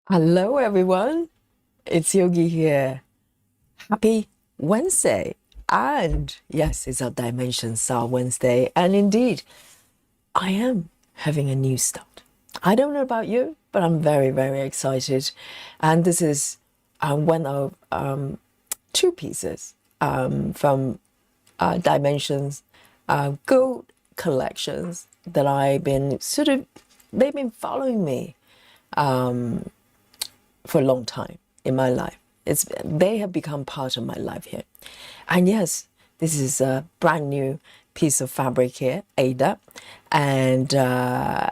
Hello, everyone. It's Yogi here. Happy Wednesday. And yes, it's our Dimension Star Wednesday. And indeed, I am having a new start. I don't know about you, but I'm very, very excited. And this is one of two pieces from Dimensions gold collections that they've been following me for a long time in my life. They have become part of my life here. And yes, this is a brand new piece of fabric here, Ada, and I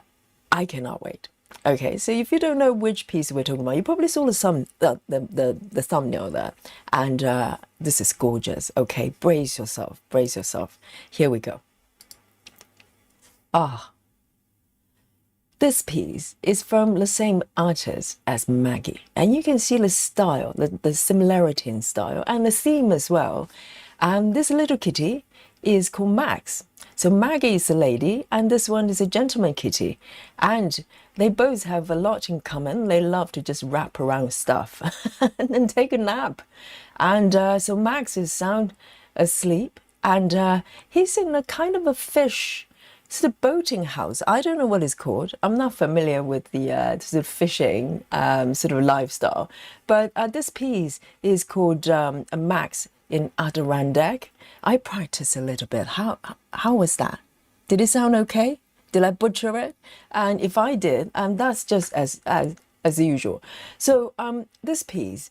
cannot wait. Okay, so if you don't know which piece we're talking about, you probably saw the thumbnail there, and this is gorgeous. Okay, brace yourself, brace yourself. Here we go. Ah, this piece is from the same artist as Maggie, and you can see the style, the similarity in style, and the theme as well. And this little kitty is called Max. So Maggie is a lady, and this one is a gentleman kitty, and they both have a lot in common. They love to just wrap around stuff and then take a nap. And so Max is sound asleep, and he's in a kind of a fish sort of boating house. I don't know what it's called. I'm not familiar with the sort of fishing sort of lifestyle. But this piece is called a Max in Adirondack. I practiced a little bit. How was that? Did it sound okay? Did I butcher it? And if I did, that's just as usual. So this piece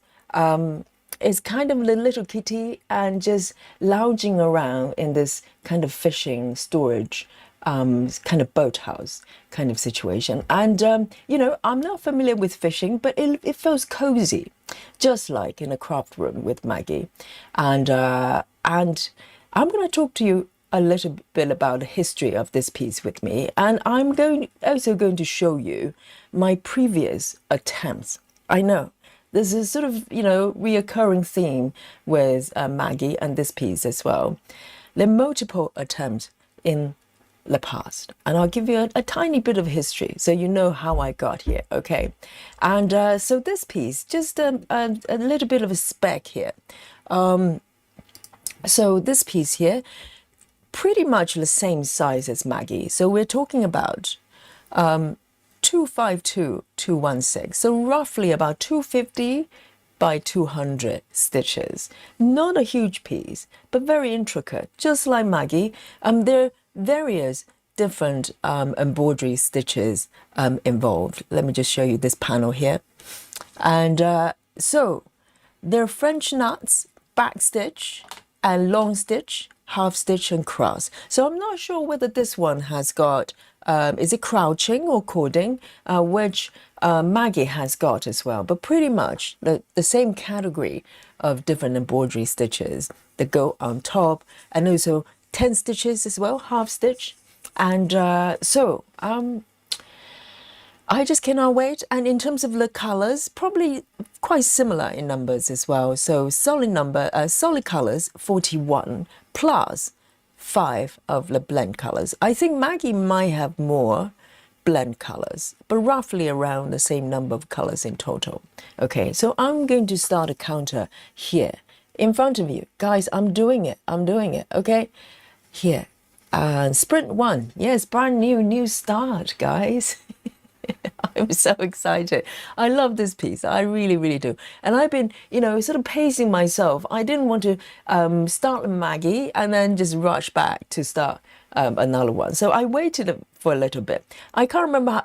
is kind of the little kitty and just lounging around in this kind of fishing storage kind of boathouse kind of situation. And, you know, I'm not familiar with fishing, but it feels cozy, just like in a craft room with Maggie. And I'm going to talk to you a little bit about the history of this piece with me. And I'm also going to show you my previous attempts. I know this is sort of, you know, reoccurring theme with Maggie and this piece as well. There are multiple attempts in the past, and I'll give you a tiny bit of history so you know how I got here. Okay, and so this piece, just a little bit of a spec here. So this piece here, pretty much the same size as Maggie, so we're talking about 252 216, so roughly about 250 by 200 stitches. Not a huge piece, but very intricate, just like Maggie. There are various different embroidery stitches involved. Let me just show you this panel here. And so there are French knots, back stitch, and long stitch, half stitch, and cross. So I'm not sure whether this one has got, is it crouching or cording, which Maggie has got as well, but pretty much the same category of different embroidery stitches that go on top, and also 10 stitches as well, half stitch. And so I just cannot wait. And in terms of the colors, probably quite similar in numbers as well. So solid colors, 41 plus 5 of the blend colors. I think Maggie might have more blend colors, but roughly around the same number of colors in total. Okay, so I'm going to start a counter here in front of you. Guys, I'm doing it. Okay, here. Sprint 1. Yes, brand new start, guys. I'm so excited. I love this piece. I really, really do. And I've been, you know, sort of pacing myself. I didn't want to start with Maggie and then just rush back to start another one. So I waited for a little bit. I can't remember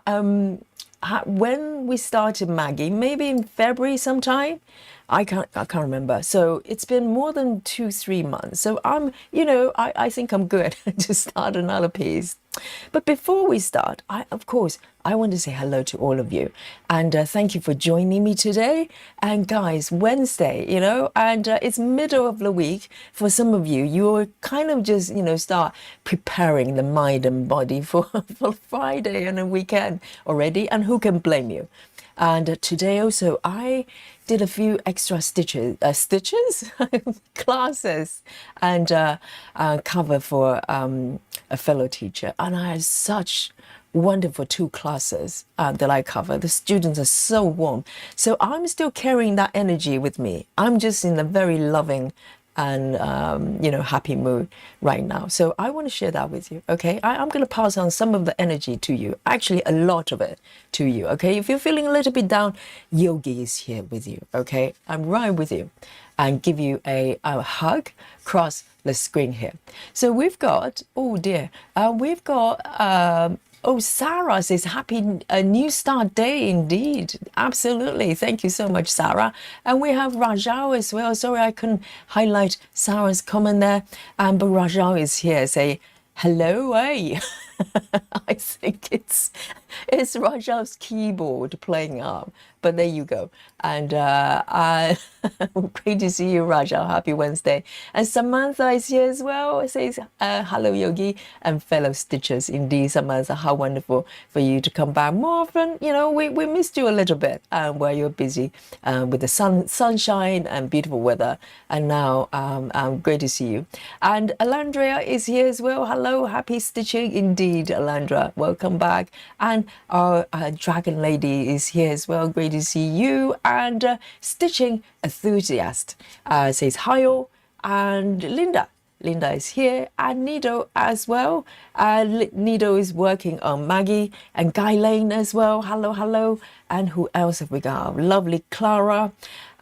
when we started Maggie, maybe in February sometime. I can't remember. So it's been more than 2-3 months. So you know, I think I'm good to start another piece. But before we start, of course, I want to say hello to all of you. And thank you for joining me today. And guys, Wednesday, you know, and it's middle of the week. For some of you, you're kind of just, you know, start preparing the mind and body for Friday and a weekend already. And who can blame you? And today also, I did a few extra classes, and cover for a fellow teacher. And I had such wonderful 2 classes that I cover. The students are so warm. So I'm still carrying that energy with me. I'm just in a very loving and happy mood right now. So I want to share that with you. Okay, I'm going to pass on some of the energy to you, actually a lot of it to you. Okay, if you're feeling a little bit down, Yogi is here with you. Okay, I'm right with you, and give you a hug across the screen here. So we've got, oh dear, we've got oh, Sarah says, happy new start day indeed. Absolutely. Thank you so much, Sarah. And we have Rajao as well. Sorry, I couldn't highlight Sarah's comment there. But Rajao is here. Say, hello, hey. I think it's Rajao's keyboard playing up. But there you go. And great to see you, Rajao. Happy Wednesday. And Samantha is here as well. It says, hello, Yogi and fellow Stitchers. Indeed, Samantha, how wonderful for you to come back more often. You know, we missed you a little bit while you're busy with the sunshine and beautiful weather. And now, great to see you. And Alandria is here as well. Hello, happy stitching indeed, Alandra. Welcome back. And our Dragon Lady is here as well. Great to see you. And Stitching Enthusiast says hi all. And Linda is here, and Nido as well. Nido is working on Maggie and Guy Lane as well. Hello. And who else have we got? Lovely Clara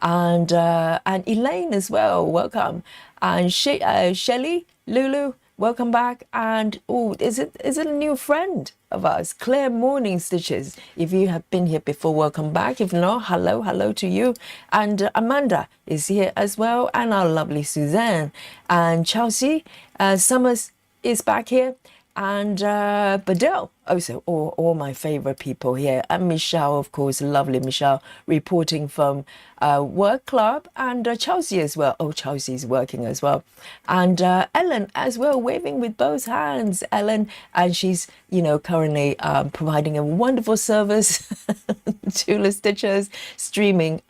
and Elaine as well. Welcome. And Shelley, Lulu, welcome back. And oh, is it a new friend of ours, Claire Morning Stitches? If you have been here before, welcome back. If not, hello to you. And Amanda is here as well, and our lovely Suzanne and Chelsea Summers is back here, and Badell also, all my favorite people here, and Michelle, of course, lovely Michelle, reporting from work club, and Chelsea as well. Oh, Chelsea's working as well, and Ellen as well, waving with both hands. Ellen, and she's currently providing a wonderful service to the Stitchers, streaming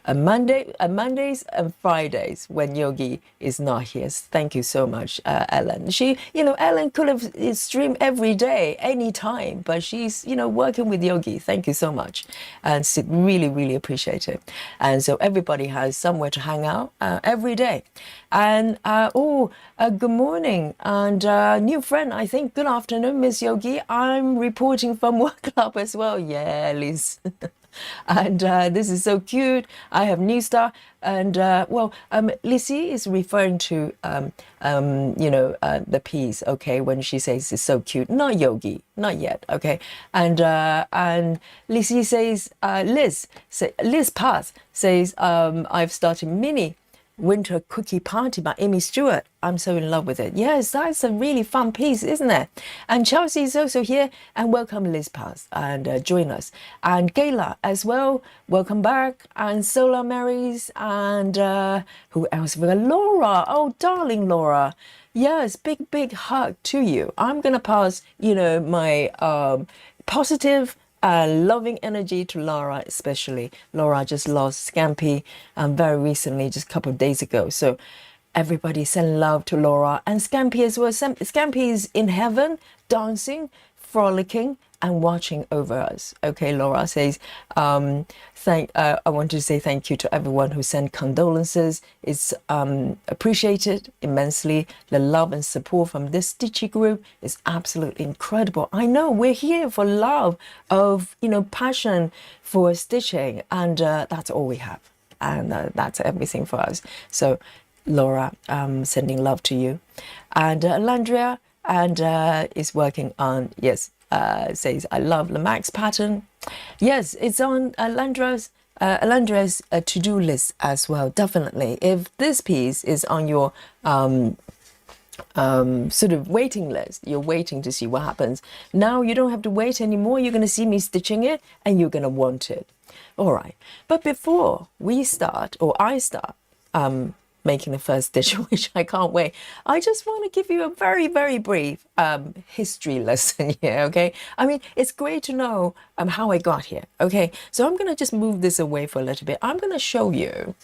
Mondays and Fridays when Yogi is not here. Thank you so much, Ellen. She, Ellen could have streamed every day, anytime, but she's, working with Yogi. Thank you so much. And really appreciate it. And so everybody has somewhere to hang out every day. And, good morning. And new friend, I think, good afternoon, Miss Yogi. I'm reporting from work club as well. Yeah, Liz. And this is so cute. I have new star, and Lizzie is referring to the piece. Okay, when she says it's so cute, not Yogi, not yet. Okay, and Lizzie says, Liz Path says, I've started mini Winter Cookie Party by Amy Stewart. I'm so in love with it. Yes, that's a really fun piece, isn't it? And Chelsea is also here, and welcome Liz Pass, and join us. And Gayla as well, welcome back. And Solar Marys, and who else? We got Laura. Oh, darling Laura. Yes, big hug to you. I'm gonna pass, my positive loving energy to Laura, especially. Laura just lost Scampy very recently, just a couple of days ago. So everybody send love to Laura and Scampy as well. Scampy is in heaven, dancing, frolicking, and watching over us. Okay, Laura says, I want to say thank you to everyone who sent condolences. It's appreciated immensely. The love and support from this Stitchy group is absolutely incredible. I know we're here for love of, passion for stitching, and that's all we have. And that's everything for us. So Laura, sending love to you. And Landria is working on, says, I love the Max pattern. Yes, it's on Alandra's to-do list as well, definitely. If this piece is on your sort of waiting list, you're waiting to see what happens. Now you don't have to wait anymore. You're going to see me stitching it, and you're going to want it. All right. But before we start, or I start, making the first stitch, which I can't wait, I just want to give you a very, very brief history lesson here, okay? I mean, it's great to know how I got here, okay? So I'm going to just move this away for a little bit. I'm going to show you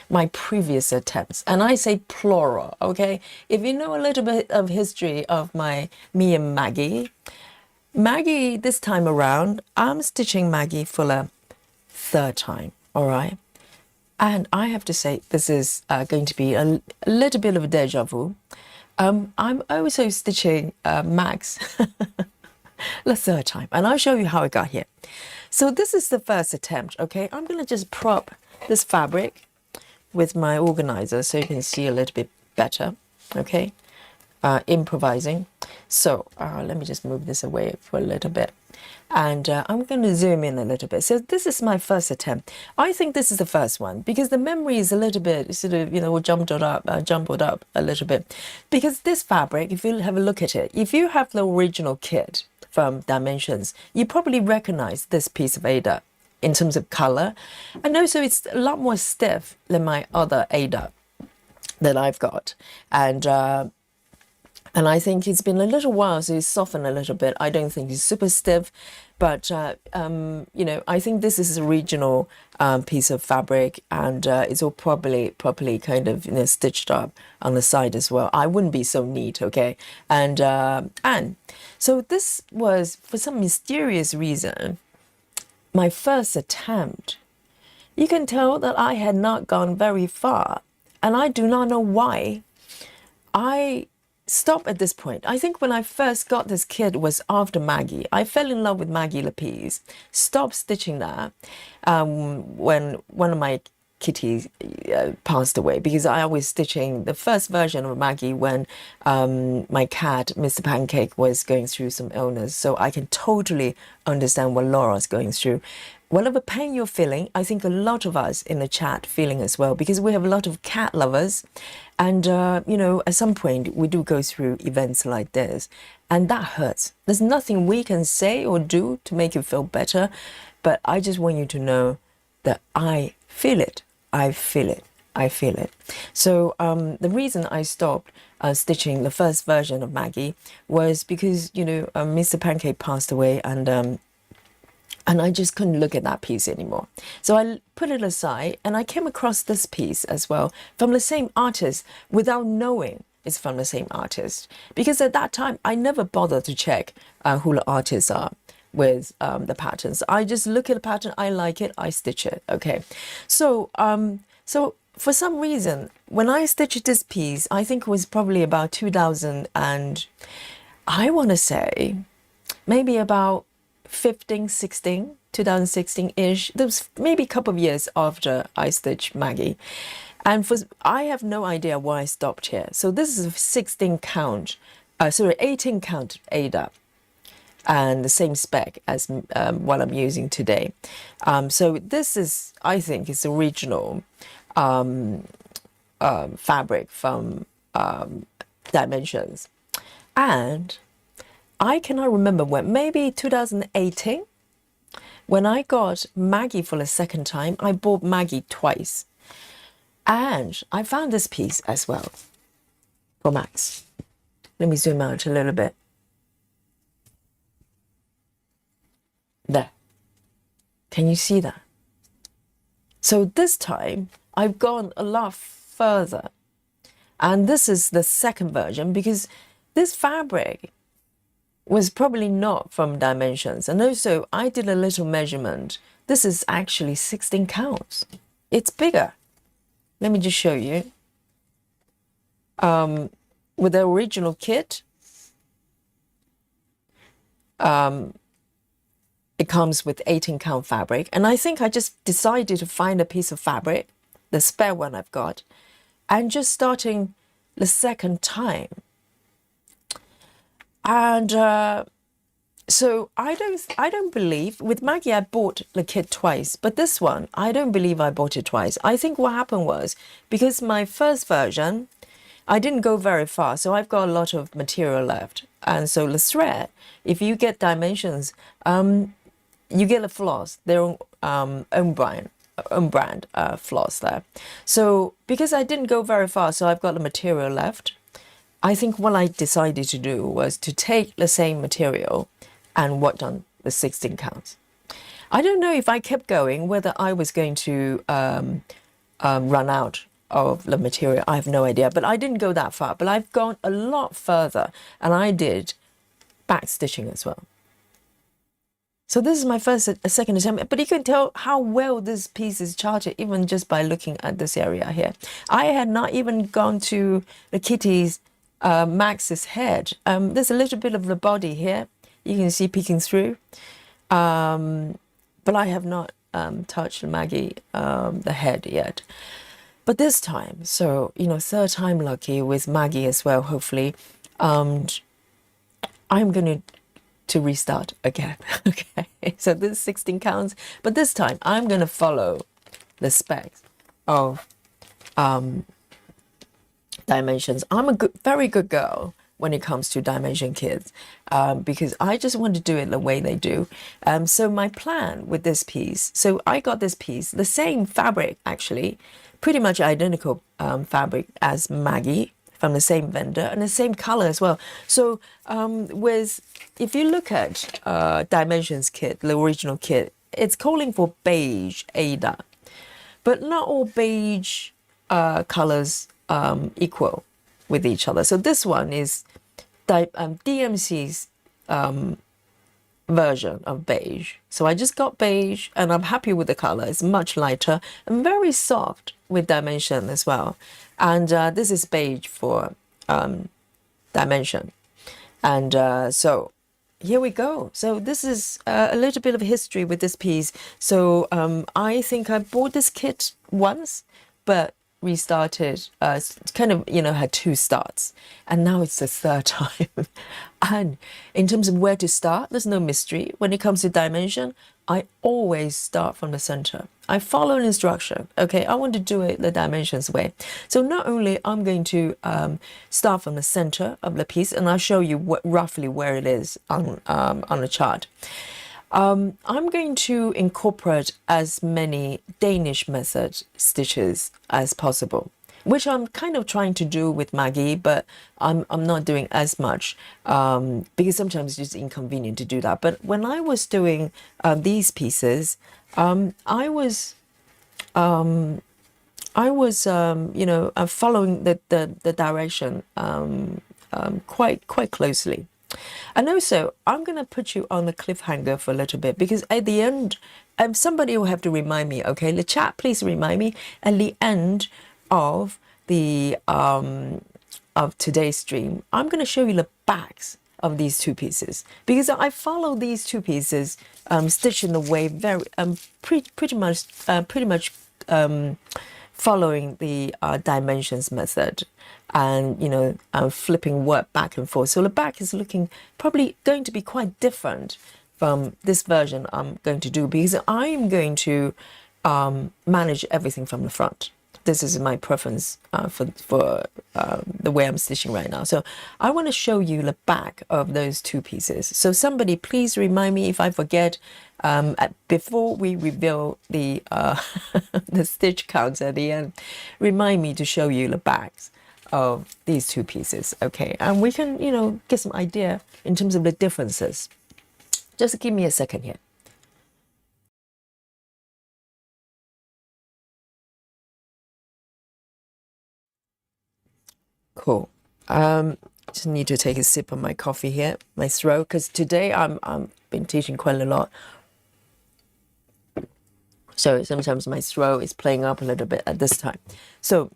my previous attempts, and I say plural, okay? If you know a little bit of history of me and Maggie, Maggie, this time around, I'm stitching Maggie for the third time, all right? And I have to say, this is going to be a little bit of a deja vu. I'm also stitching Max the third time, and I'll show you how I got here. So this is the first attempt, okay? I'm going to just prop this fabric with my organizer so you can see a little bit better, okay? Improvising. So let me just move this away for a little bit. And I'm going to zoom in a little bit. So this is my first attempt. I think this is the first one because the memory is a little bit sort of, you know, jumbled up a little bit. Because this fabric, if you have a look at it, if you have the original kit from Dimensions, you probably recognize this piece of Ada in terms of color. And also it's a lot more stiff than my other Ada that I've got. And I think it's been a little while, so it's softened a little bit. I don't think it's super stiff, but you know, I think this is a regional piece of fabric, and it's all properly kind of, you know, stitched up on the side as well. I wouldn't be so neat, okay? And so this was, for some mysterious reason, my first attempt. You can tell that I had not gone very far, and I do not know why. I stop at this point. I think when I first got this kit was after Maggie. I fell in love with Maggie Lapisse. Stopped stitching that when one of my kitties passed away, because I was stitching the first version of Maggie when my cat, Mr. Pancake, was going through some illness. So I can totally understand what Laura's going through. Whatever pain you're feeling, I think a lot of us in the chat feeling as well, because we have a lot of cat lovers. And, you know, at some point we do go through events like this, and that hurts. There's nothing we can say or do to make you feel better. But I just want you to know that I feel it. I feel it. I feel it. So the reason I stopped stitching the first version of Maggie was because, you know, Mr. Pancake passed away, and I just couldn't look at that piece anymore. So I put it aside, and I came across this piece as well from the same artist without knowing it's from the same artist. Because at that time, I never bothered to check who the artists are with the patterns. I just look at the pattern, I like it, I stitch it, okay? So, so for some reason, when I stitched this piece, I think it was probably about 2000 and I want to say maybe about 2016-ish. That was maybe a couple of years after I stitched Maggie. And I have no idea why I stopped here. So this is a 18 count Ada, and the same spec as what I'm using today. So this is, I think, is original fabric from Dimensions. And I cannot remember when, maybe 2018, when I got Maggie for the second time. I bought Maggie twice. And I found this piece as well for Max. Let me zoom out a little bit. There. Can you see that? So this time I've gone a lot further. And this is the second version, because this fabric was probably not from Dimensions. And also I did a little measurement. This is actually 16 counts. It's bigger. Let me just show you. With the original kit, it comes with 18 count fabric. And I think I just decided to find a piece of fabric, the spare one I've got, and just starting the second time. And so I don't believe, with Maggie I bought the kit twice, but this one I don't believe I bought it twice. I think what happened was, because my first version I didn't go very far, so I've got a lot of material left. And so the thread, if you get Dimensions, you get a floss, their own brand floss there. So because I didn't go very far, so I've got the material left. I think what I decided to do was to take the same material and worked on the 16 counts. I don't know if I kept going, whether I was going to run out of the material. I have no idea, but I didn't go that far. But I've gone a lot further, and I did back stitching as well. So this is my second attempt, but you can tell how well this piece is charted even just by looking at this area here. I had not even gone to the kitty's Max's head. There's a little bit of the body here. You can see peeking through, but I have not touched Maggie the head yet. But this time, so third time lucky with Maggie as well. Hopefully, I'm going to restart again. Okay, so this is 16 counts, but this time I'm going to follow the specs of dimensions. I'm a very good girl when it comes to dimension kids, because I just want to do it the way they do. So my plan with this piece, so I got this piece, the same fabric actually, pretty much identical fabric as Maggie, from the same vendor, and the same color as well. So if you look at Dimensions kit, the original kit, it's calling for beige Ada, but not all beige colors equal with each other. So this one is DMC's version of beige. So I just got beige, and I'm happy with the color. It's much lighter and very soft with dimension as well. And this is beige for dimension. And so here we go. So this is a little bit of history with this piece. So I think I bought this kit once, but restarted, kind of, had two starts. And now it's the third time. And in terms of where to start, there's no mystery. When it comes to dimension, I always start from the center. I follow an instruction. Okay, I want to do it the dimensions way. So not only I'm going to start from the center of the piece, and I'll show you roughly where it is on the chart. I'm going to incorporate as many Danish method stitches as possible, which I'm kind of trying to do with Maggie, but I'm not doing as much because sometimes it's just inconvenient to do that. But when I was doing these pieces, I was following the direction quite closely. And also, I'm going to put you on the cliffhanger for a little bit, because at the end, somebody will have to remind me, okay, the chat, please remind me at the end of the of today's stream, I'm going to show you the backs of these two pieces, because I follow these two pieces stitched in the way very pretty much following the dimensions method, and flipping work back and forth. So the back is looking probably going to be quite different from this version I'm going to do, because I'm going to manage everything from the front. This is my preference for the way I'm stitching right now. So I want to show you the back of those two pieces. So somebody please remind me if I forget before we reveal the the stitch counts at the end. Remind me to show you the backs of these two pieces, okay? And we can, get some idea in terms of the differences. Just give me a second here. Cool. Just need to take a sip of my coffee here, my throat, because today I'm been teaching quite a lot. So sometimes my throat is playing up a little bit at this time. So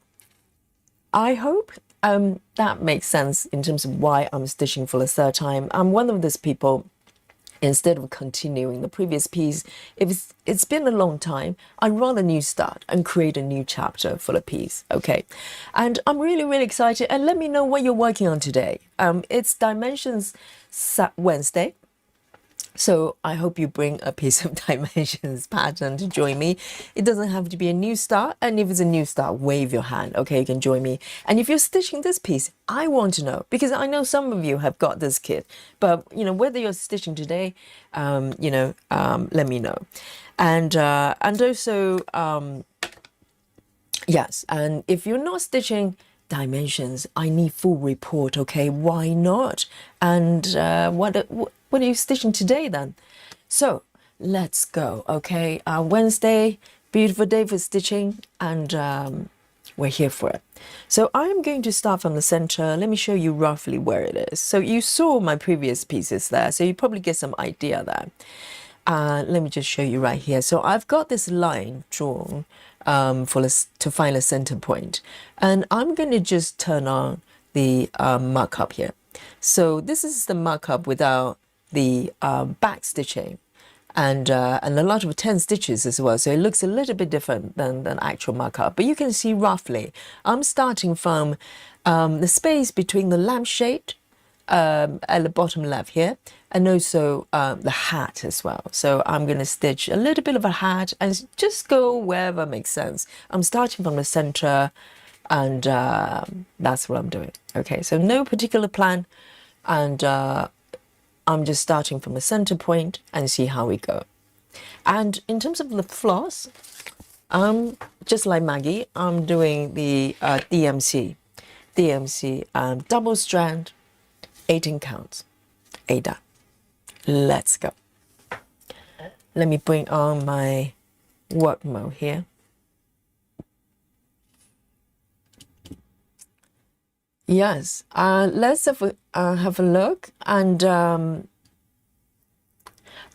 I hope that makes sense in terms of why I'm stitching for the third time. I'm one of those people, instead of continuing the previous piece, if it's been a long time, I'd rather new start and create a new chapter for the piece, okay? And I'm really, really excited. And let me know what you're working on today. It's Dimensions Wednesday. So I hope you bring a piece of dimensions pattern to join me. It doesn't have to be a new start. And if it's a new start, wave your hand. Okay, you can join me. And if you're stitching this piece, I want to know, because I know some of you have got this kit. But, whether you're stitching today, let me know. And also, yes, and if you're not stitching dimensions, I need full report, okay? Why not? And what are you stitching today then? So let's go, okay? Wednesday, beautiful day for stitching, and we're here for it. So I'm going to start from the center. Let me show you roughly where it is. So you saw my previous pieces there, so you probably get some idea there. Let me just show you right here. So I've got this line drawn to find a center point, and I'm going to just turn on the markup here. So this is the markup without the back stitching, and a lot of 10 stitches as well. So it looks a little bit different than actual markup, but you can see roughly I'm starting from the space between the lampshade at the bottom left here, and also the hat as well. So I'm going to stitch a little bit of a hat and just go wherever makes sense. I'm starting from the center, and that's what I'm doing. Okay, so no particular plan, and I'm just starting from a center point and see how we go. And in terms of the floss, just like Maggie, I'm doing the DMC double strand, 18 counts, Ada. Let's go. Let me bring on my work mode here. Yes, let's have a look. And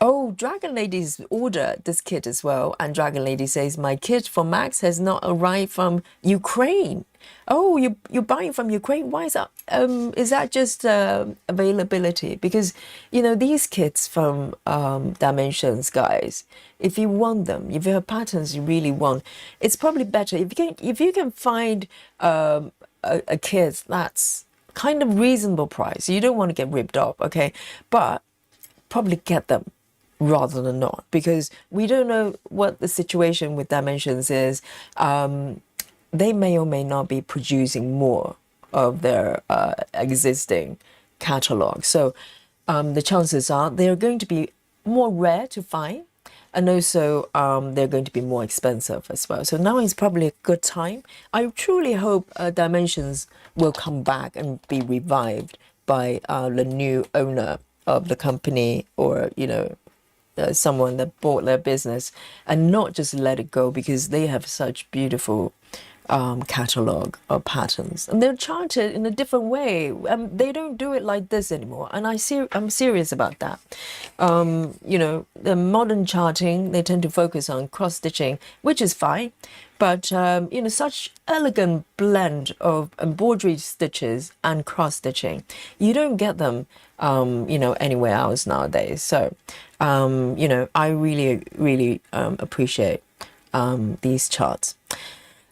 oh, Dragon Lady's ordered this kit as well, and Dragon Lady says my kit for Max has not arrived from Ukraine. Oh, you're buying from Ukraine? Why is that? Is that just availability? Because you know these kits from Dimensions, guys. If you want them, if you have patterns you really want, it's probably better if you can find a kit that's kind of reasonable price. You don't want to get ripped off, okay? But probably get them rather than not, because we don't know what the situation with Dimensions is. They may or may not be producing more of their existing catalog. So the chances are they're going to be more rare to find, and also they're going to be more expensive as well. So now is probably a good time. I truly hope Dimensions will come back and be revived by the new owner of the company, or you know, someone that bought their business, and not just let it go, because they have such beautiful catalog of patterns, and they're charted in a different way. They don't do it like this anymore, and I'm serious about that. You know, the modern charting, they tend to focus on cross stitching, which is fine, but you know, such elegant blend of embroidery stitches and cross stitching, you don't get them you know, anywhere else nowadays. So you know, I really appreciate these charts.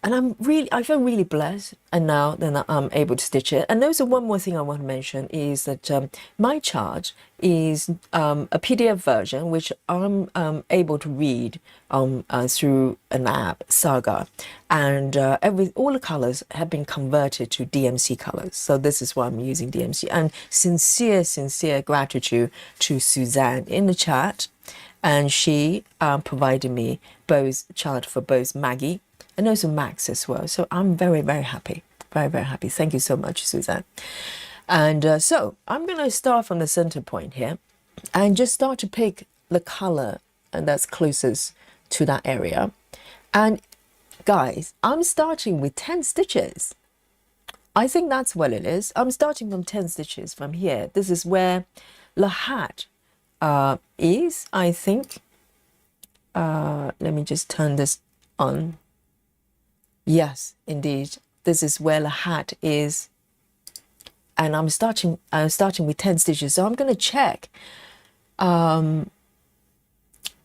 And I feel really blessed, and now then I'm able to stitch it. And also one more thing I want to mention is that my chart is a PDF version, which I'm able to read through an app, Saga, and all the colors have been converted to DMC colors. So this is why I'm using DMC. And sincere gratitude to Suzanne in the chat, and she provided me both chart for both Maggie and also Max as well. So I'm very happy, very happy. Thank you so much, Suzanne. And so I'm going to start from the center point here and just start to pick the color and that's closest to that area. And guys, I'm starting with 10 stitches. I think that's what it is. I'm starting from 10 stitches from here. This is where the hat is, I think. Let me just turn this on. Yes, indeed. This is where the hat is. And I'm starting with 10 stitches. So I'm going to check the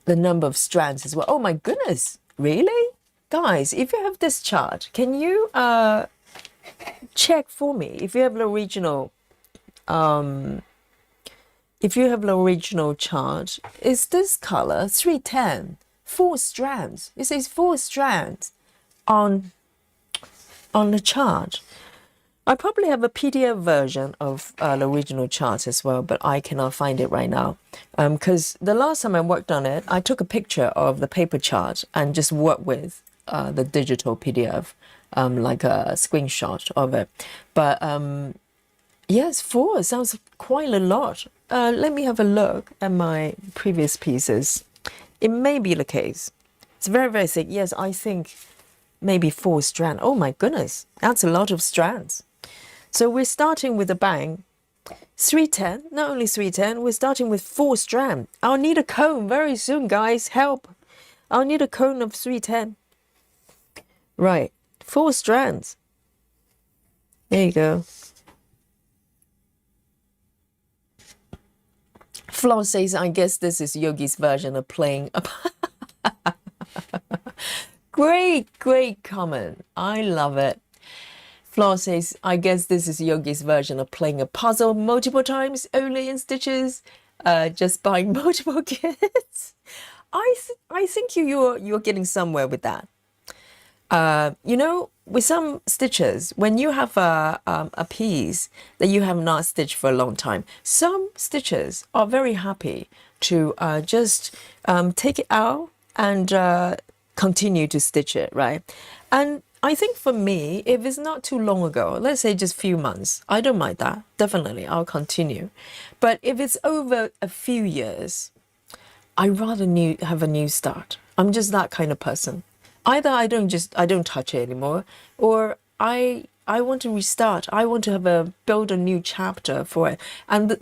number of strands as well. Oh my goodness. Really? Guys, if you have this chart, can you check for me if you have the original chart? Is this color 310? 4 strands. It says 4 strands on the chart. I probably have a PDF version of the original chart as well, but I cannot find it right now. Because the last time I worked on it, I took a picture of the paper chart and just worked with the digital PDF, like a screenshot of it. But yes, 4 sounds quite a lot. Let me have a look at my previous pieces. It may be the case. It's very thick. Yes, I think maybe 4 strands. Oh my goodness, that's a lot of strands. So we're starting with a bang. 310, not only 310, we're starting with 4 strand. I'll need a cone very soon, guys. Help. I'll need a cone of 310. Right, 4 strands. There you go. Flo says, I guess this is Yogi's version of playing a... Great comment. I love it. Flo says, I guess this is Yogi's version of playing a puzzle multiple times, only in stitches, just buying multiple kits. I think you're getting somewhere with that. You know, with some stitches, when you have a piece that you have not stitched for a long time, some stitches are very happy to just take it out and continue to stitch it, right? And I think for me, if it's not too long ago, let's say just a few months, I don't mind that. Definitely, I'll continue. But if it's over a few years, I'd rather have a new start. I'm just that kind of person. Either I don't touch it anymore, or I want to restart. I want to build a new chapter for it. And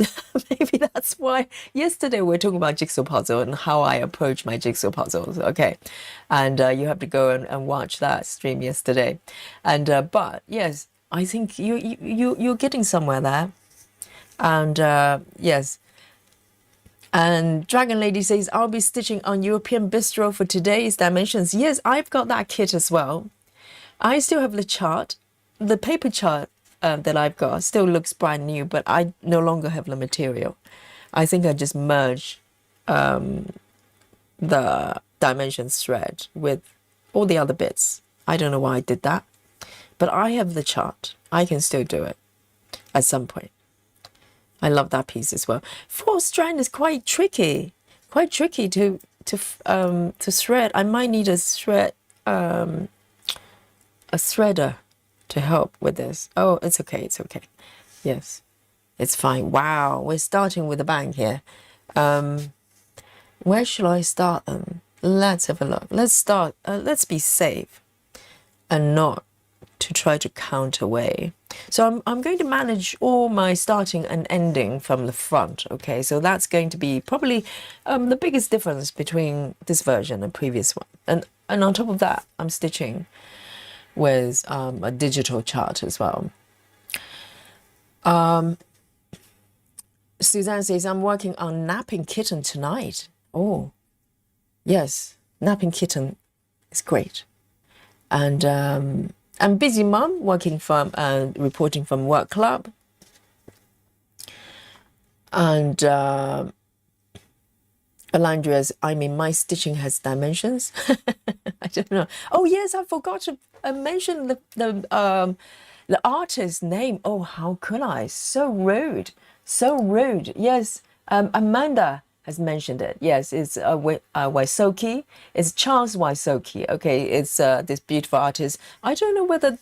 maybe that's why yesterday we were talking about jigsaw puzzle and how I approach my jigsaw puzzles. Okay, and you have to go and watch that stream yesterday. And but yes, I think you're getting somewhere there. And yes. And Dragon Lady says, I'll be stitching on European Bistro for today's dimensions. Yes, I've got that kit as well. I still have the chart. The paper chart that I've got still looks brand new, but I no longer have the material. I think I just merged the dimensions thread with all the other bits. I don't know why I did that, but I have the chart. I can still do it at some point. I love that piece as well. 4 strand is quite tricky to thread. I might need a threader to help with this. Oh, it's okay. Yes, it's fine. Wow, we're starting with a bang here. Where should I start them? Let's have a look. Let's start. Let's be safe and not to try to count away. So I'm going to manage all my starting and ending from the front. Okay, so that's going to be probably the biggest difference between this version and previous one. And on top of that, I'm stitching with a digital chart as well. Suzanne says, I'm working on Napping Kitten tonight. Oh, yes, Napping Kitten is great. And I'm busy mom, working from reporting from work club. And Alandria's, I mean, my stitching has dimensions. I don't know. Oh yes, I forgot to mention the artist's name. Oh, how could I? So rude. Yes, Amanda has mentioned it. Yes, it's Wysocki. It's Charles Wysocki. Okay, it's this beautiful artist. I don't know whether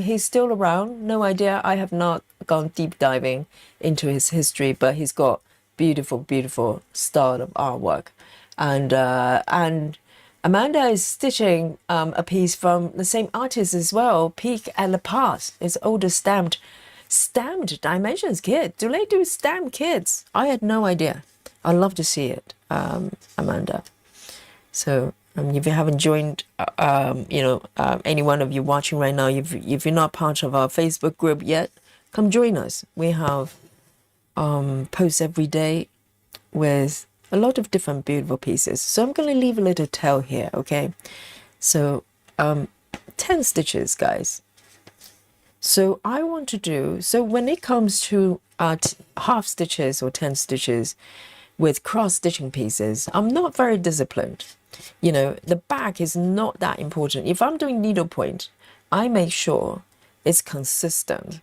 he's still around. No idea. I have not gone deep diving into his history, but he's got beautiful style of artwork. And Amanda is stitching a piece from the same artist as well, Peak at the Past. It's older stamped dimensions kit. Do they do stamped kits? I had no idea. I'd love to see it, Amanda. So if you haven't joined, any one of you watching right now, if you're not part of our Facebook group yet, come join us. We have posts every day with a lot of different beautiful pieces. So I'm going to leave a little tail here, okay? So 10 stitches, guys. So I want to do, so when it comes to half stitches or 10 stitches with cross stitching pieces, I'm not very disciplined. You know, the back is not that important. If I'm doing needlepoint, I make sure it's consistent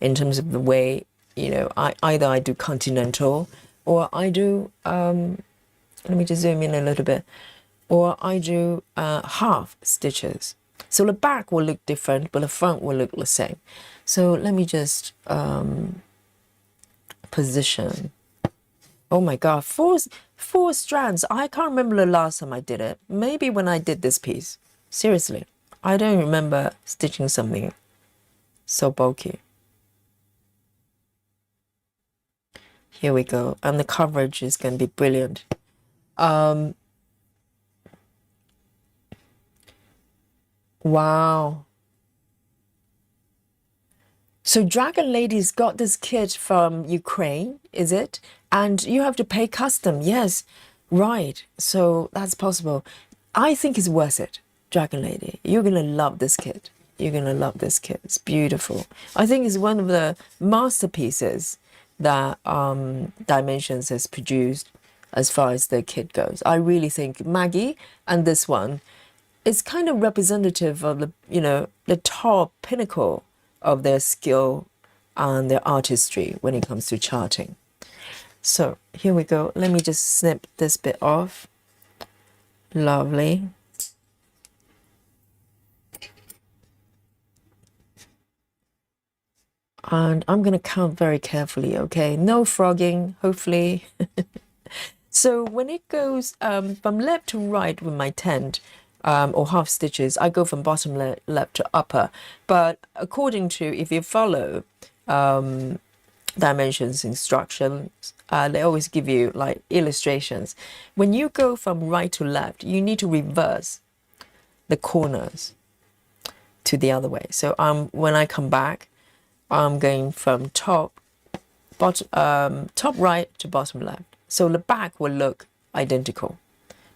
in terms of the way, you know, either I do continental or I do, let me just zoom in a little bit, or I do half stitches. So the back will look different, but the front will look the same. So let me just position. Oh my God, four strands. I can't remember the last time I did it. Maybe when I did this piece. Seriously, I don't remember stitching something so bulky. Here we go. And the coverage is going to be brilliant. Wow. So Dragon Lady's got this kit from Ukraine, is it? And you have to pay custom. Yes, right. So that's possible. I think it's worth it, Dragon Lady. You're going to love this kit. You're going to love this kit. It's beautiful. I think it's one of the masterpieces that Dimensions has produced as far as the kit goes. I really think Maggie and this one is kind of representative of the, the top pinnacle of their skill and their artistry when it comes to charting. So here we go. Let me just snip this bit off. Lovely. And I'm going to count very carefully, okay? No frogging, hopefully. So when it goes from left to right with my tent, or half stitches, I go from bottom left to upper. But according to, if you follow Dimensions instructions, they always give you like illustrations. When you go from right to left, you need to reverse the corners to the other way. So when I come back, I'm going from top right to bottom left. So the back will look identical.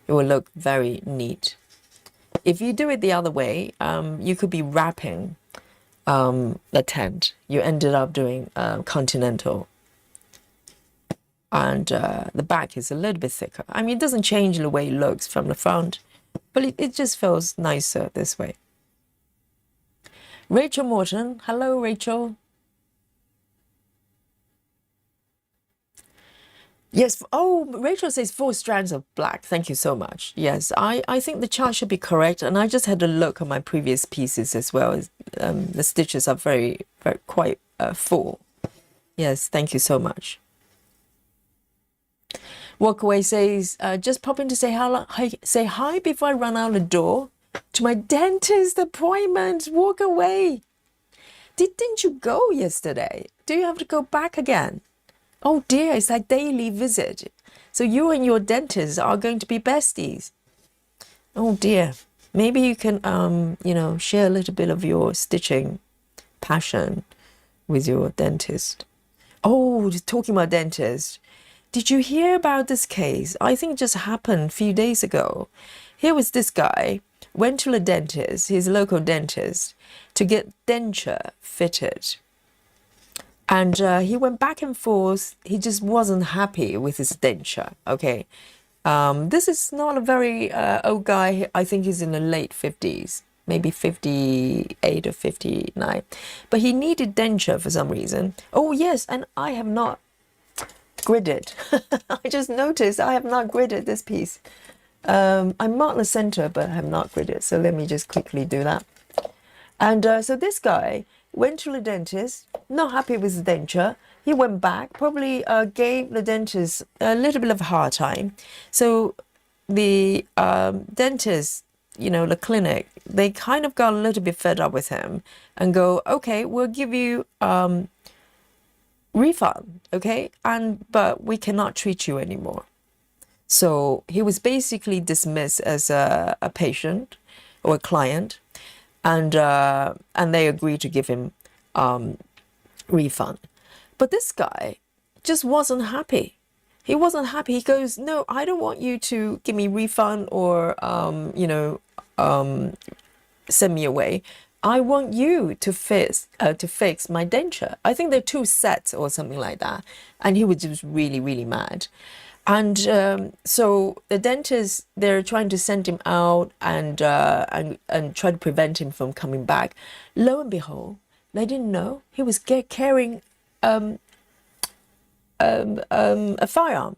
It will look very neat. If you do it the other way, you could be wrapping the tent. You ended up doing continental. And the back is a little bit thicker. I mean, it doesn't change the way it looks from the front, but it just feels nicer this way. Rachel Morton. Hello, Rachel. Yes. Oh, Rachel says 4 strands of black. Thank you so much. Yes, I think the chart should be correct. And I just had a look at my previous pieces as well. The stitches are very quite full. Yes, thank you so much. Walkaway says, just pop in to say hi before I run out the door to my dentist appointment. Walk away. Didn't you go yesterday? Do you have to go back again? Oh dear, it's like daily visit. So you and your dentist are going to be besties. Oh dear. Maybe you can, share a little bit of your stitching passion with your dentist. Oh, talking about dentist. Did you hear about this case? I think it just happened a few days ago. Here was this guy, went to the dentist, his local dentist, to get denture fitted. And he went back and forth. He just wasn't happy with his denture, okay? This is not a very old guy. I think he's in the late 50s, maybe 58 or 59. But he needed denture for some reason. Oh, yes, and I have not gridded. I just noticed I have not gridded this piece. I marked the center, but I have not gridded. So let me just quickly do that. And so this guy went to the dentist, not happy with the denture. He went back, probably gave the dentist a little bit of a hard time. So the dentist, the clinic, they kind of got a little bit fed up with him and go, okay, we'll give you refund, okay? But we cannot treat you anymore. So he was basically dismissed as a patient or a client. And they agreed to give him refund. But this guy just wasn't happy. He wasn't happy. He goes, no, I don't want you to give me refund or, send me away. I want you to fix my denture. I think they're 2 sets or something like that. And he was just really, really mad. And so the dentist, they're trying to send him out and try to prevent him from coming back. Lo and behold, they didn't know he was carrying a firearm.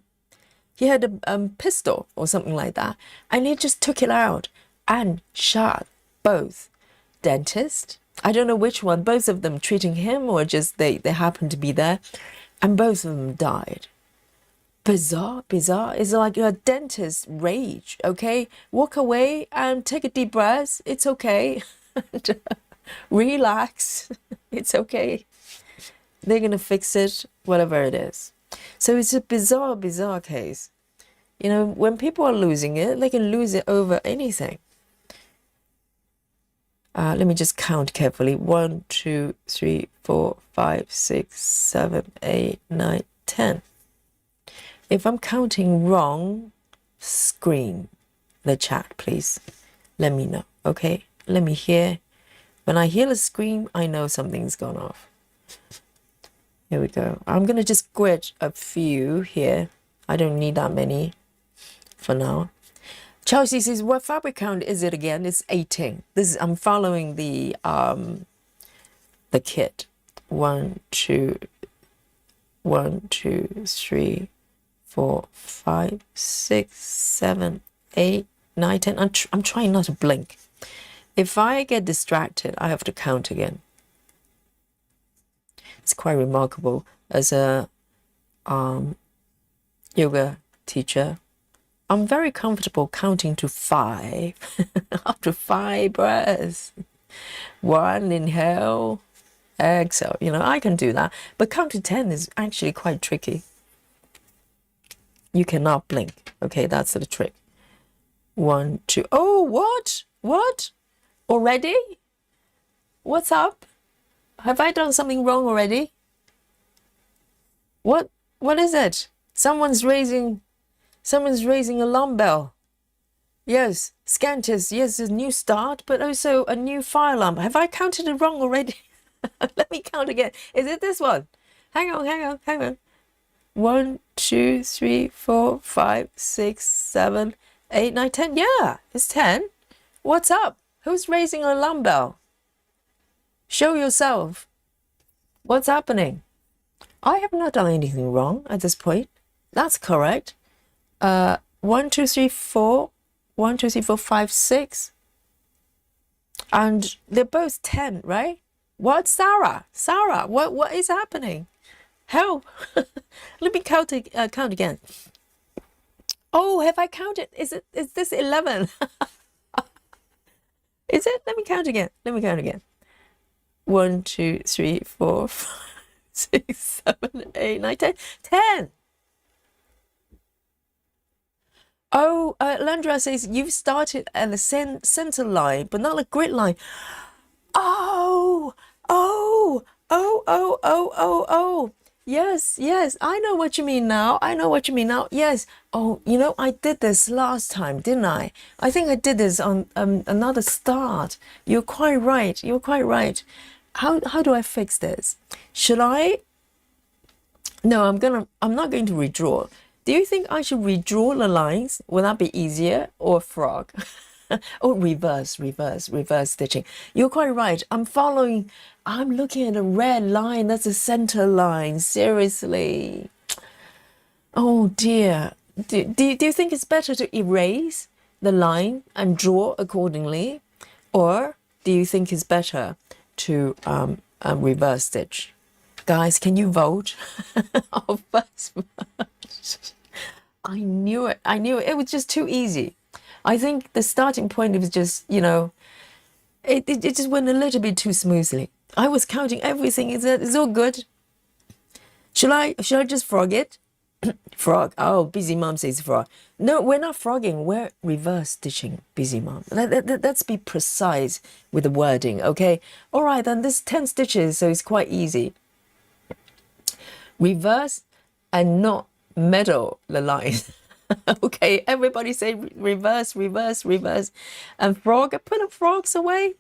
He had a pistol or something like that, and he just took it out and shot both dentists. I don't know which one, both of them treating him or just they happened to be there, and both of them died. Bizarre. It's like a dentist rage, okay? Walk away and take a deep breath. It's okay. Relax. It's okay. They're going to fix it, whatever it is. So it's a bizarre case. You know, when people are losing it, they can lose it over anything. Let me just count carefully. 1, 2, 3, 4, 5, 6, 7, 8, 9, 10. If I'm counting wrong, scream the chat, please. Let me know, okay? Let me hear. When I hear a scream, I know something's gone off. Here we go. I'm going to just squirt a few here. I don't need that many for now. Chelsea says, what fabric count is it again? It's 18. I'm following the kit. 1, 2, 3, 4, 5, 6, 7, 8, 9, 10. I'm trying not to blink. If I get distracted, I have to count again. It's quite remarkable. As a yoga teacher, I'm very comfortable counting to 5. Up to 5 breaths. 1, inhale, exhale. You know, I can do that. But count to 10 is actually quite tricky. You cannot blink. Okay, that's the trick. 1, 2. Oh, what? What? Already? What's up? Have I done something wrong already? What is it? Someone's raising alarm bell. Yes, Scantus, yes, a new start, but also a new fire alarm. Have I counted it wrong already? Let me count again. Is it this one? Hang on. 1, 2, 3, 4, 5, 6, 7, 8, 9, 10. Yeah, it's 10. What's up? Who's raising an alarm bell? Show yourself. What's happening? I have not done anything wrong at this point. That's correct. 1, 2, 3, 4. 1, 2, 3, 4, 5, 6. And they're both 10, right? What, Sarah? What is happening? Help! Let me count again. Oh, have I counted? Is this 11? Is it? Let me count again. 1, 2, 3, 4, 5, 6, 7, 8, 9, 10. 10. Oh, Landra says you've started at the center line, but not a grid line. Oh. Yes. I know what you mean now. Yes. Oh, you know, I did this last time, didn't I? I think I did this on another start. You're quite right. How do I fix this? Should I? No, I'm not going to redraw. Do you think I should redraw the lines? Will that be easier? Or frog? Or reverse stitching. You're quite right. I'm looking at a red line. That's a center line. Seriously. Oh dear. Do you think it's better to erase the line and draw accordingly? Or do you think it's better to reverse stitch? Guys, can you vote? Oh, first I knew it. It was just too easy. I think the starting point was just, you know, it just went a little bit too smoothly. I was counting everything. It's all good. Should I just frog it? Frog. Oh, busy mom says frog. No, we're not frogging. We're reverse stitching, busy mom. Let's be precise with the wording, okay? All right, then there's 10 stitches, so it's quite easy. Reverse and not meddle the line. Okay, everybody say reverse. And frog, put the frogs away.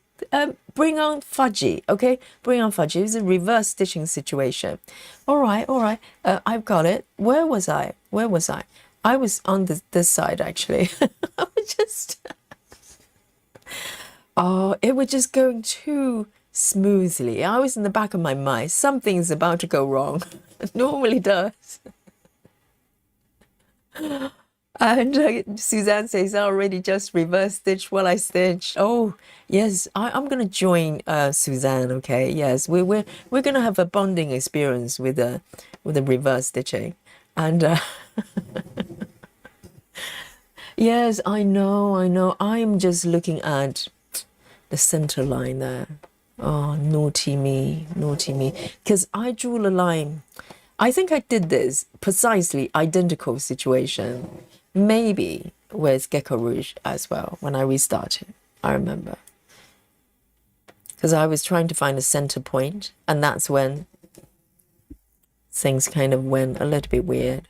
Bring on fudgy, okay? Bring on fudgy. It's a reverse stitching situation. All right. I've got it. Where was I? I was on this side, actually. I was just... Oh, it was just going too smoothly. I was in the back of my mind. Something's about to go wrong. It normally does. And Suzanne says, I already just reverse stitch while I stitch. Oh, yes, I'm going to join Suzanne, okay? Yes, we're going to have a bonding experience with the reverse stitching. And yes, I know. I'm just looking at the center line there. Oh, naughty me. Because I drew a line. I think I did this precisely identical situation, maybe with Gecko Rouge as well when I restarted. I remember. Because I was trying to find a center point, and that's when things kind of went a little bit weird.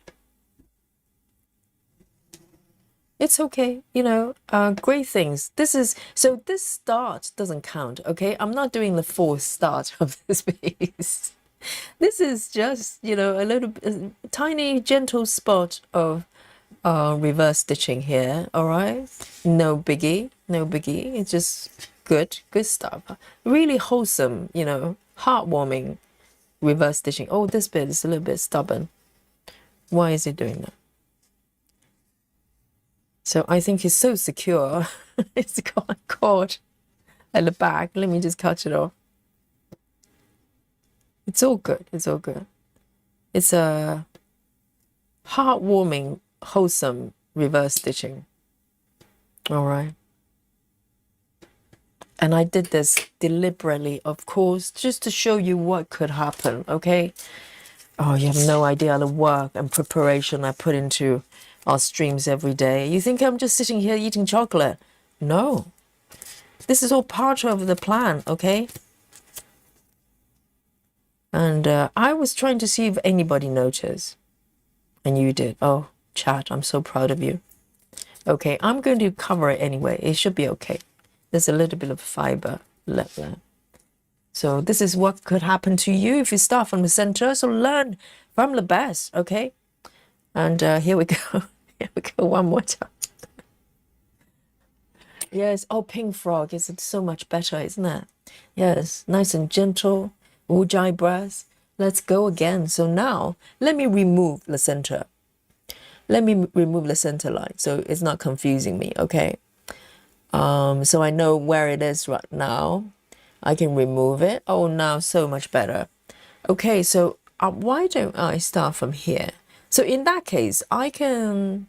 It's okay, great things. This start doesn't count, okay? I'm not doing the fourth start of this piece. This is just, a tiny gentle spot of reverse stitching here, all right? No biggie, no biggie. It's just good stuff. Really wholesome, heartwarming reverse stitching. Oh, this bit is a little bit stubborn. Why is it doing that? So I think it's so secure. It's got caught at the back. Let me just cut it off. It's all good. It's all good. It's a heartwarming, wholesome reverse stitching. All right. And I did this deliberately, of course, just to show you what could happen, okay? Oh, you have no idea the work and preparation I put into our streams every day. You think I'm just sitting here eating chocolate? No. This is all part of the plan, okay? And I was trying to see if anybody noticed. And you did. Oh, chat, I'm so proud of you. Okay, I'm going to cover it anyway. It should be okay. There's a little bit of fiber left there. So this is what could happen to you if you start from the center. So learn from the best, okay? And here we go. Here we go one more time. Yes, oh, pink frog is so much better, isn't it? Yes, nice and gentle, ujjayi breath. Let's go again. So now, let me remove the center. Let me remove the center line so it's not confusing me, okay? So I know where it is right now. I can remove it. Oh, now so much better. Okay, so why don't I start from here? So in that case, I can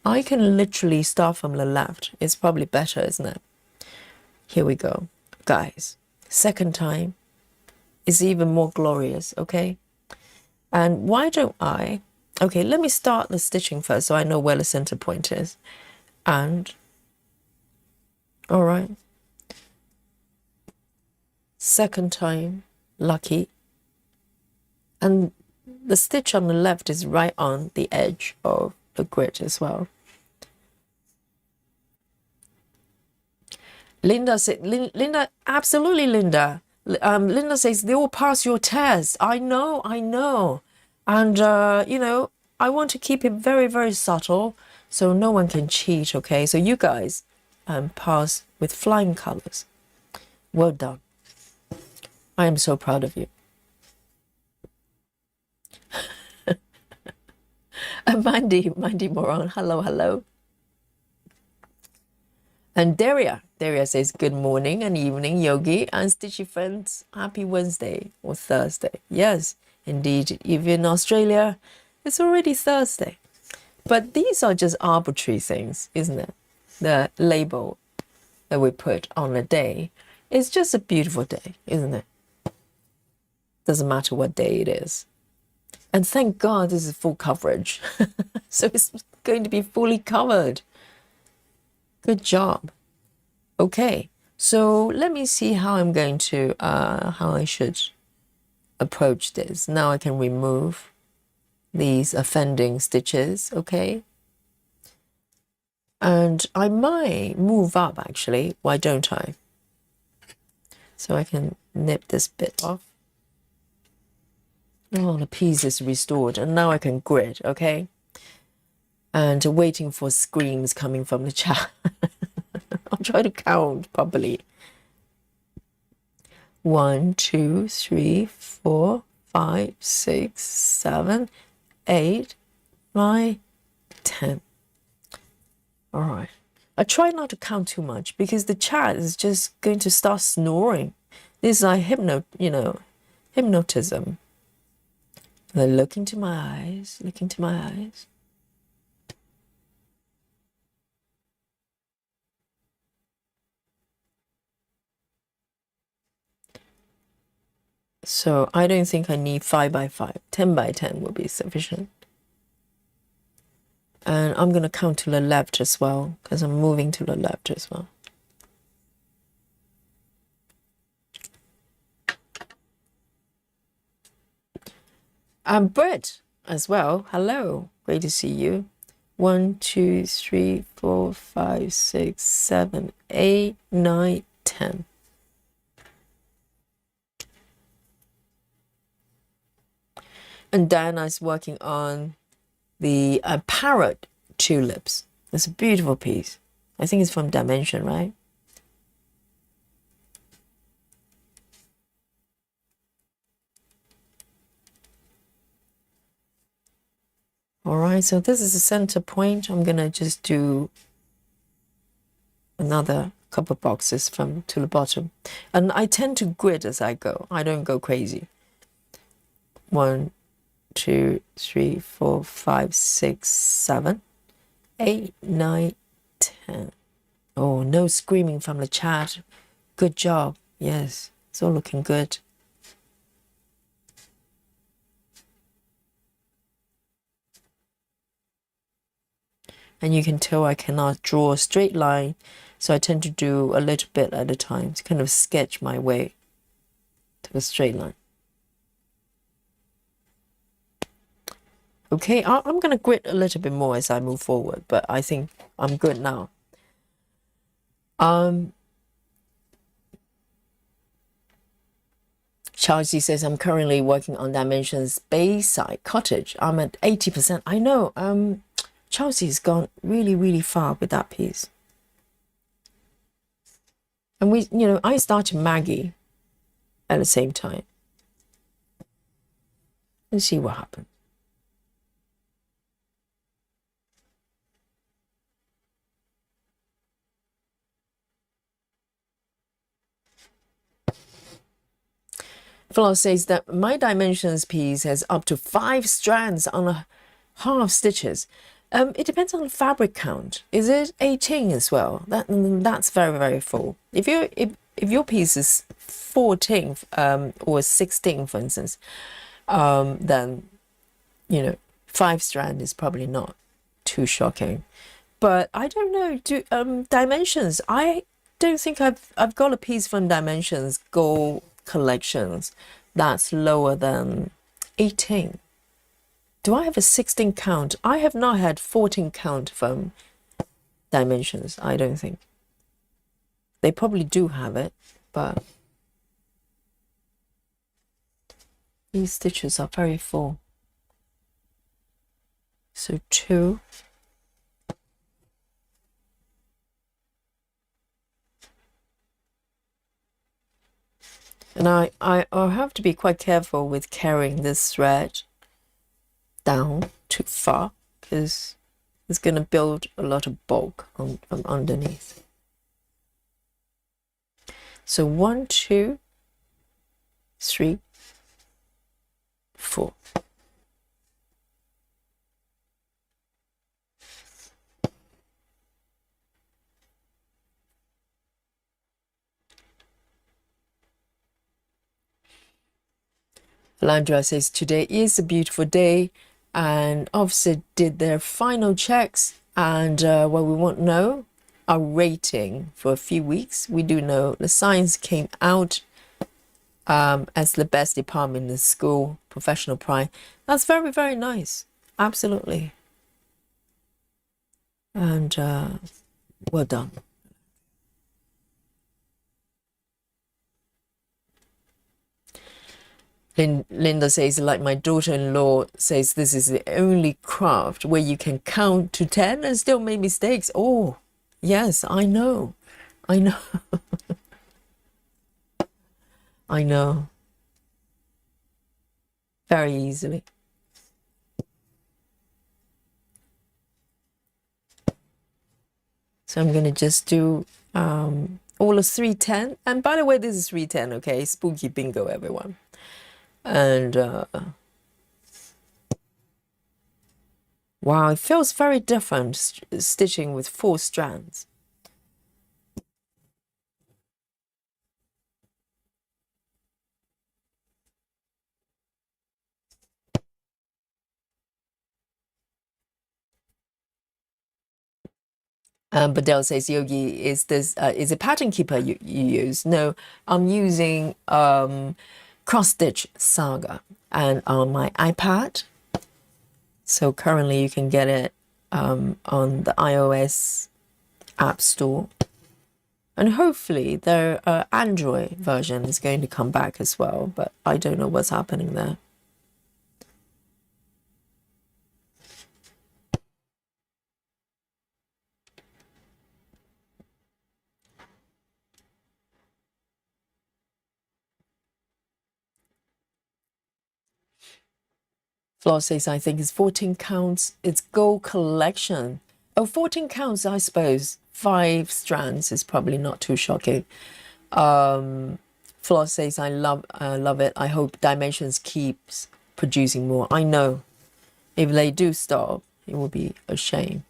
literally start from the left. It's probably better, isn't it? Here we go. Guys, second time is even more glorious, okay? And why don't I... Okay, let me start the stitching first so I know where the center point is. And... All right. Second time, lucky. And the stitch on the left is right on the edge of the grid as well. Linda said, Linda, absolutely, Linda. Linda says, they all pass your test. I know. And, I want to keep it very, very subtle so no one can cheat, okay? So you guys pass with flying colors. Well done. I am so proud of you. Mandy Moran, hello. And Daria says, good morning and evening, Yogi and Stitchy friends. Happy Wednesday or Thursday. Yes, indeed. If you're in Australia, it's already Thursday. But these are just arbitrary things, isn't it? The label that we put on a day is just a beautiful day, isn't it? Doesn't matter what day it is. And thank God this is full coverage. So it's going to be fully covered. Good job. Okay, so let me see how I'm going to, how I should approach this. Now I can remove these offending stitches, okay? And I might move up actually, why don't I? So I can nip this bit off. Oh, the piece is restored and now I can grid, okay? And waiting for screams coming from the chat. I'll try to count properly. 1, 2, 3, 4, 5, 6, 7, 8, 9, 10. All right. I try not to count too much because the chat is just going to start snoring. This is like hypnotism. They look into my eyes, So I don't think I need 5 by 5. 10 by 10 will be sufficient. And I'm going to count to the left as well, because I'm moving to the left as well. And Brett as well. Hello. Great to see you. 1, 2, 3, 4, 5, 6, 7, 8, 9, 10. And Diana's working on the parrot tulips. It's a beautiful piece. I think it's from Dimension, right? All right, so this is the center point. I'm gonna just do another couple boxes from to the bottom. And I tend to grid as I go. I don't go crazy. 1, 2, 3, 4, 5, 6, 7, 8, 9, 10. Oh, no screaming from the chat. Good job. Yes, it's all looking good. And you can tell I cannot draw a straight line, so I tend to do a little bit at a time to kind of sketch my way to a straight line. Okay, I'm going to grit a little bit more as I move forward, but I think I'm good now. Chelsea says, I'm currently working on Dimensions Bayside Cottage. I'm at 80%. I know, Chelsea's gone really, really far with that piece. And I started Maggie at the same time. Let's see what happens. Flo says that my Dimensions piece has up to 5 strands on a half stitches. It depends on the fabric count. Is it 18 as well? That's very, very full. If your piece is 14 or 16, for instance, then 5 strand is probably not too shocking. But I don't know. Dimensions. I don't think I've got a piece from Dimensions Gold collections that's lower than 18. Do I have a 16 count? I have not had 14 count from Dimensions. I don't think. They probably do have it, but these stitches are very full. So 2. And I'll have to be quite careful with carrying this thread down too far, because it's going to build a lot of bulk from underneath. So 1, 2, 3, 4. Landra says, today is a beautiful day, and Ofsted did their final checks, and what we won't know, our rating for a few weeks. We do know the science came out as the best department in the school, professional pride. That's very, very nice. Absolutely. And well done. Linda says, like my daughter-in-law says, this is the only craft where you can count to 10 and still make mistakes. Oh, yes, I know. I know. I know. Very easily. So I'm going to just do all of 310. And by the way, this is 310, okay? Spooky bingo, everyone. And wow, it feels very different stitching with 4 strands. But Dell says, Yogi, is this is a pattern keeper you use? No, I'm using Cross Stitch Saga and on my iPad. So currently you can get it on the iOS App Store. And hopefully their Android version is going to come back as well, but I don't know what's happening there. Flaw says, I think it's 14 counts. It's gold collection. Oh, 14 counts, I suppose. 5 strands is probably not too shocking. Flaw says, I love it. I hope Dimensions keeps producing more. I know. If they do stop, it will be a shame.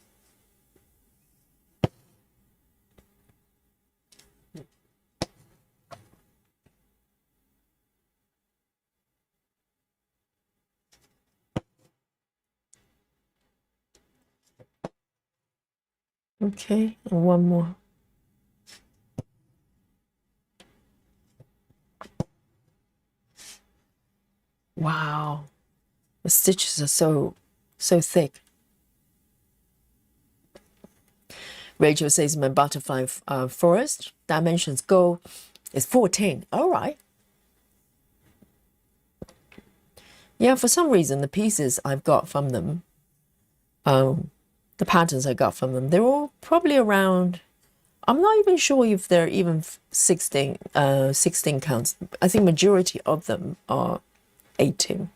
Okay, and one more. Wow, the stitches are so thick. Rachel says my butterfly forest Dimensions gold is 14. All right. Yeah, for some reason the pieces I've got from them, the patterns I got from them, they're all probably around. I'm not even sure if they're even 16 counts. I think majority of them are 18.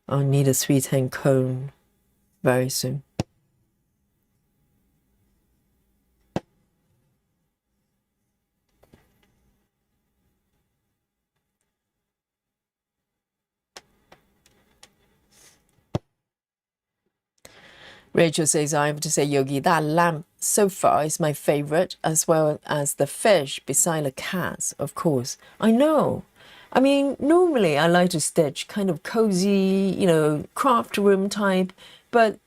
I'll need a 310 cone very soon. Rachel says, I have to say, Yogi, that lamp so far is my favorite, as well as the fish beside the cats, of course. I know. I mean, normally I like to stitch kind of cozy, craft room type, but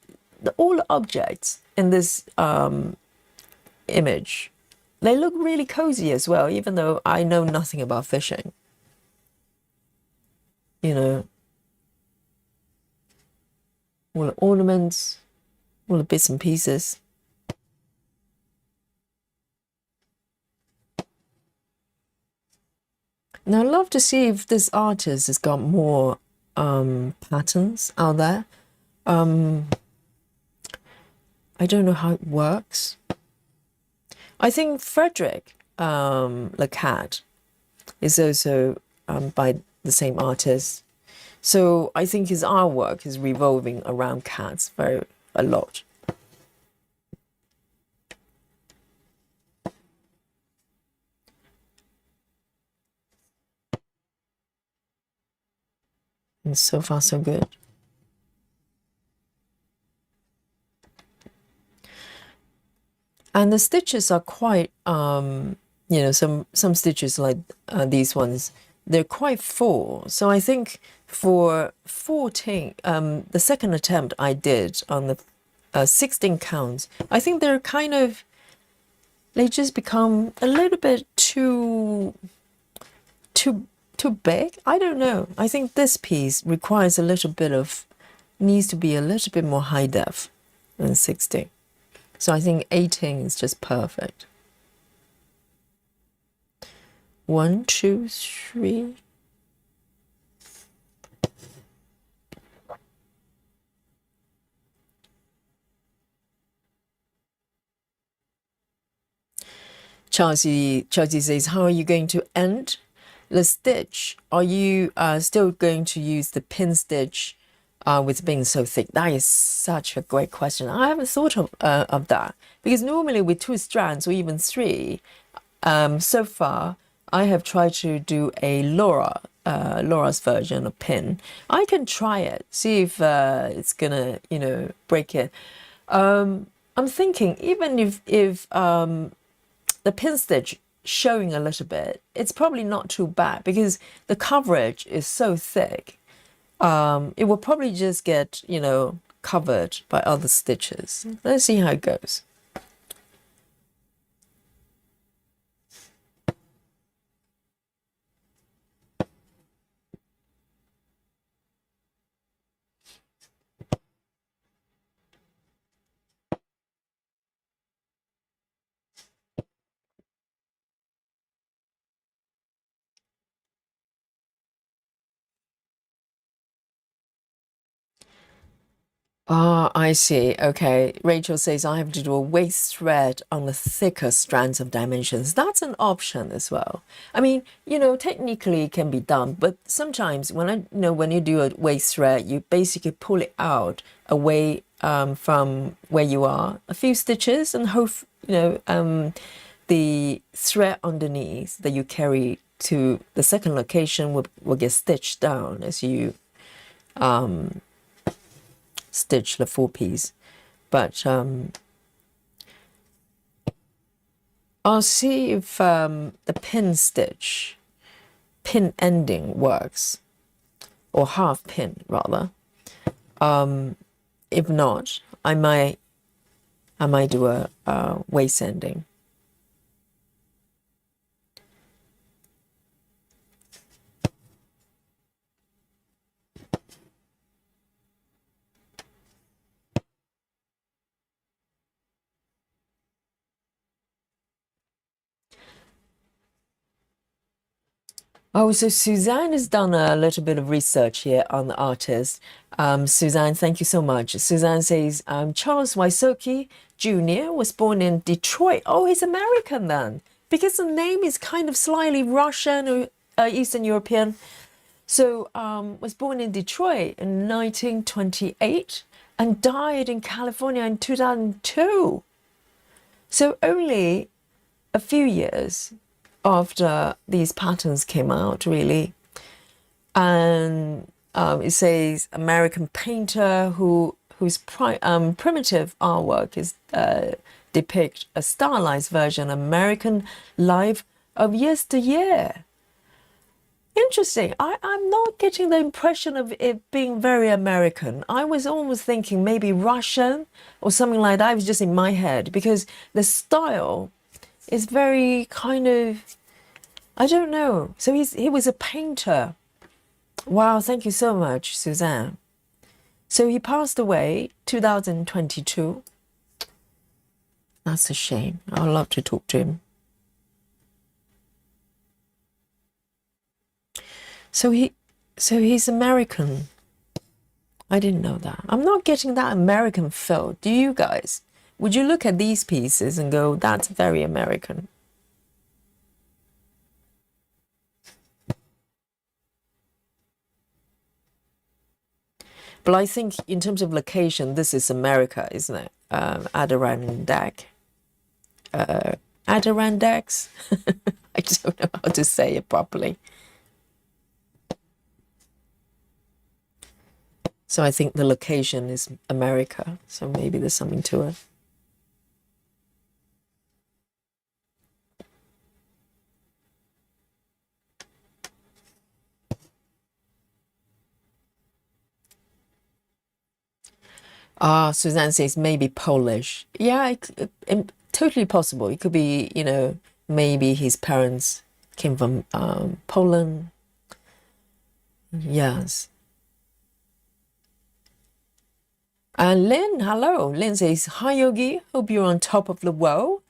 all the objects in this image, they look really cozy as well, even though I know nothing about fishing. All the ornaments, all the bits and pieces. Now, I'd love to see if this artist has got more patterns out there. I don't know how it works. I think Frederick the cat is also by the same artist. So I think his artwork is revolving around cats a lot. And so far, so good. And the stitches are quite, some stitches like these ones, they're quite full. So I think for 14, the second attempt I did on the 16 counts, I think they just become a little bit too big. I don't know. I think this piece requires needs to be a little bit more high def than 16. So I think 18 is just perfect. 1, 2, 3. Chelsea says, how are you going to end the stitch? Are you still going to use the pin stitch with being so thick? That is such a great question. I haven't thought of that, because normally with 2 strands or even 3, so far I have tried to do a Laura's version of pin. I can try it, see if it's gonna break it. I'm thinking even if the pin stitch showing a little bit, it's probably not too bad because the coverage is so thick. it will probably just get, covered by other stitches. Let's see how it goes. Ah, I see. Okay. Rachel says I have to do a waist thread on the thicker strands of dimensions. That's an option as well. I mean, technically it can be done, but sometimes when you do a waist thread, you basically pull it out away from where you are a few stitches and hope, the thread underneath that you carry to the second location will get stitched down as you stitch the full piece. But I'll see if the pin ending works, or half pin rather. If not, I might do a waist ending. Oh, so Suzanne has done a little bit of research here on the artist. Suzanne, thank you so much. Suzanne says Charles Wysocki Jr. was born in Detroit. Oh, he's American then, because the name is kind of slightly Russian or Eastern European. So was born in Detroit in 1928 and died in California in 2002. So only a few years after these patterns came out, really. And it says American painter whose primitive artwork is depict a stylized version of American life of yesteryear. Interesting. I'm not getting the impression of it being very American. I was almost thinking maybe Russian or something like that. It was just in my head because the style is very kind of, I don't know. So he was a painter. Wow, thank you so much, Suzanne. So he passed away 2022. That's a shame. I'd love to talk to him. So he's American. I didn't know that. I'm not getting that American feel. Do you guys? Would you look at these pieces and go, that's very American? But I think in terms of location, this is America, isn't it? Adirondacks. I don't know how to say it properly. So I think the location is America. So maybe there's something to it. Ah, Suzanne says maybe Polish. Yeah, totally possible. It could be, maybe his parents came from Poland. Yes. And Lynn, hello. Lynn says, hi, Yogi. Hope you're on top of the world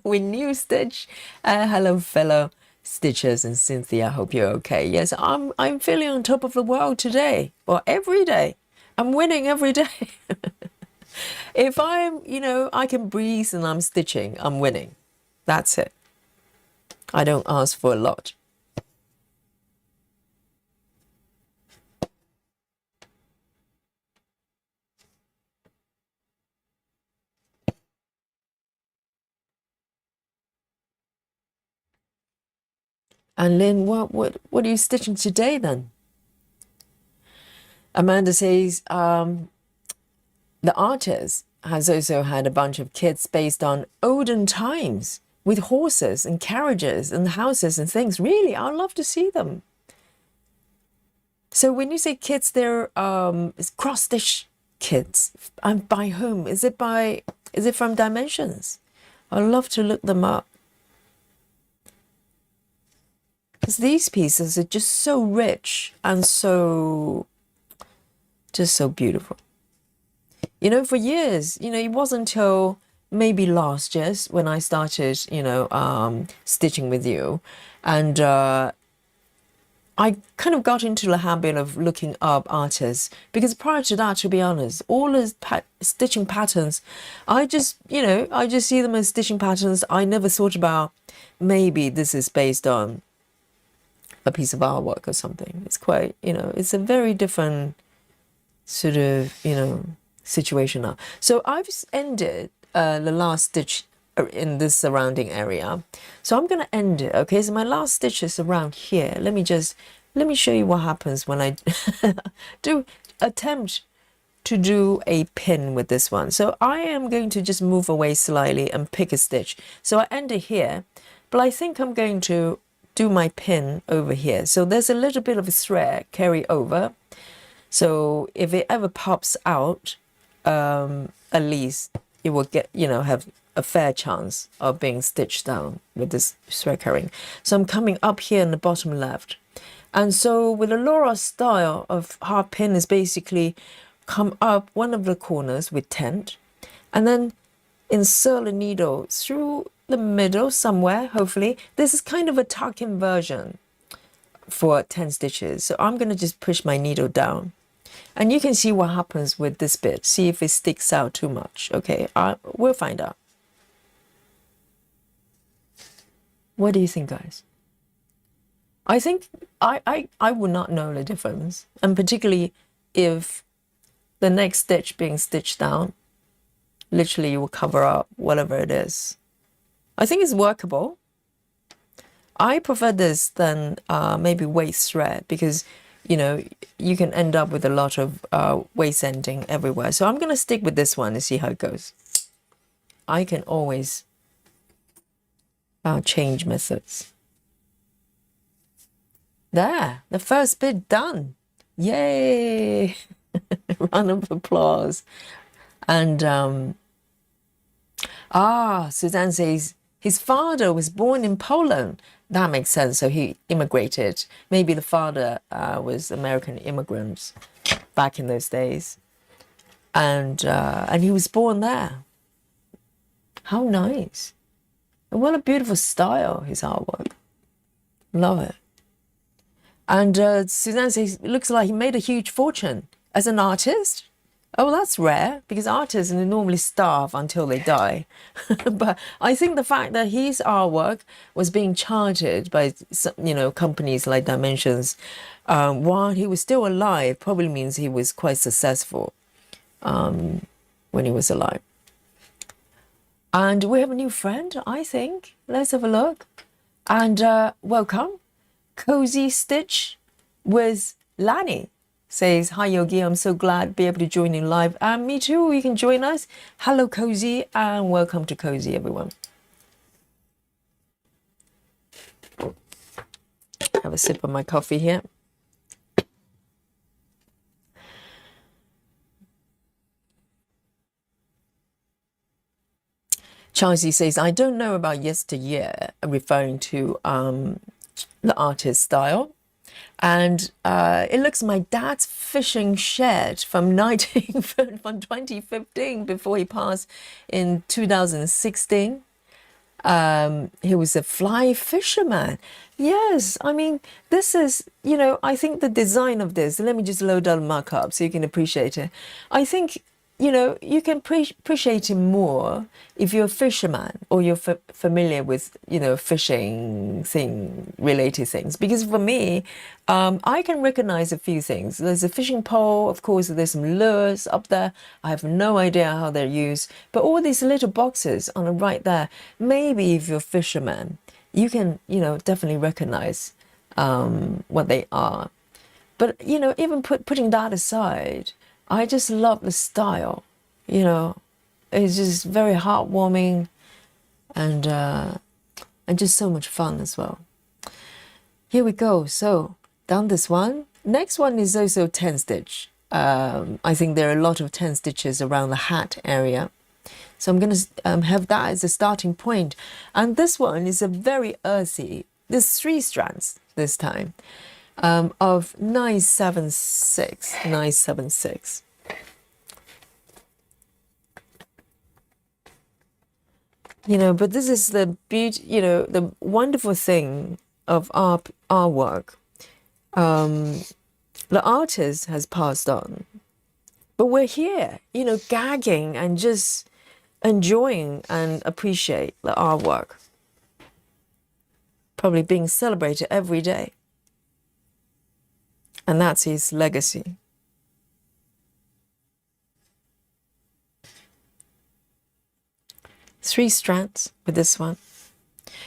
with new stitch. Hello, fellow stitchers and Cynthia. Hope you're okay. Yes, I'm feeling on top of the world today, or every day. I'm winning every day. If I can breathe and I'm stitching, I'm winning. That's it. I don't ask for a lot. And Lynn, what are you stitching today then? Amanda says, the artist has also had a bunch of kits based on olden times with horses and carriages and houses and things. Really, I'd love to see them. So when you say kids, they're it's cross stitch kids. And by whom? Is it from Dimensions? I'd love to look them up. Because these pieces are just so rich and just so beautiful. You know, for years, you know, it wasn't until maybe last year when I started, you know, stitching with you. And I kind of got into the habit of looking up artists, because prior to that, to be honest, all the stitching patterns, I just see them as stitching patterns. I never thought about maybe this is based on a piece of artwork or something. It's quite, you know, it's a very different sort of, you know, situation now. So I've ended the last stitch in this surrounding area. So I'm going to end it. Okay, so my last stitch is around here. Let me show you what happens when I attempt to do a pin with this one. So I am going to just move away slightly and pick a stitch. So I end it here, but I think I'm going to do my pin over here. So there's a little bit of a thread carry over. So if it ever pops out, at least it will get, you know, have a fair chance of being stitched down with this thread carrying. So I'm coming up here in the bottom left. And so with the Laura style of half pin is basically come up one of the corners with tent and then insert the needle through the middle somewhere, hopefully. This is kind of a tuck-in version for 10 stitches. So I'm going to just push my needle down. And you can see what happens with this bit. See if it sticks out too much. Okay, we'll find out. What do you think, guys? I think I would not know the difference. And particularly if the next stitch being stitched down, literally you will cover up whatever it is. I think it's workable. I prefer this than maybe waist thread, because you know, you can end up with a lot of waist ending everywhere. So I'm going to stick with this one and see how it goes. I can always change methods. There, the first bit done. Yay! Round of applause. And Suzanne says his father was born in Poland. That makes sense. So he immigrated. Maybe the father was American immigrants back in those days, and he was born there. How nice! And what a beautiful style, his artwork. Love it. And Suzanne says it looks like he made a huge fortune as an artist. Oh, that's rare, because artists normally starve until they die. But I think the fact that his artwork was being chartered by, you know, companies like Dimensions while he was still alive probably means he was quite successful when he was alive. And we have a new friend, I think. Let's have a look. And welcome, Cozy Stitch with Lani. Says, hi Yogi, I'm so glad to be able to join in live. And me too, you can join us. Hello Cozy, and welcome to Cozy, everyone. Have a sip of my coffee here. Chelsea says, I don't know about yesteryear, referring to the artist style. And it looks my dad's fishing shed from 2015, before he passed in 2016. He was a fly fisherman. Yes, I mean, this is, you know, I think the design of this, let me just load down markup so you can appreciate it. I think, you know, you can appreciate it more if you're a fisherman or you're familiar with, you know, fishing related things. Because for me, I can recognize a few things. There's a fishing pole, of course, there's some lures up there. I have no idea how they're used. But all these little boxes on the right there, maybe if you're a fisherman, you can, you know, definitely recognize what they are. But, you know, even putting that aside, I just love the style, you know, it's just very heartwarming and just so much fun as well. Here we go. So done this one, Next one is also 10 stitch. I think there are a lot of 10 stitches around the hat area. So I'm going to have that as a starting point. And this one is a very earthy, there's 3 strands this time, of 976, 976. You know, but this is the beauty, you know, the wonderful thing of our work. The artist has passed on, but we're here, you know, gagging and just enjoying and appreciate the artwork. Probably being celebrated every day. And that's his legacy. Three strands with this one.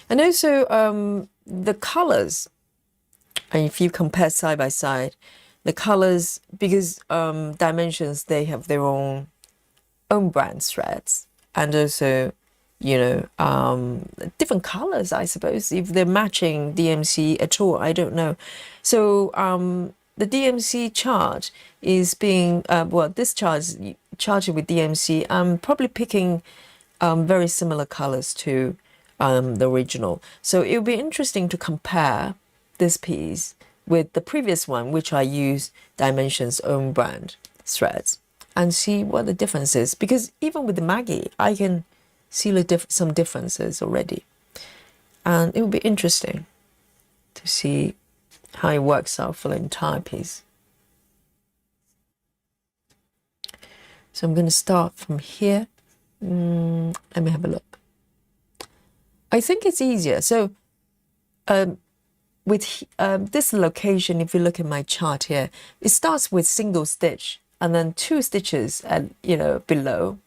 And also the colors, and if you compare side by side, the colors, because Dimensions, they have their own brand threads, and also, you know, different colors, I suppose, if they're matching DMC at all, I don't know. So the DMC chart is being, well, this chart is charted with DMC. I'm probably picking very similar colors to the original. So it would be interesting to compare this piece with the previous one, which I use Dimensions' own brand threads, and see what the difference is. Because even with the Maggie, I can see some differences already. And it will be interesting to see how it works out for the entire piece. So I'm going to start from here. Let me have a look. I think it's easier. So with this location, if you look at my chart here, it starts with single stitch and then 2 stitches at, you know, below,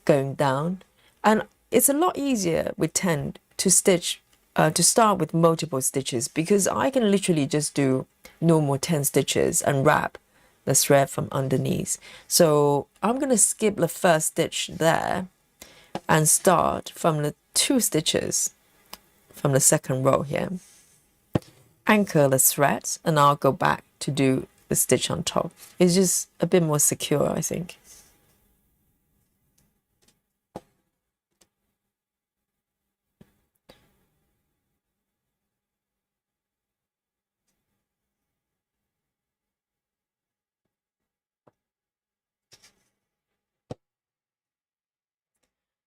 going down. And it's a lot easier with 10 to stitch, to start with multiple stitches, because I can literally just do normal 10 stitches and wrap the thread from underneath. So I'm going to skip the first stitch there and start from the 2 stitches from the second row here. Anchor the threads, and I'll go back to do the stitch on top. It's just a bit more secure, I think.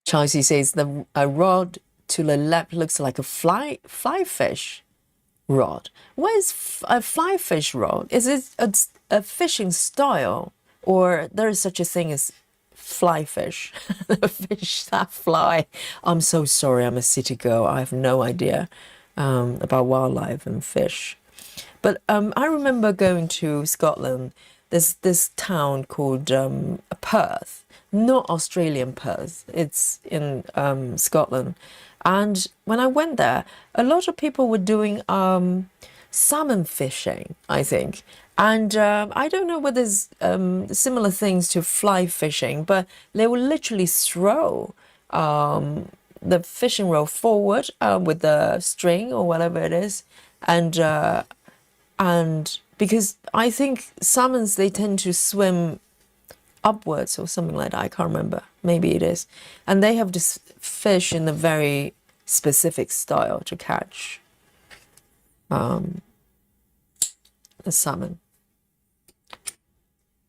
Chelsea says a rod to the left looks like a fly fish rod. What is a fly fish rod? Is it a fishing style, or there is such a thing as fly fish? The fish that fly. I'm so sorry, I'm a city girl. I have no idea about wildlife and fish. But I remember going to Scotland. There's this town called Perth, not Australian Perth. It's in Scotland. And when I went there, a lot of people were doing salmon fishing, I think. And I don't know whether there's similar things to fly fishing, but they will literally throw the fishing rod forward with the string or whatever it is. And because I think salmons, they tend to swim upwards or something like that. I can't remember. Maybe it is. And they have this fish in a very specific style to catch the salmon.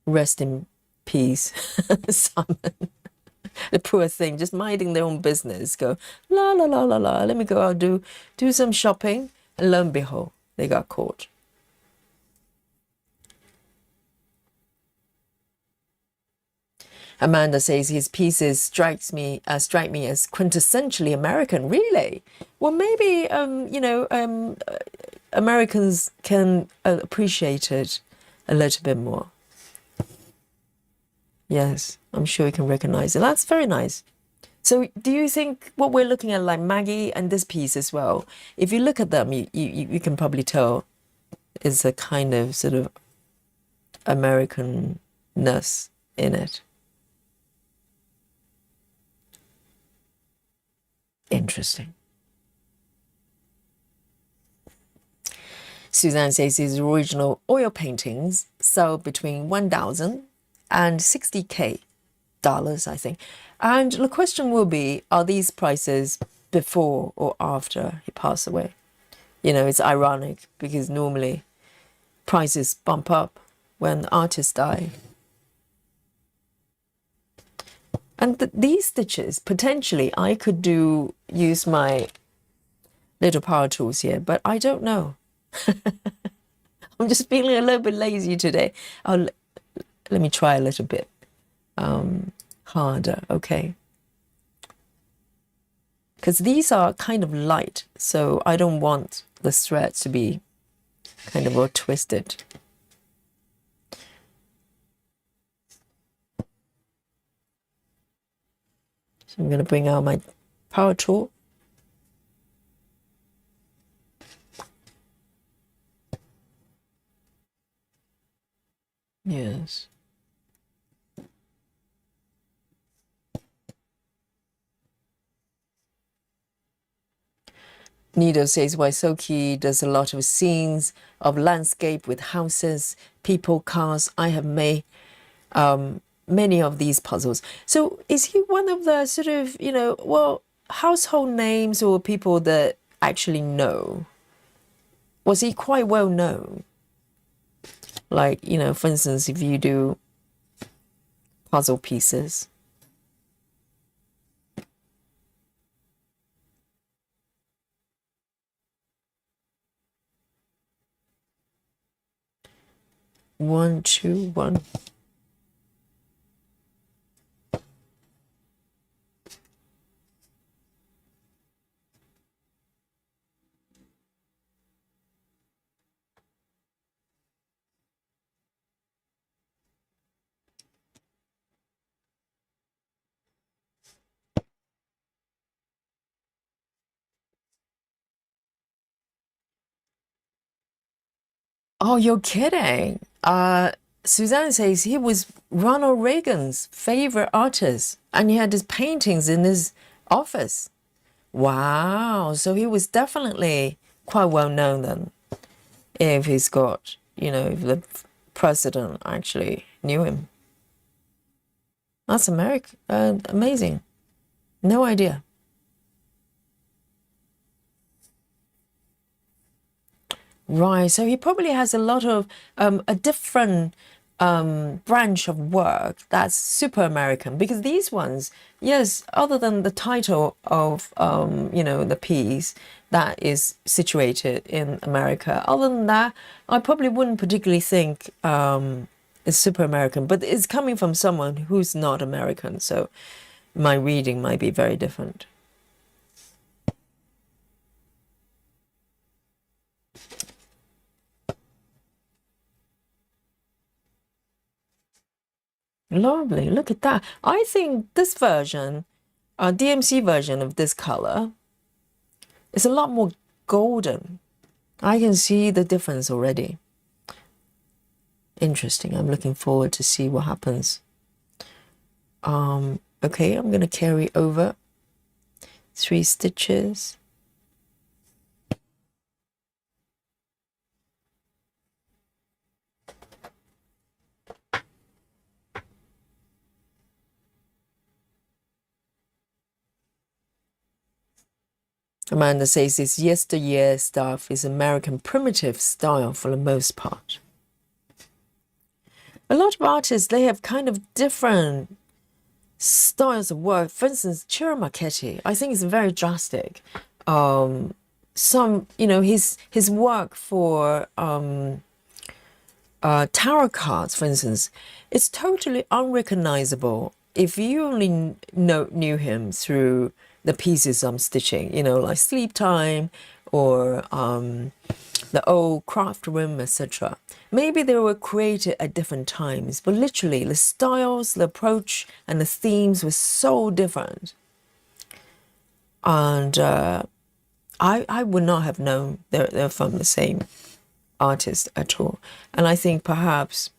Rest in peace, salmon. The poor thing, just minding their own business. Go, la, la, la, la, la. Let me go out, do some shopping. And lo and behold, they got caught. Amanda says his pieces strike me as quintessentially American. Really? Well, maybe you know, Americans can appreciate it a little bit more. Yes, I'm sure you can recognize it. That's very nice. So do you think what we're looking at, like Maggie and this piece as well, if you look at them, you can probably tell is a kind of sort of Americanness in it. Interesting. Suzanne says his original oil paintings sell between 1,000 and 60K dollars, I think. And the question will be, are these prices before or after he passed away? You know, it's ironic because normally prices bump up when artists die. And these stitches, potentially, I could use my little power tools here, but I don't know. I'm just feeling a little bit lazy today. Let me try a little bit harder, okay? Because these are kind of light, so I don't want the thread to be kind of all twisted. So I'm going to bring out my power tool. Yes. Nido says Wysocki does a lot of scenes of landscape with houses, people, cars. I have made many of these puzzles. So is he one of the sort of, household names or people that actually know? Was he quite well known? Like, for instance, if you do puzzle pieces. One, two, one. Oh, you're kidding. Suzanne says he was Ronald Reagan's favorite artist, and he had his paintings in his office. Wow. So he was definitely quite well known then, if he's got, if the president actually knew him. That's amazing. No idea. Right, so he probably has a lot of a different branch of work that's super American, because these ones, yes, other than the title of the piece that is situated in America, other than that, I probably wouldn't particularly think it's super American, but it's coming from someone who's not American, so my reading might be very different. Lovely, look at that. I think this version, DMC version of this color, is a lot more golden. I can see the difference already. Interesting. I'm looking forward to see what happens. Okay, I'm going to carry over 3 stitches. Amanda says this yesteryear stuff is American primitive style for the most part. A lot of artists, they have kind of different styles of work. For instance, Ciro Marchetti, I think is very drastic. His work for tarot cards, for instance, it's totally unrecognizable if you only knew him through the pieces I'm stitching, like Sleep Time or the old craft room, etc. Maybe they were created at different times, but literally the styles, the approach, and the themes were so different. And I would not have known they're from the same artist at all. And I think perhaps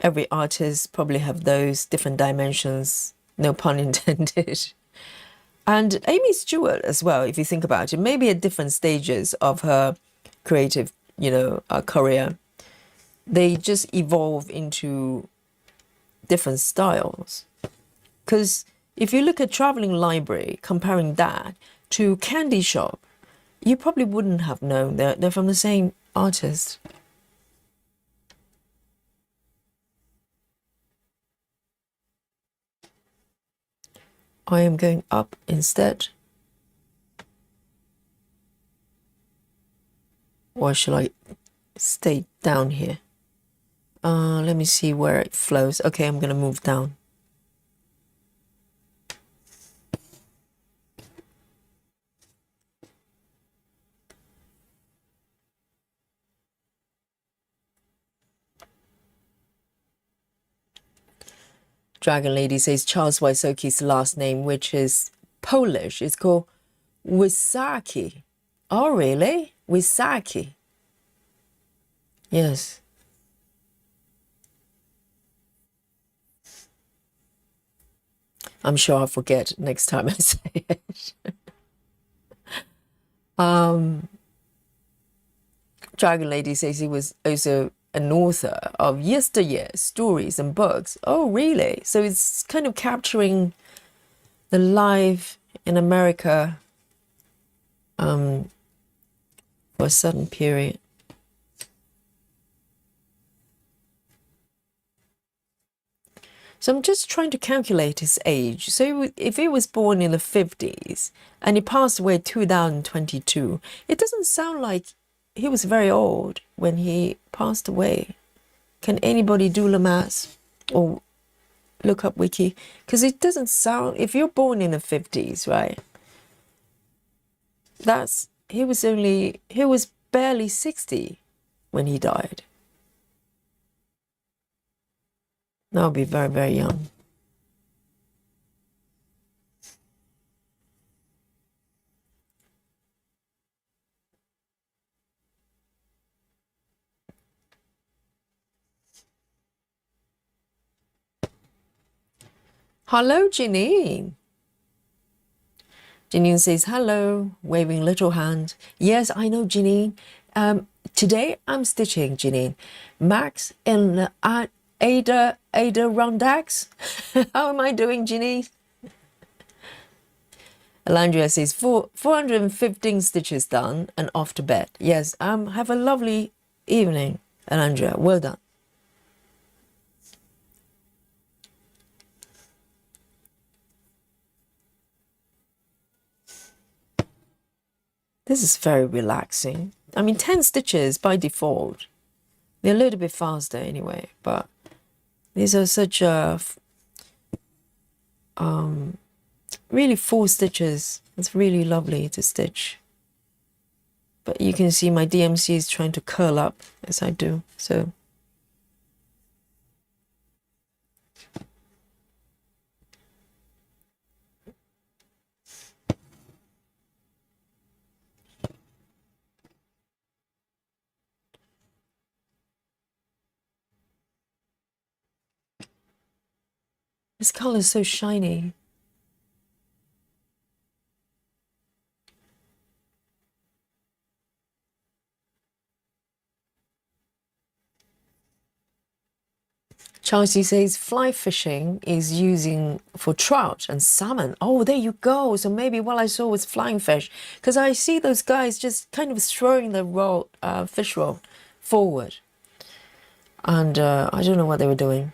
every artist probably have those different dimensions, no pun intended. And Amy Stewart as well, if you think about it, maybe at different stages of her creative Korea, they just evolve into different styles. Because if you look at Traveling Library, comparing that to Candy Shop, you probably wouldn't have known they're from the same artist. I am going up instead. Or should I stay down here? Let me see where it flows. Okay, I'm going to move down. Dragon Lady says Charles Wysocki's last name, which is Polish, is called Wysocki. Oh, really? Wysocki. Yes. I'm sure I'll forget next time I say it. Dragon Lady says he was also an author of yesteryear stories and books. Oh, really? So it's kind of capturing the life in America for a certain period. So I'm just trying to calculate his age. So if he was born in the 50s and he passed away 2022, it doesn't sound like he was very old when he passed away. Can anybody do the maths or look up Wiki? Because it doesn't sound, if you're born in the 50s, right? He was barely 60 when he died. That would be very, very young. Hello, Janine. Janine says, hello, waving little hand. Yes, I know, Janine. Today I'm stitching, Janine. Max in the Adirondacks. How am I doing, Janine? Alandria says, 415 stitches done and off to bed. Yes, have a lovely evening, Alandria. Well done. This is very relaxing. I mean, 10 stitches by default. They're a little bit faster anyway, but these are such really 4 stitches. It's really lovely to stitch. But you can see my DMC is trying to curl up as I do, so. This color is so shiny. Chelsea says fly fishing is using for trout and salmon. Oh, there you go. So maybe what I saw was flying fish, because I see those guys just kind of throwing the fish rod forward. And I don't know what they were doing.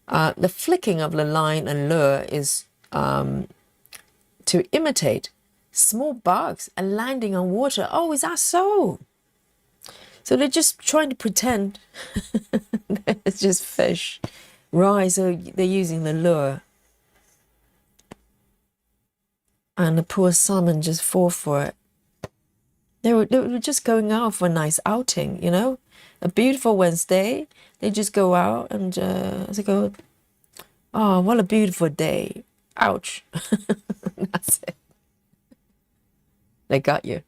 The flicking of the line and lure is to imitate small bugs and landing on water. Oh, is that so? So they're just trying to pretend it's just fish. Right, so they're using the lure. And the poor salmon just fall for it. They were just going out for a nice outing, you know? A beautiful Wednesday. They just go out and they go, oh, what a beautiful day. Ouch. That's it. They got you.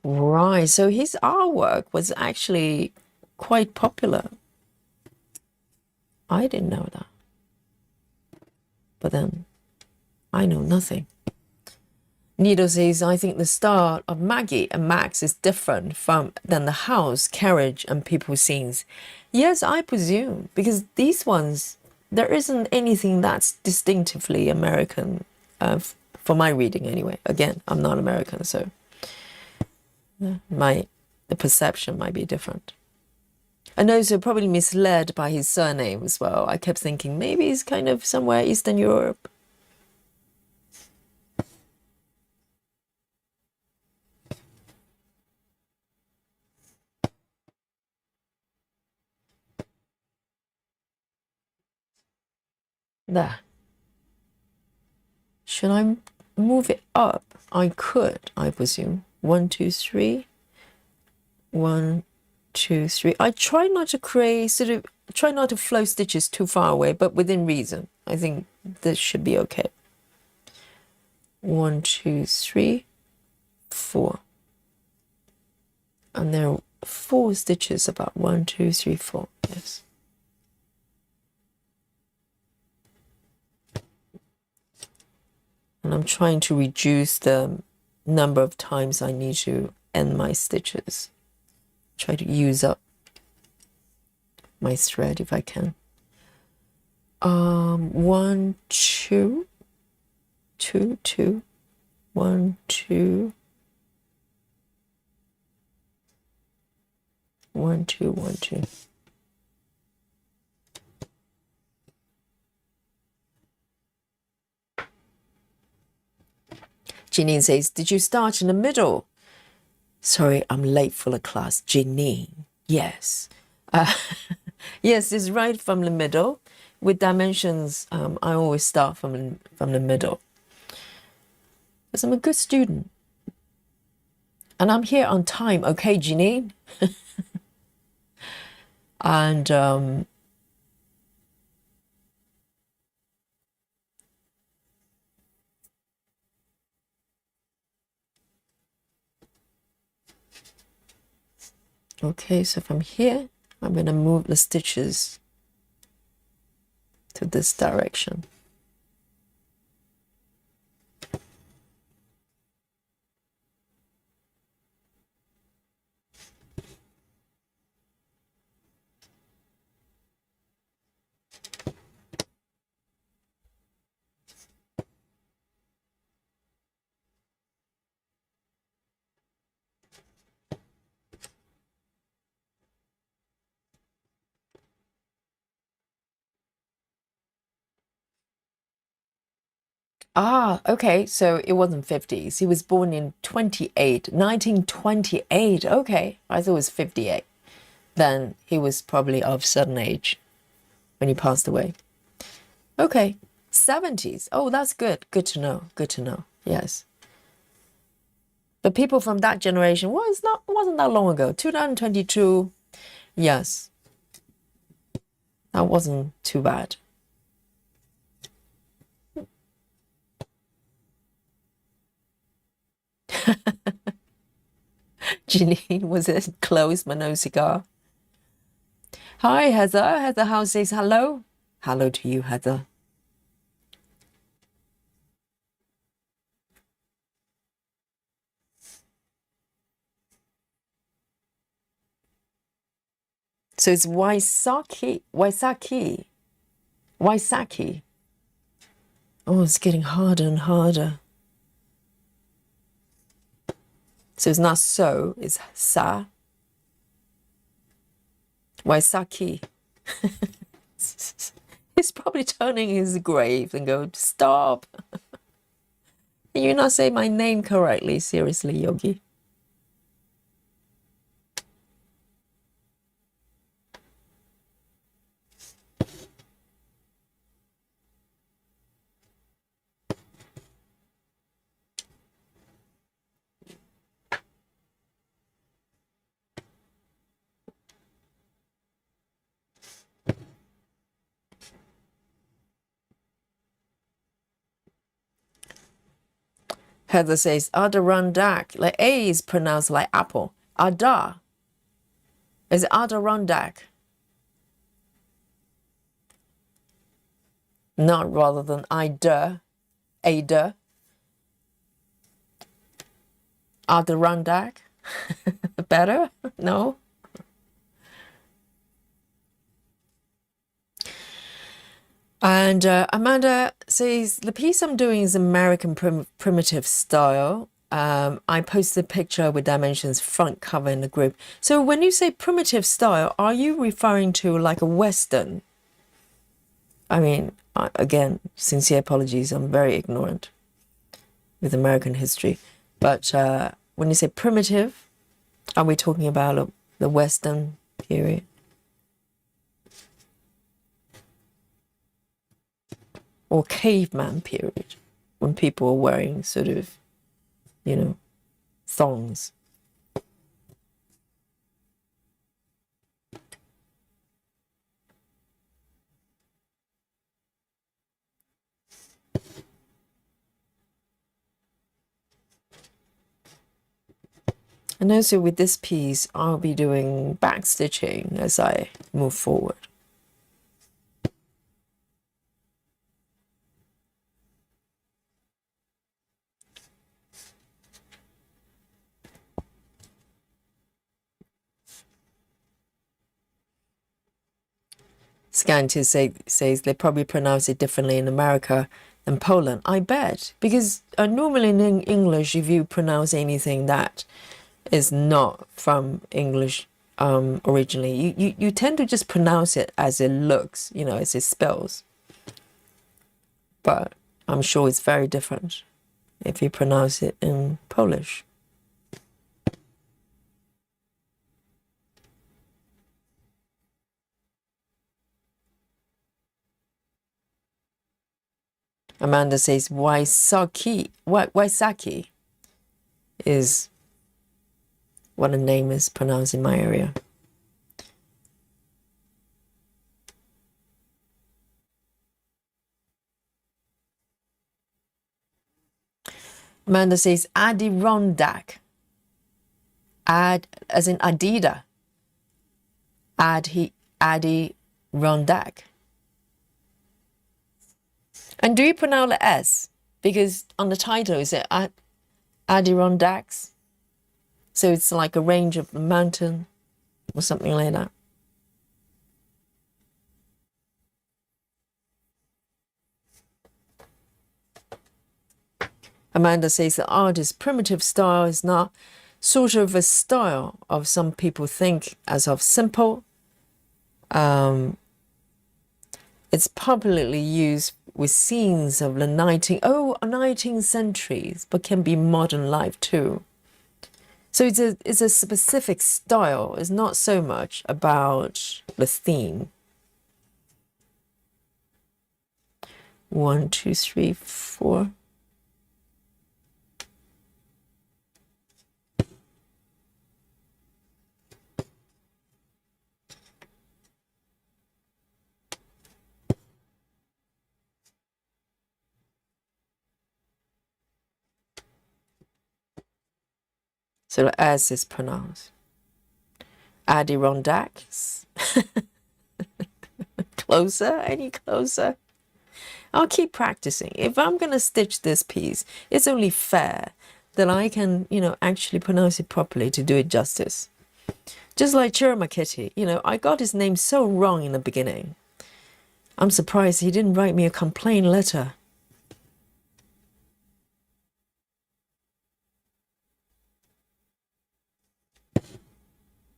Right, so his artwork was actually quite popular. I didn't know that. But then, I know nothing. Nido says, I think the style of Maggie and Max is different than the house, carriage, and people scenes. Yes, I presume, because these ones, there isn't anything that's distinctively American, for my reading anyway. Again, I'm not American, so the perception might be different. And also probably misled by his surname as well. I kept thinking maybe he's kind of somewhere Eastern Europe. There. Should I move it up? I could, I presume. 1, 2, 3. 1, 2, 3. I try not to try not to flow stitches too far away, but within reason. I think this should be okay. 1, 2, 3, 4. And there are 4 stitches about 1, 2, 3, 4. Yes. And I'm trying to reduce the number of times I need to end my stitches. Try to use up my thread if I can. 1, 2, 2, 2, 1, 2, 1, 2, 1, 2. Janine says, did you start in the middle? Sorry, I'm late for the class. Janine, yes. Yes, it's right from the middle. With dimensions, I always start from the middle. Because I'm a good student. And I'm here on time, okay, Janine? And okay, so from here, I'm going to move the stitches to this direction. Ah, okay, so it wasn't 50s. He was born in 1928. Okay, I thought it was 58. Then he was probably of a certain age when he passed away. Okay, 70s. Oh, that's good. Good to know. Good to know. Yes. But people from that generation, well, it wasn't that long ago. 2022. Yes. That wasn't too bad. Janine, was it closed but no cigar? Hi, Heather. Heather House says hello. Hello to you, Heather. So it's Wysocki. Oh, it's getting harder and harder. So it's not so, it's sa. Wysocki. He's probably turning his grave and go, stop. Can you not say my name correctly? Seriously, Yogi. Heather says Adirondack. Like A is pronounced like apple. Ada. Is Adirondack. Not rather than Ida. Ada. Adirondack. Better? No? And Amanda says, the piece I'm doing is American primitive style. I posted a picture with dimensions front cover in the group. So when you say primitive style, are you referring to like a Western? I mean, again, sincere apologies. I'm very ignorant with American history. But when you say primitive, are we talking about the Western period? Or caveman period, when people were wearing sort of, thongs? And also with this piece, I'll be doing back stitching as I move forward. Scanty says they probably pronounce it differently in America than Poland. I bet, because normally in English, if you pronounce anything that is not from English originally, you tend to just pronounce it as it looks, as it spells. But I'm sure it's very different if you pronounce it in Polish. Amanda says Wysocki is what a name is pronounced in my area. Amanda says Adirondack. As in Adidas. Adirondack. And do you pronounce the S? Because on the title is it Adirondacks? So it's like a range of mountain or something like that. Amanda says the artist's primitive style is not sort of a style of some people think as of simple. It's popularly used with scenes of the 19th centuries, but can be modern life too. So it's a specific style. It's not so much about the theme. 1, 2, 3, 4. So the S is pronounced. Adirondacks. Closer? Any closer? I'll keep practicing. If I'm going to stitch this piece, it's only fair that I can, actually pronounce it properly to do it justice. Just like Chiramakitty, I got his name so wrong in the beginning. I'm surprised he didn't write me a complaint letter.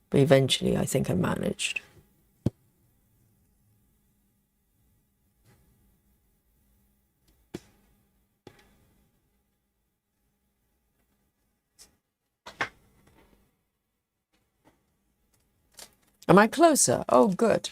But eventually, I think I managed. Am I closer? Oh, good.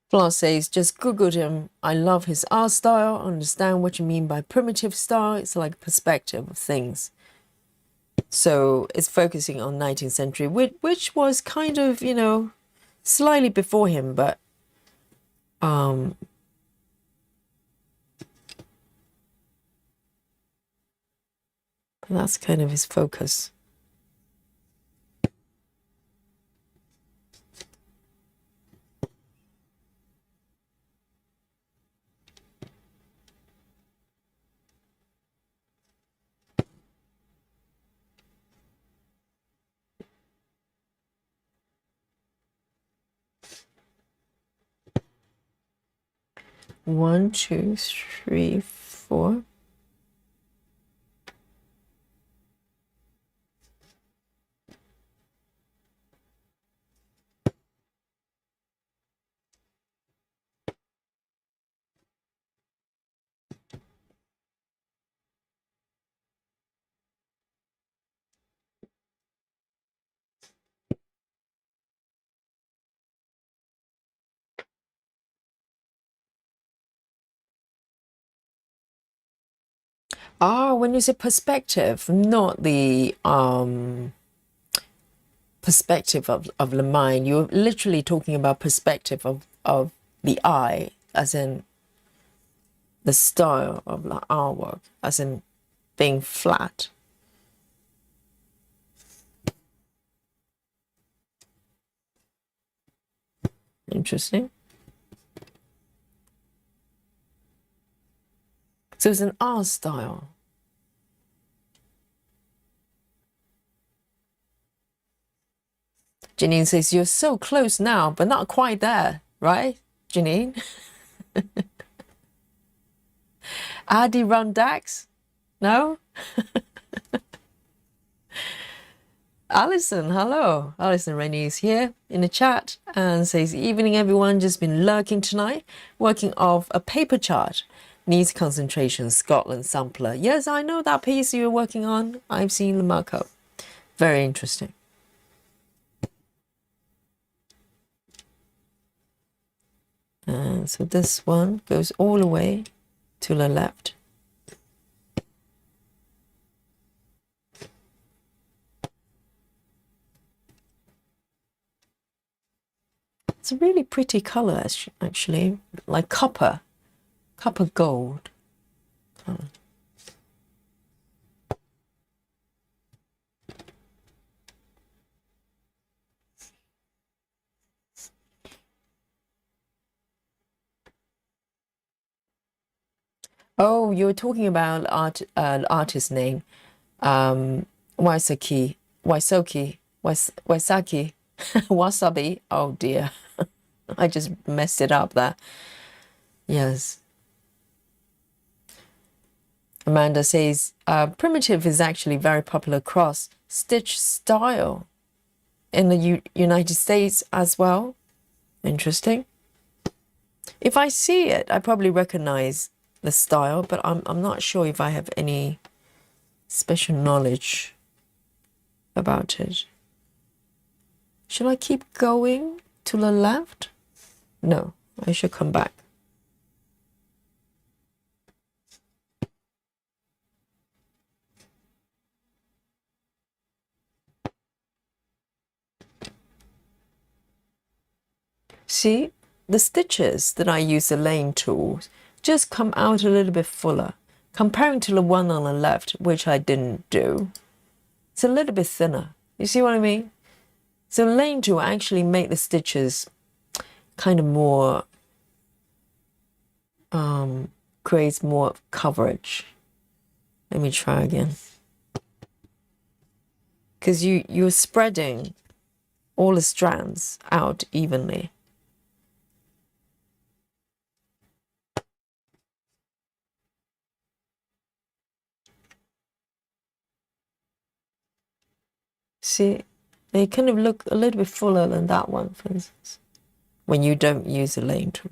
Floss says, just Googled him. I love his art style. Understand what you mean by primitive style. It's like a perspective of things. So it's focusing on 19th century, which was kind of, slightly before him, but that's kind of his focus. 1, 2, 3, 4. Ah, when you say perspective, not the perspective of the mind, you're literally talking about perspective of the eye, as in the style of the artwork, as in being flat. Interesting. So it's an art style. Janine says, you're so close now, but not quite there, right, Janine? Adirondacks? No? Alison, hello. Alison Rennie is here in the chat and says, evening everyone, just been lurking tonight, working off a paper chart. Needs concentration, Scotland sampler. Yes, I know that piece you're working on. I've seen the markup. Very interesting. And so this one goes all the way to the left. It's a really pretty color, actually, like copper gold color. Oh, you're talking about artist name, Wysocki, Wasabi. Oh dear, I just messed it up there. Yes. Amanda says, primitive is actually very popular cross stitch style in the United States as well. Interesting. If I see it, I probably recognize the style, but I'm not sure if I have any special knowledge about it. Should I keep going to the left? No, I should come back. See, the stitches that I use the laying tools just come out a little bit fuller comparing to the one on the left, which I didn't do. It's a little bit thinner. You see what I mean? So the laying tool actually make the stitches kind of more, creates more coverage. Let me try again. Because you're spreading all the strands out evenly. See, they kind of look a little bit fuller than that one, for instance, when you don't use the laying tool.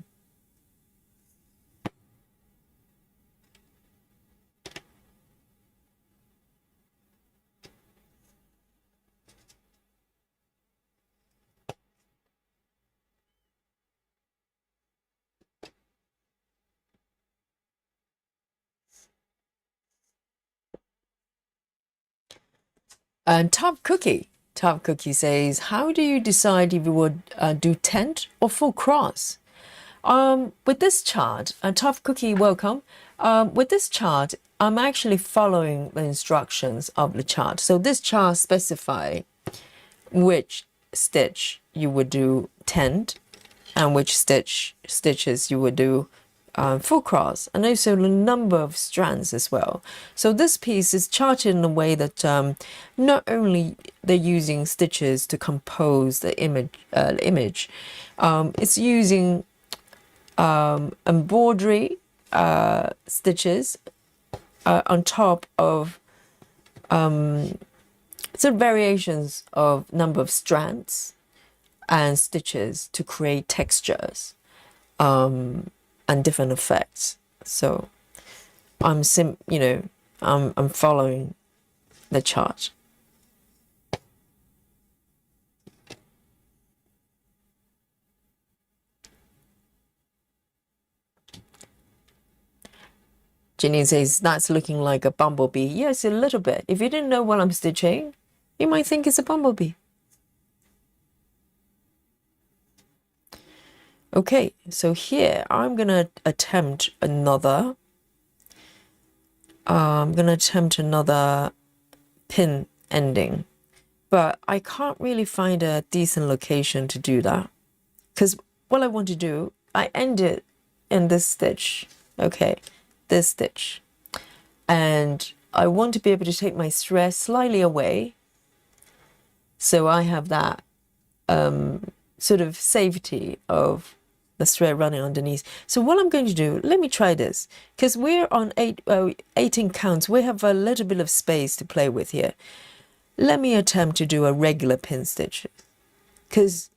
And Top Cookie says, how do you decide if you would do tent or full cross? With this chart, Top Cookie, welcome. With this chart, I'm actually following the instructions of the chart. So this chart specifies which stitch you would do tent and which stitches you would do full cross, and also the number of strands as well. So this piece is charted in a way that not only they're using stitches to compose the image, it's using embroidery stitches on top of sort of variations of number of strands and stitches to create textures and different effects. So I'm I'm following the chart. Jenny says, that's looking like a bumblebee. Yes, a little bit. If you didn't know what I'm stitching, you might think it's a bumblebee. Okay, so here I'm going to attempt another. I'm going to attempt another pin ending. But I can't really find a decent location to do that. Because what I want to do, I end it in this stitch. Okay, this stitch. And I want to be able to take my thread slightly away. So I have that sort of safety of the thread running underneath. So what I'm going to do, let me try this. Because we're on 18 counts, we have a little bit of space to play with here. Let me attempt to do a regular pin stitch. Because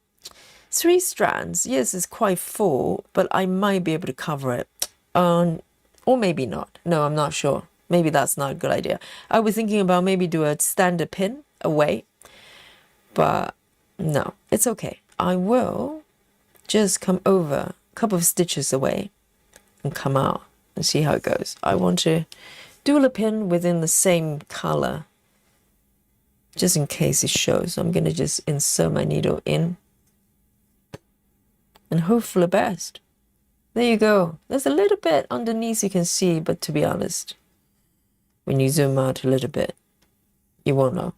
3 strands, yes, it's quite full, but I might be able to cover it. Or maybe not. No, I'm not sure. Maybe that's not a good idea. I was thinking about maybe do a standard pin away, but no, it's okay. I will just come over a couple of stitches away and come out and see how it goes. I want to do a pin within the same color, just in case it shows. I'm going to just insert my needle in and hope for the best. There you go. There's a little bit underneath you can see, but to be honest, when you zoom out a little bit, you won't know.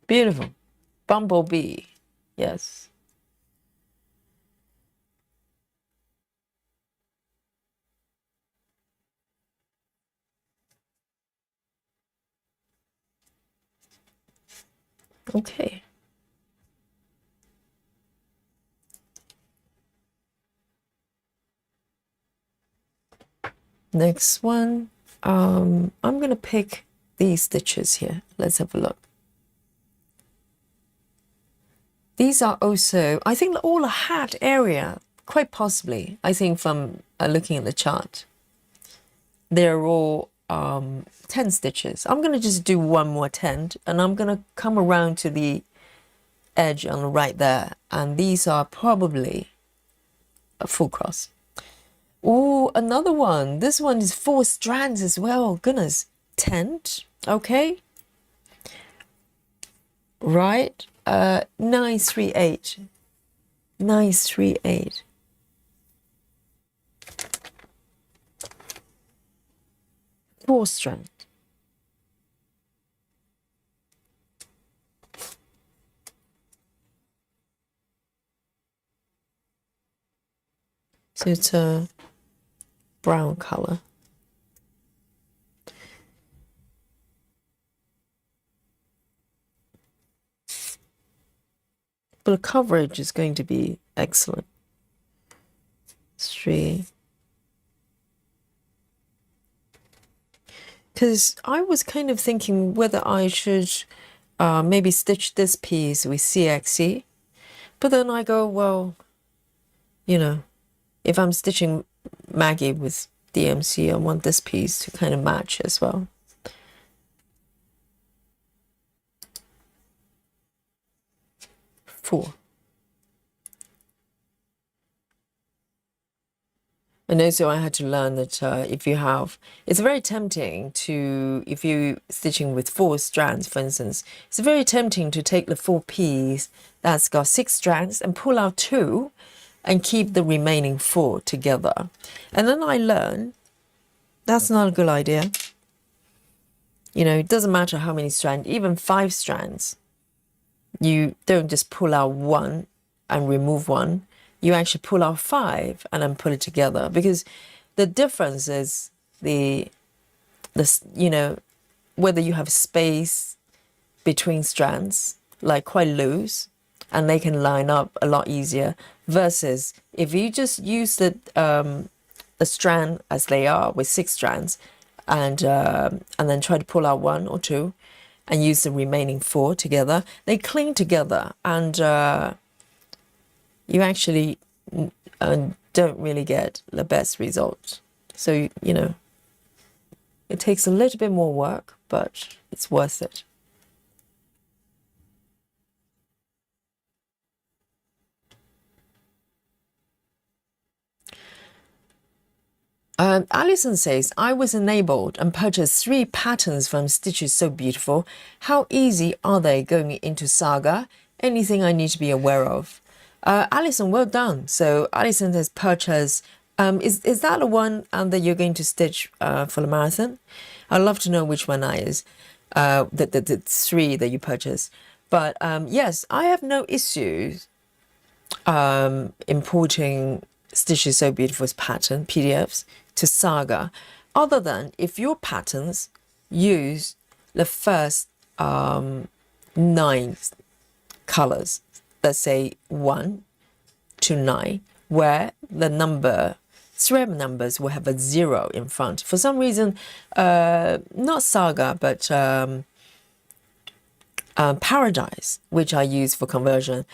Beautiful. Bumblebee. Yes. Okay. Next one, I'm going to pick these stitches here. Let's have a look. These are also, I think, all a hat area, quite possibly, I think from looking at the chart. They're all 10 stitches. I'm going to just do one more 10, and I'm going to come around to the edge on the right there, and these are probably a full cross. Oh, another one. This one is 4 strands as well. Goodness. 10. Okay. Right. 938. 938. Four strand. So it's a brown color. But the coverage is going to be excellent. 3. Because I was kind of thinking whether I should maybe stitch this piece with CXC. But then I go, well, you know, if I'm stitching Maggie with DMC, I want this piece to kind of match as well. Four. And also I had to learn that if you have, it's very tempting to, if you're stitching with 4 strands, for instance, it's very tempting to take the 4 piece that's got 6 strands and pull out 2 and keep the remaining 4 together. And then I learned that's not a good idea. You know, it doesn't matter how many strands, even 5 strands. You don't just pull out 1 and remove 1. You actually pull out 5 and then put it together, because the difference is the you know, whether you have space between strands, like quite loose, and they can line up a lot easier, versus if you just use the strand as they are with 6 strands, and then try to pull out 1 or 2 and use the remaining 4 together, they cling together, and you actually don't really get the best result. So, you know, it takes a little bit more work, but it's worth it. Alison says, I was enabled and purchased 3 patterns from Stitches So Beautiful. How easy are they going into Saga? Anything I need to be aware of? Alison, well done. So Alison has purchased, is that the one that you're going to stitch for the marathon? I'd love to know which one that is, the 3 that you purchased. But yes, I have no issues importing Stitches So Beautiful's pattern PDFs to Saga, other than if your patterns use the first 9 colors, let's say 1 to 9, where the thread numbers will have a 0 in front. For some reason, not Saga, but Paradise, which I use for conversion,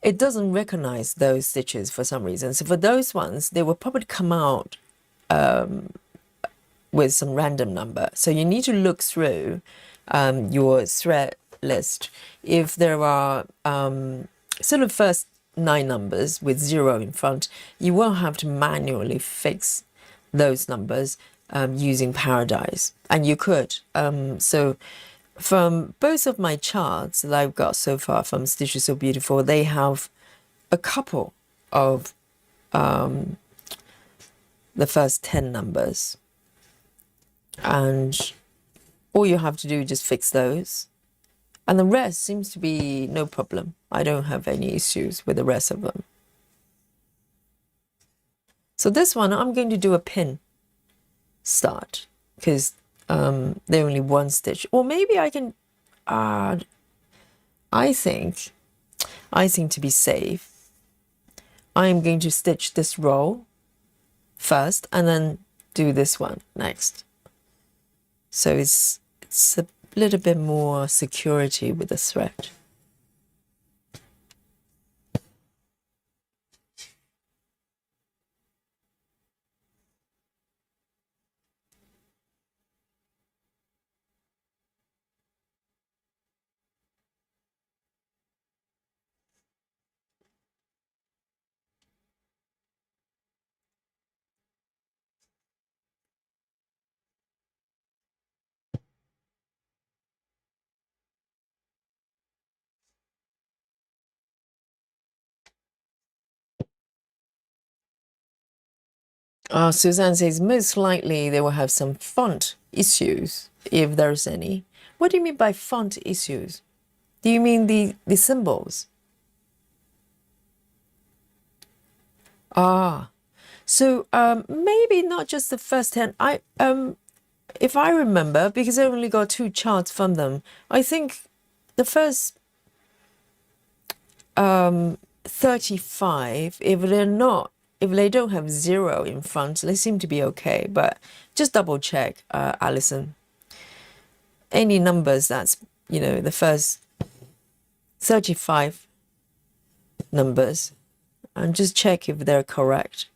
it doesn't recognize those stitches for some reason. So for those ones, they will probably come out with some random number. So you need to look through your thread list. If there are sort of first 9 numbers with 0 in front, you will have to manually fix those numbers using Paradise. And you could. So from both of my charts that I've got so far from Stitches So Beautiful, they have a couple of the first 10 numbers, and all you have to do is just fix those, and the rest seems to be no problem. I don't have any issues with the rest of them. So this one, I'm going to do a pin start, because they're only 1 stitch, or maybe I can I think to be safe, I'm going to stitch this row first and then do this one next. So it's a little bit more security with the thread. Suzanne says, most likely they will have some font issues, if there's any. What do you mean by font issues? Do you mean the symbols? So maybe not just the first 10. If I remember, because I only got 2 charts from them, I think the first 35, if they don't have 0 in front, they seem to be okay. But just double check, Alison. Any numbers that's, you know, the first 35 numbers, and just check if they're correct.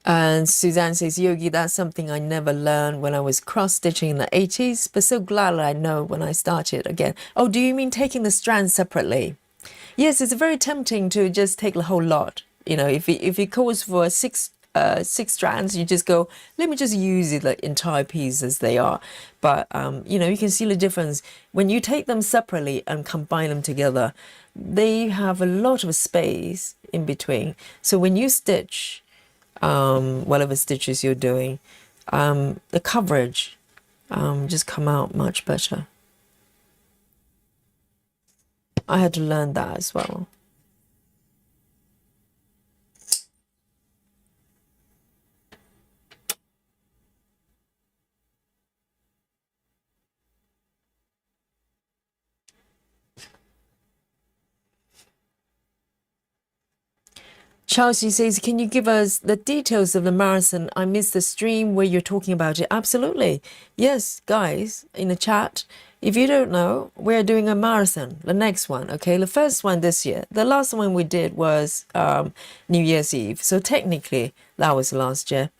And Suzanne says, Yogi, that's something I never learned when I was cross-stitching in the 80s, but so glad that I know when I started again. Oh, do you mean taking the strands separately? Yes, it's very tempting to just take the whole lot. You know, if it calls for 6 strands, you just go, let me just use it the entire piece as they are. But, you know, you can see the difference. When you take them separately and combine them together, they have a lot of space in between. So when you stitch, whatever stitches you're doing, the coverage just come out much better. I had to learn that as well. Chelsea says, can you give us the details of the marathon? I missed the stream where you're talking about it. Absolutely. Yes, guys, in the chat. If you don't know, we're doing a marathon, the next one, okay? The first one this year. The last one we did was New Year's Eve. So technically, that was last year.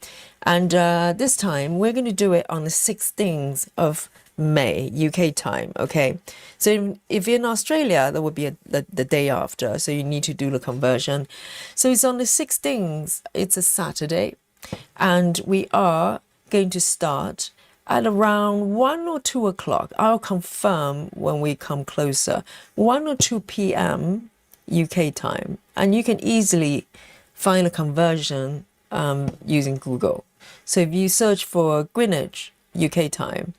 And this time, we're going to do it on the 16th of May, UK time, okay? So if you're in Australia, that would be the day after. So you need to do the conversion. So it's on the 16th. It's a Saturday. And we are going to start at around 1 or 2 o'clock. I'll confirm when we come closer. 1 or 2 p.m. UK time. And you can easily find a conversion using Google. So if you search for Greenwich UK time,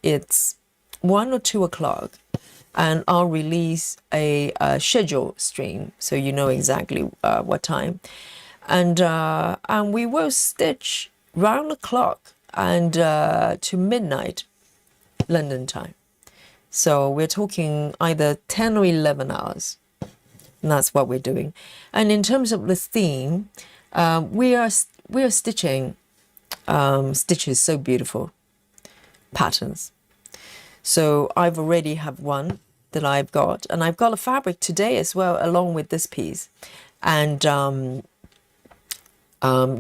it's 1 or 2 o'clock, and I'll release a schedule stream so you know exactly what time. And we will stitch round the clock and to midnight London time. So we're talking either 10 or 11 hours. And that's what we're doing. And in terms of the theme, we are stitching stitches so beautiful, patterns. So I've already have one that I've got, and I've got a fabric today as well along with this piece. And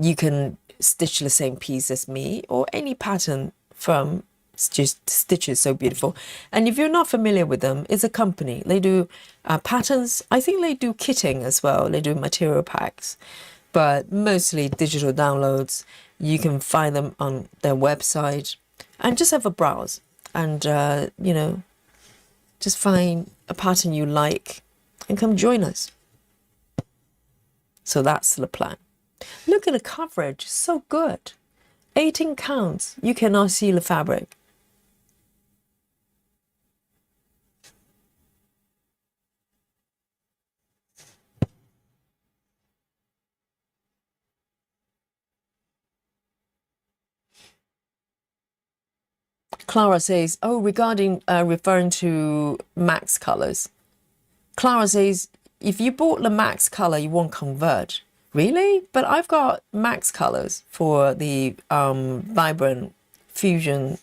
you can stitch the same piece as me or any pattern from stitches so beautiful. And if you're not familiar with them, it's a company. They do patterns. I think they do kitting as well. They do material packs, but mostly digital downloads. You can find them on their website and just have a browse and, you know, just find a pattern you like and come join us. So that's the plan. Look at the coverage, so good. 18 counts. You cannot see the fabric. Clara says, oh, regarding referring to max colors. Clara says, if you bought the max color, you won't convert. Really? But I've got max colors for the Vibrant Fusion.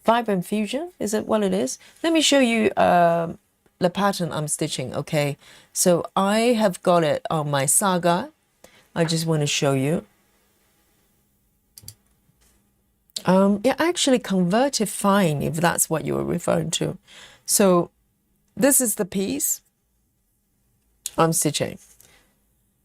Vibrant Fusion, is it what it is? Let me show you the pattern I'm stitching, okay? So I have got it on my Saga. I just want to show you. It actually converted fine, if that's what you were referring to. So this is the piece I'm stitching.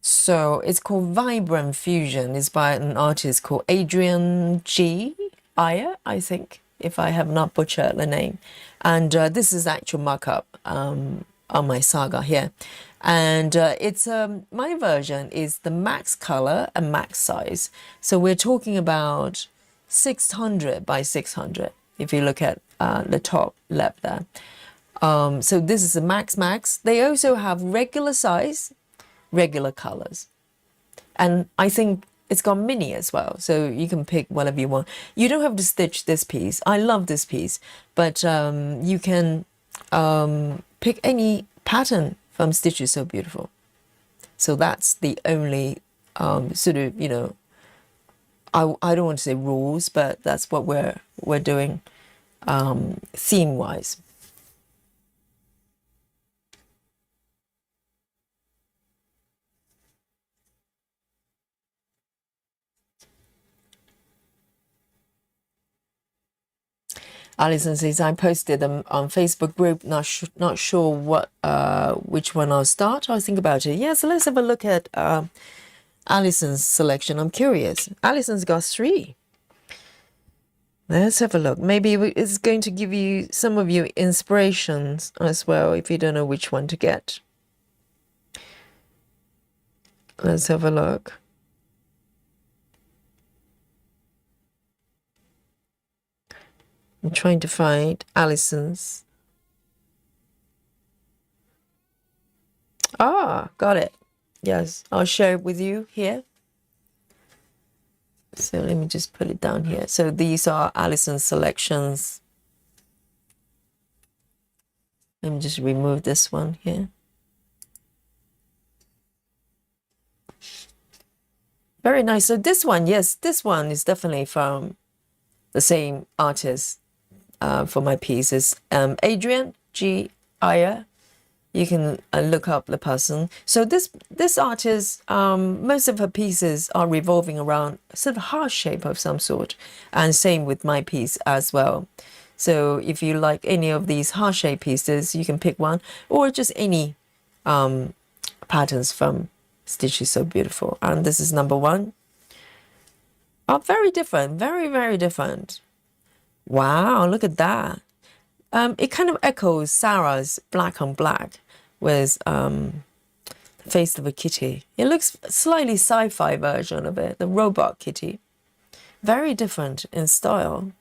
So it's called Vibrant Fusion. It's by an artist called Adrian G. Ayer, I think, if I have not butchered the name. And this is actual markup on my Saga here. And it's my version is the max color and max size. So we're talking about 600 by 600, if you look at the top left there. So this is a max. They also have regular size, regular colors. And I think it's got mini as well. So you can pick whatever you want. You don't have to stitch this piece. I love this piece, but you can pick any pattern from Stitches So Beautiful. So that's the only sort of, you know, I don't want to say rules, but that's what we're doing theme-wise. Alison says, I posted them on Facebook group, not sure what which one I'll start. I'll think about it. Yeah, so let's have a look at Alison's selection. I'm curious. Alison's got 3. Let's have a look. Maybe it's going to give you some of your inspirations as well if you don't know which one to get. Let's have a look. I'm trying to find Alison's. got it. Yes, I'll share it with you here. So let me just put it down here. So these are Alison's selections. Let me just remove this one here. Very nice. So this one, yes, this one is definitely from the same artist for my pieces. Adrian G. Iyer. You can look up the person. So this artist, most of her pieces are revolving around sort of heart shape of some sort, and same with my piece as well. So if you like any of these heart shape pieces, you can pick one, or just any patterns from Stitch is So Beautiful. And this is number 1. Oh, very different, very, very different. Wow, look at that. It kind of echoes Sarah's Black on Black with the face of a kitty. It looks slightly sci-fi version of it, the robot kitty. Very different in style.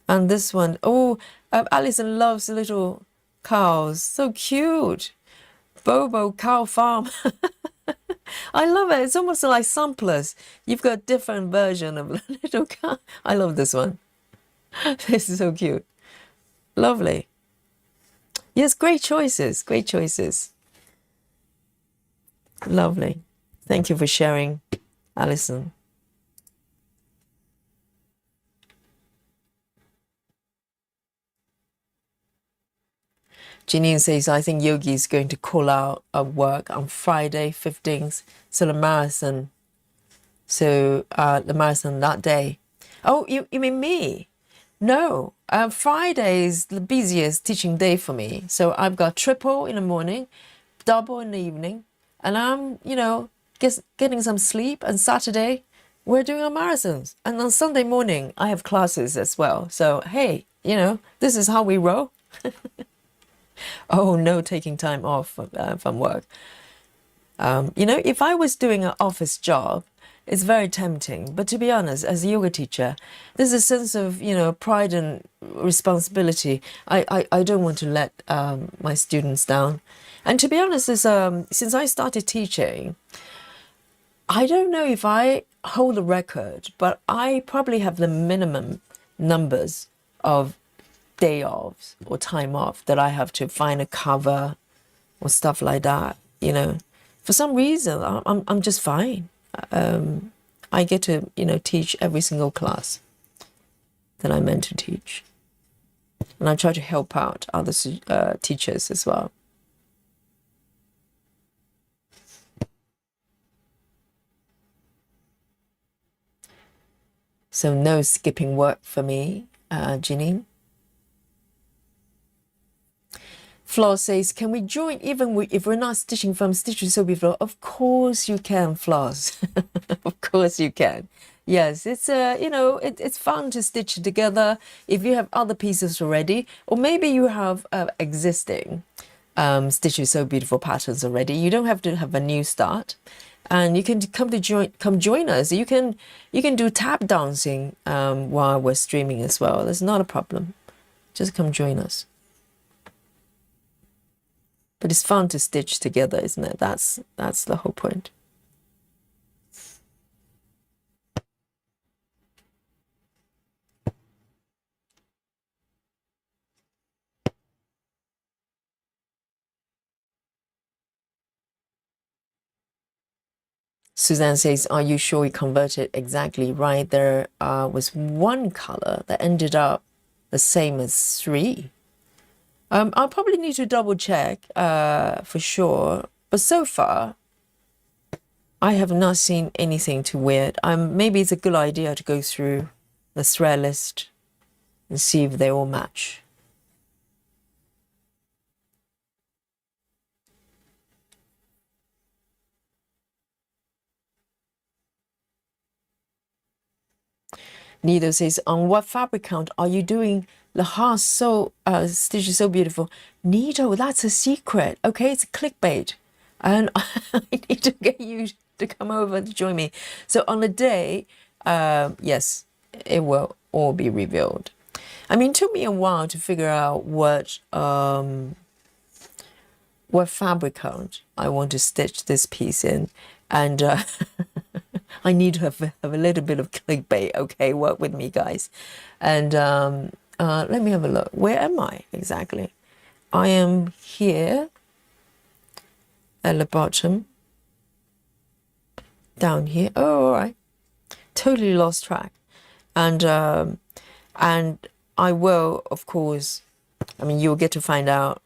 And this one, oh, Alison loves little cows. So cute. Bobo Cow Farm. I love it. It's almost like samplers. You've got different version of little cow. I love this one. This is so cute. Lovely. Yes, great choices. Great choices. Lovely. Thank you for sharing, Alison. Janine says, I think Yogi is going to call out of work on Friday, 15th. So the marathon. So the marathon that day. Oh, you mean me? No, Friday is the busiest teaching day for me. So I've got triple in the morning, double in the evening, and I'm, getting some sleep. And Saturday, we're doing our marathons. And on Sunday morning, I have classes as well. So, hey, this is how we roll. Oh, no taking time off from work. If I was doing an office job, it's very tempting. But to be honest, as a yoga teacher, there's a sense of, pride and responsibility. I don't want to let my students down. And to be honest, since I started teaching, I don't know if I hold a record, but I probably have the minimum numbers of day offs or time off that I have to find a cover or stuff like that. For some reason, I'm just fine. I get to, teach every single class that I'm meant to teach. And I try to help out other teachers as well. So no skipping work for me, Janine. Flaw says, can we join even if we're not stitching from Stitch is So Beautiful? Of course you can, Flaws. Of course you can. Yes, it's it's fun to stitch together if you have other pieces already, or maybe you have existing Stitch is So Beautiful patterns already. You don't have to have a new start, and you can come join us. You can do tap dancing while we're streaming as well. That's not a problem. Just come join us. But it's fun to stitch together, isn't it? That's the whole point. Suzanne says, are you sure you converted exactly right? There was one color that ended up the same as 3. I'll probably need to double check for sure. But so far, I have not seen anything too weird. Maybe it's a good idea to go through the thread list and see if they all match. Nido says, on what fabric count are you doing the heart Stitch is So Beautiful? Nido, that's a secret. Okay, it's a clickbait. And I need to get you to come over to join me. So on the day, yes, it will all be revealed. I mean, it took me a while to figure out what what fabric count I want to stitch this piece in. And I need to have a little bit of clickbait. Okay, work with me, guys. And let me have a look. Where am I exactly? I am here at the bottom, down here. Oh, all right. Totally lost track. And I will, of course, I mean, you'll get to find out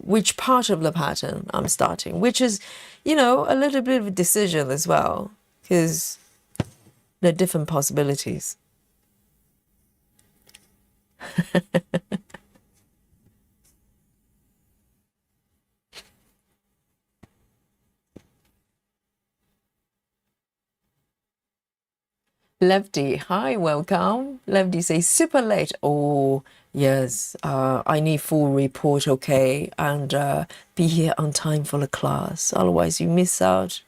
which part of the pattern I'm starting, which is, you know, a little bit of a decision as well, because there are different possibilities. Lefty, hi, welcome. Lefty says super late. Oh, yes, I need full report, okay, and be here on time for the class. Otherwise, you miss out.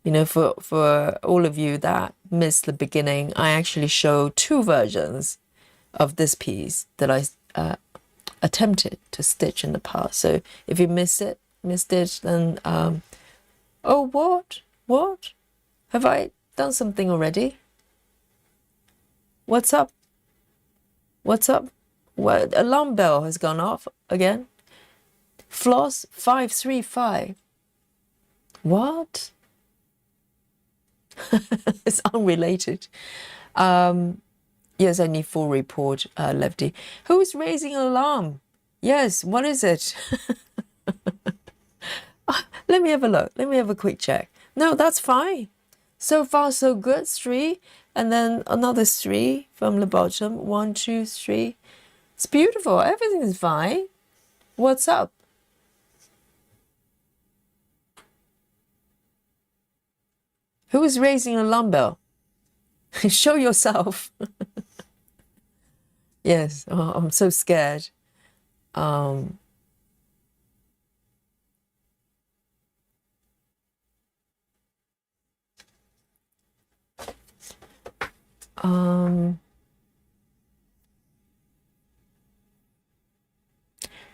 You know, for all of you that missed the beginning, I actually show two versions of this piece that I attempted to stitch in the past. So if you missed it, then oh, what? Have I done something already? What's up? What, alarm bell has gone off again? Floss 535. What? It's unrelated. Yes, I need full report, Lefty. Who's raising an alarm? Yes, what is it? Let me have a look. Let me have a quick check. No, that's fine. So far, so good. 3. And then another 3 from the bottom. 1, 2, 3. It's beautiful. Everything's fine. What's up? Who is raising an alarm bell? Show yourself. Yes. Oh, I'm so scared.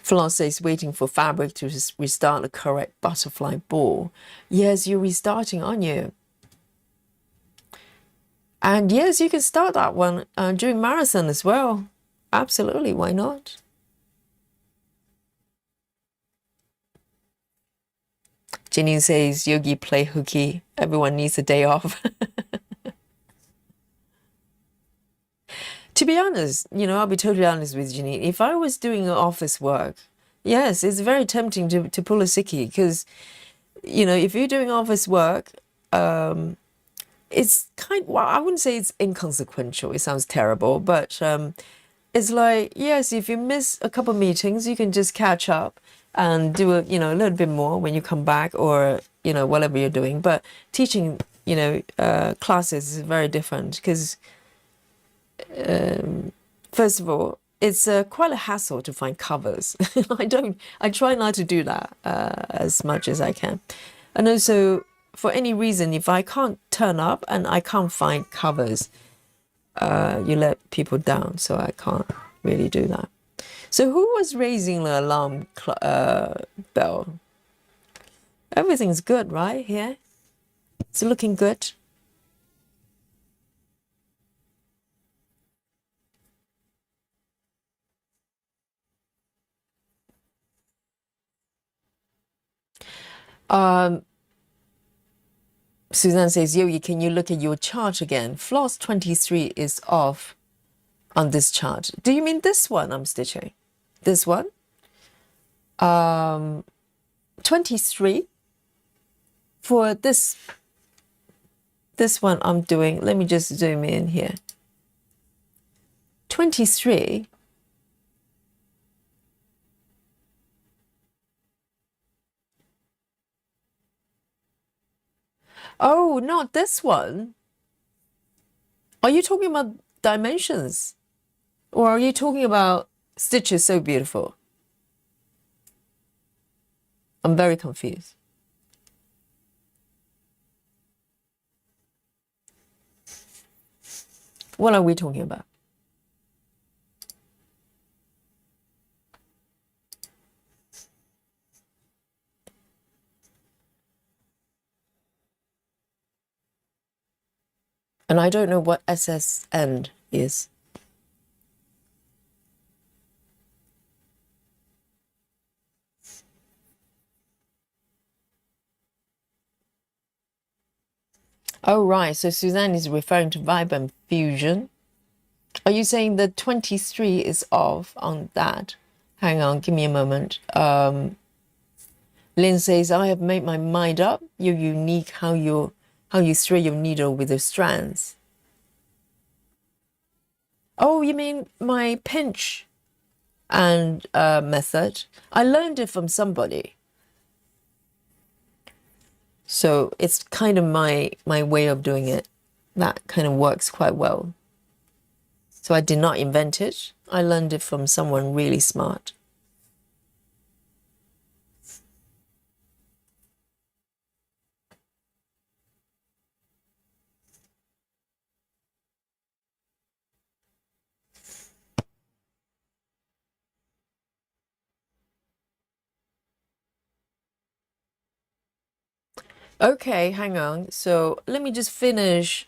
Floss says waiting for fabric to restart the correct butterfly ball. Yes, you're restarting, aren't you? And yes, you can start that one during marathon as well. Absolutely, why not? Janine says, Yogi, play hooky. Everyone needs a day off. To be honest, you know, I'll be totally honest with Janine. If I was doing office work, yes, it's very tempting to pull a sickie because, you know, if you're doing office work, it's well, I wouldn't say it's inconsequential. It sounds terrible, but it's like, yes, if you miss a couple meetings, you can just catch up and do a little bit more when you come back, or whatever you're doing. But teaching classes is very different because first of all, it's quite a hassle to find covers. I try not to do that as much as I can. And also, for any reason, if I can't turn up and I can't find covers, you let people down, so I can't really do that. So who was raising the alarm bell? Everything's good, right? Here, it's looking good. Suzanne says, Yogi, can you look at your chart again? Floss 23 is off on this chart. Do you mean this one I'm stitching? This one? 23 for this one I'm doing. Let me just zoom in here. 23. Oh, not this one. Are you talking about dimensions? Or are you talking about stitches so beautiful? I'm very confused. What are we talking about? And I don't know what SSN is. Oh, right. So Suzanne is referring to Vibrant Fusion. Are you saying the 23 is off on that? Hang on, give me a moment. Lynn says, I have made my mind up. You're unique how you thread your needle with the strands. Oh, you mean my pinch and method? I learned it from somebody. So it's kind of my way of doing it. That kind of works quite well. So I did not invent it. I learned it from someone really smart. Okay, hang on. So let me just finish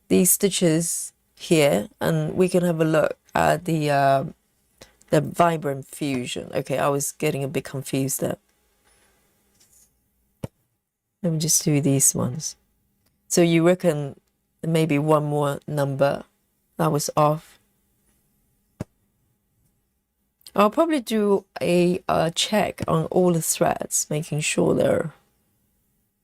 these stitches here, and we can have a look at the Vibrant Fusion. Okay, I was getting a bit confused there. Let me just do these ones. So you reckon maybe one more number that was off? I'll probably do a check on all the threads, making sure they're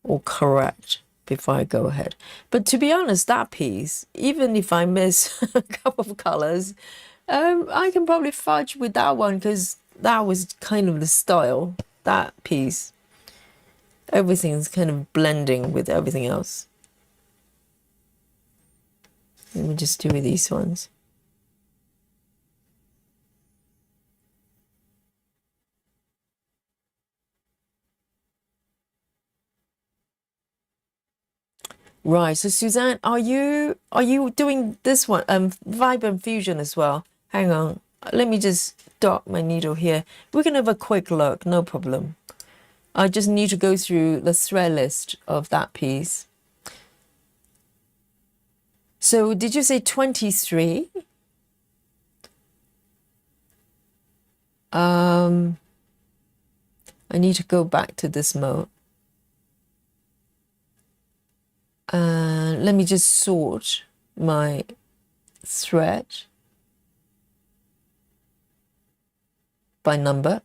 all correct before I go ahead. But to be honest, that piece, even if I miss a couple of colors, I can probably fudge with that one because that was kind of the style, that piece. Everything's kind of blending with everything else. Let me just do these ones. Right, so Suzanne, are you doing this one, Vibrant Fusion as well? Hang on, let me just dot my needle here. We can have a quick look, no problem. I just need to go through the thread list of that piece. So did you say 23? I need to go back to this mode. Let me just sort my thread by number.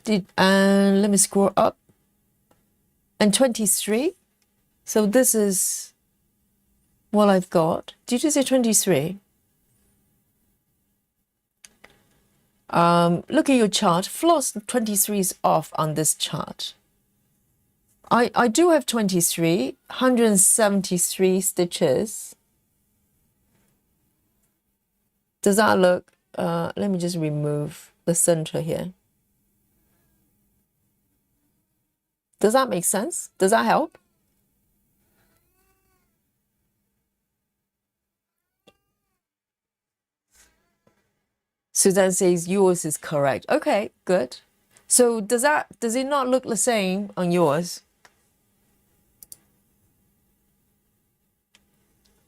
And let me scroll up. And 23. So this is what I've got. Did you say 23? Look at your chart. Floss 23 is off on this chart. I do have 23, 173 stitches. Does that look, let me just remove the center here. Does that make sense? Does that help? Suzanne says yours is correct. Okay, good. So does it not look the same on yours?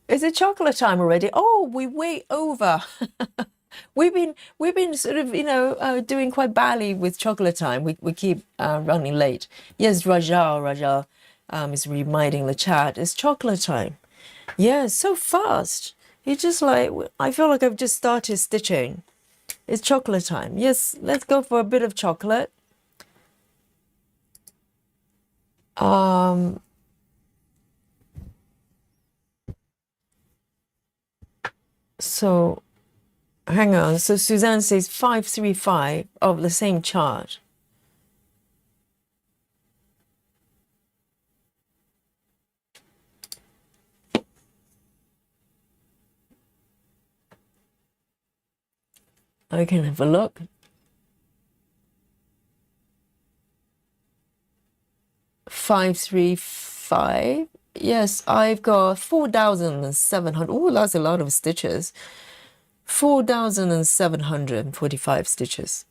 Is it chocolate time already? Oh, we're way over. we've been sort of doing quite badly with chocolate time. We keep running late. Yes, Rajal is reminding the chat it's chocolate time. Yeah, so fast. It's just like I feel like I've just started stitching. It's chocolate time. Yes, let's go for a bit of chocolate. So hang on. So Suzanne says 535 of the same chart. I can have a look. Five, 3, 5. Yes, I've got 4,700. Oh, that's a lot of stitches. 4,745 stitches.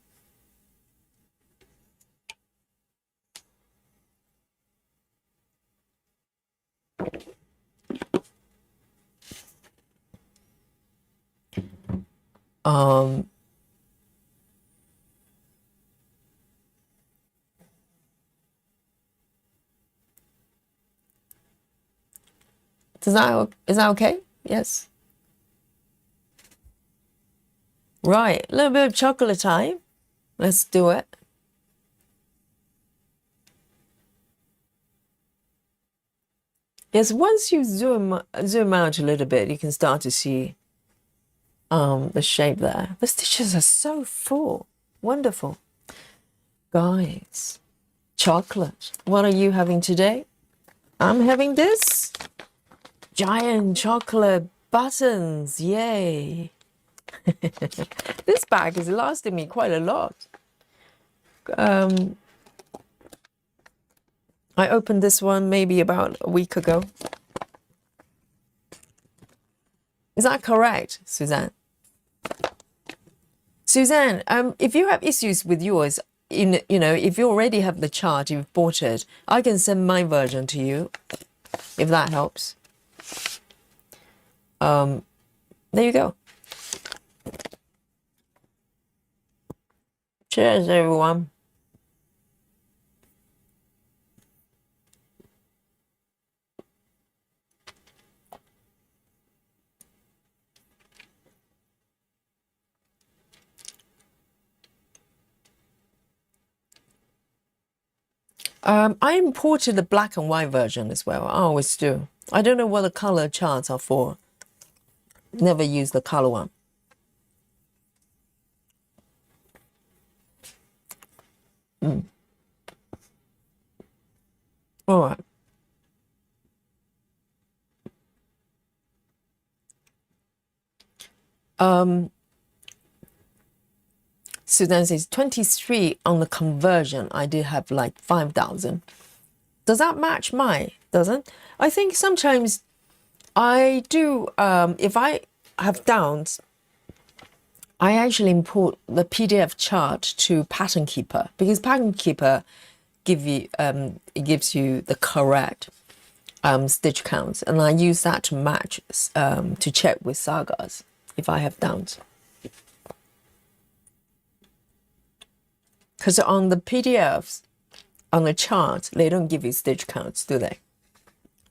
Um, is that okay? Yes. Right, a little bit of chocolate time. Let's do it. Yes, once you zoom out a little bit, you can start to see the shape there. The stitches are so full. Wonderful. Guys, chocolate. What are you having today? I'm having this. Giant chocolate buttons. Yay. This bag is lasting me quite a lot. I opened this one maybe about a week ago. Is that correct, Suzanne? Suzanne, if you have issues with yours, if you already have the chart, you've bought it, I can send my version to you, if that helps. There you go. Cheers, everyone. I imported the black and white version as well. I always do. I don't know what the color charts are for. Never use the color one. All right. Sudan says 23 on the conversion. I did have like 5,000. Does that match mine? Doesn't? I think sometimes I do, if I have downs, I actually import the PDF chart to Pattern Keeper, because Pattern Keeper it gives you the correct stitch counts, and I use that to match to check with sagas if I have downs. Because on the PDFs, on the chart, they don't give you stitch counts, do they?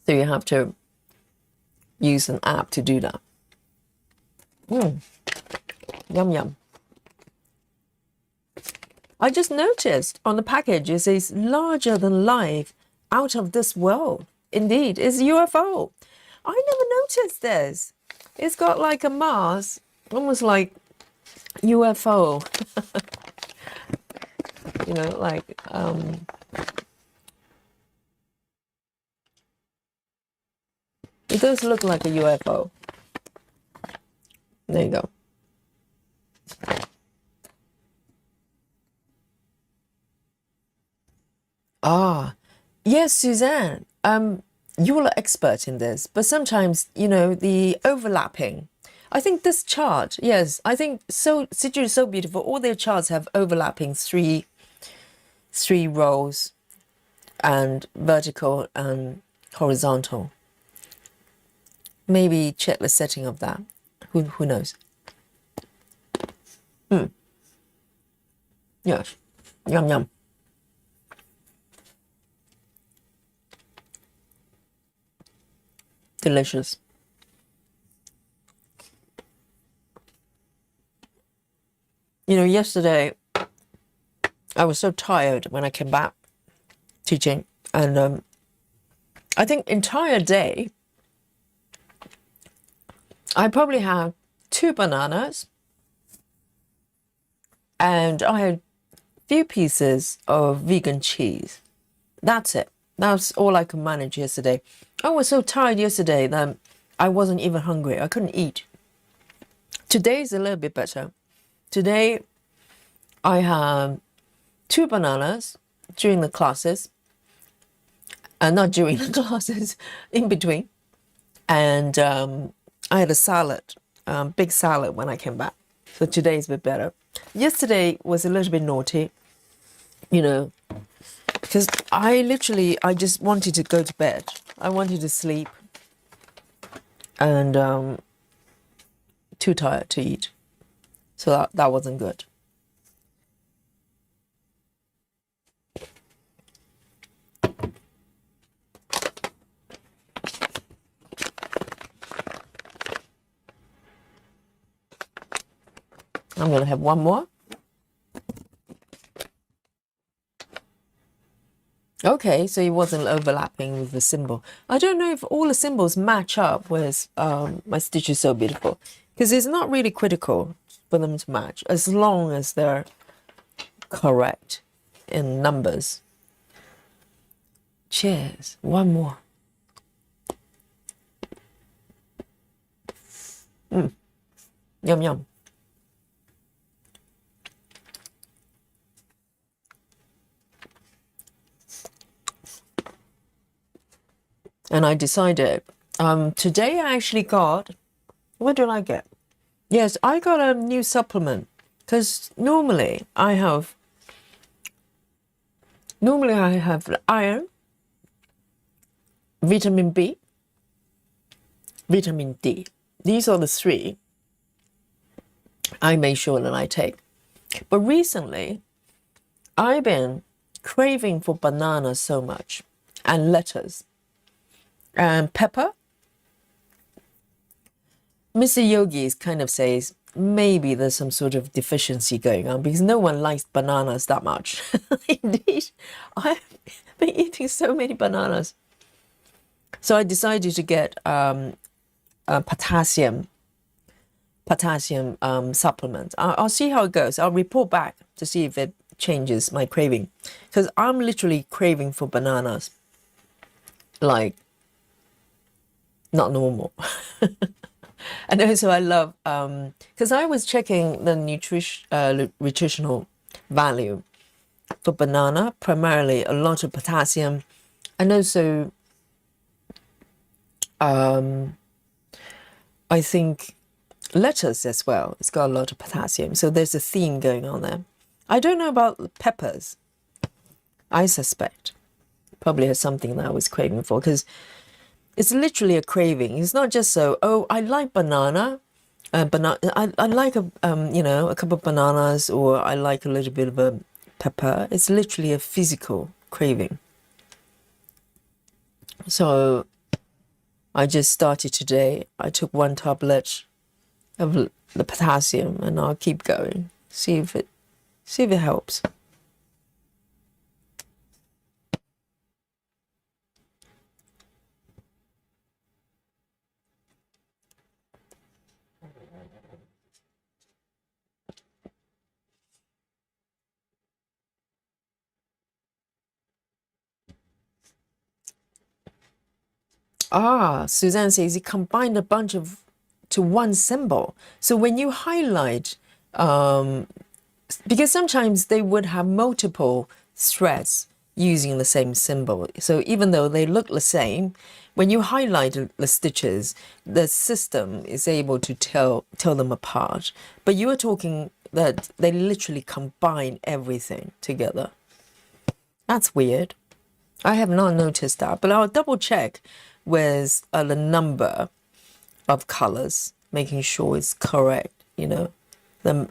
So you have to use an app to do that. Yum, yum. I just noticed on the package it says larger than life, out of this world. Indeed, it's UFO. I never noticed this. It's got like a Mars, almost like UFO. Like it does look like a UFO. There you go. Ah, yes, Suzanne. You're an expert in this, but sometimes, the overlapping. I think this chart, yes, I think Sigil is so beautiful. All their charts have overlapping three rows, and vertical and horizontal. Maybe check the setting of that. Who knows? Yes. Yum, yum. Delicious. Yesterday I was so tired when I came back teaching, and I think entire day I probably had 2 bananas, and I had a few pieces of vegan cheese. That's it. That's all I could manage yesterday. I was so tired yesterday that I wasn't even hungry. I couldn't eat. Today's a little bit better. Today I have 2 bananas during the classes, and not during the classes, in between. And I had a salad, big salad when I came back. So today's a bit better. Yesterday was a little bit naughty, because I just wanted to go to bed. I wanted to sleep, and too tired to eat. So that wasn't good. I'm going to have one more. Okay, so it wasn't overlapping with the symbol. I don't know if all the symbols match up with my stitches so beautiful, because it's not really critical for them to match as long as they're correct in numbers. Cheers. One more. Yum, yum. And I decided, today I actually got, what did I get? Yes, I got a new supplement, because normally I have iron, vitamin B, vitamin D. These are the three I make sure that I take. But recently, I've been craving for bananas so much, and lettuce, and pepper. Mr. Yogi kind of says maybe there's some sort of deficiency going on because no one likes bananas that much. Indeed, I've been eating so many bananas. So I decided to get a potassium supplement. I'll see how it goes. I'll report back to see if it changes my craving, because I'm literally craving for bananas like not normal. And also I love, because I was checking the nutritional value for banana, primarily a lot of potassium, and also I think lettuce as well. It's got a lot of potassium, so there's a theme going on there. I don't know about peppers. I suspect probably has something that I was craving for, because it's literally a craving. It's not just so, oh, I like banana, I like a couple of bananas, or I like a little bit of a pepper. It's literally a physical craving. So I just started today. I took one tablet of the potassium, and I'll keep going. See if it helps. Suzanne says it combined a bunch of to one symbol. So when you highlight, because sometimes they would have multiple threads using the same symbol. So even though they look the same, when you highlight the stitches, the system is able to tell them apart. But you are talking that they literally combine everything together. That's weird. I have not noticed that, but I'll double check with the number of colors, making sure it's correct, the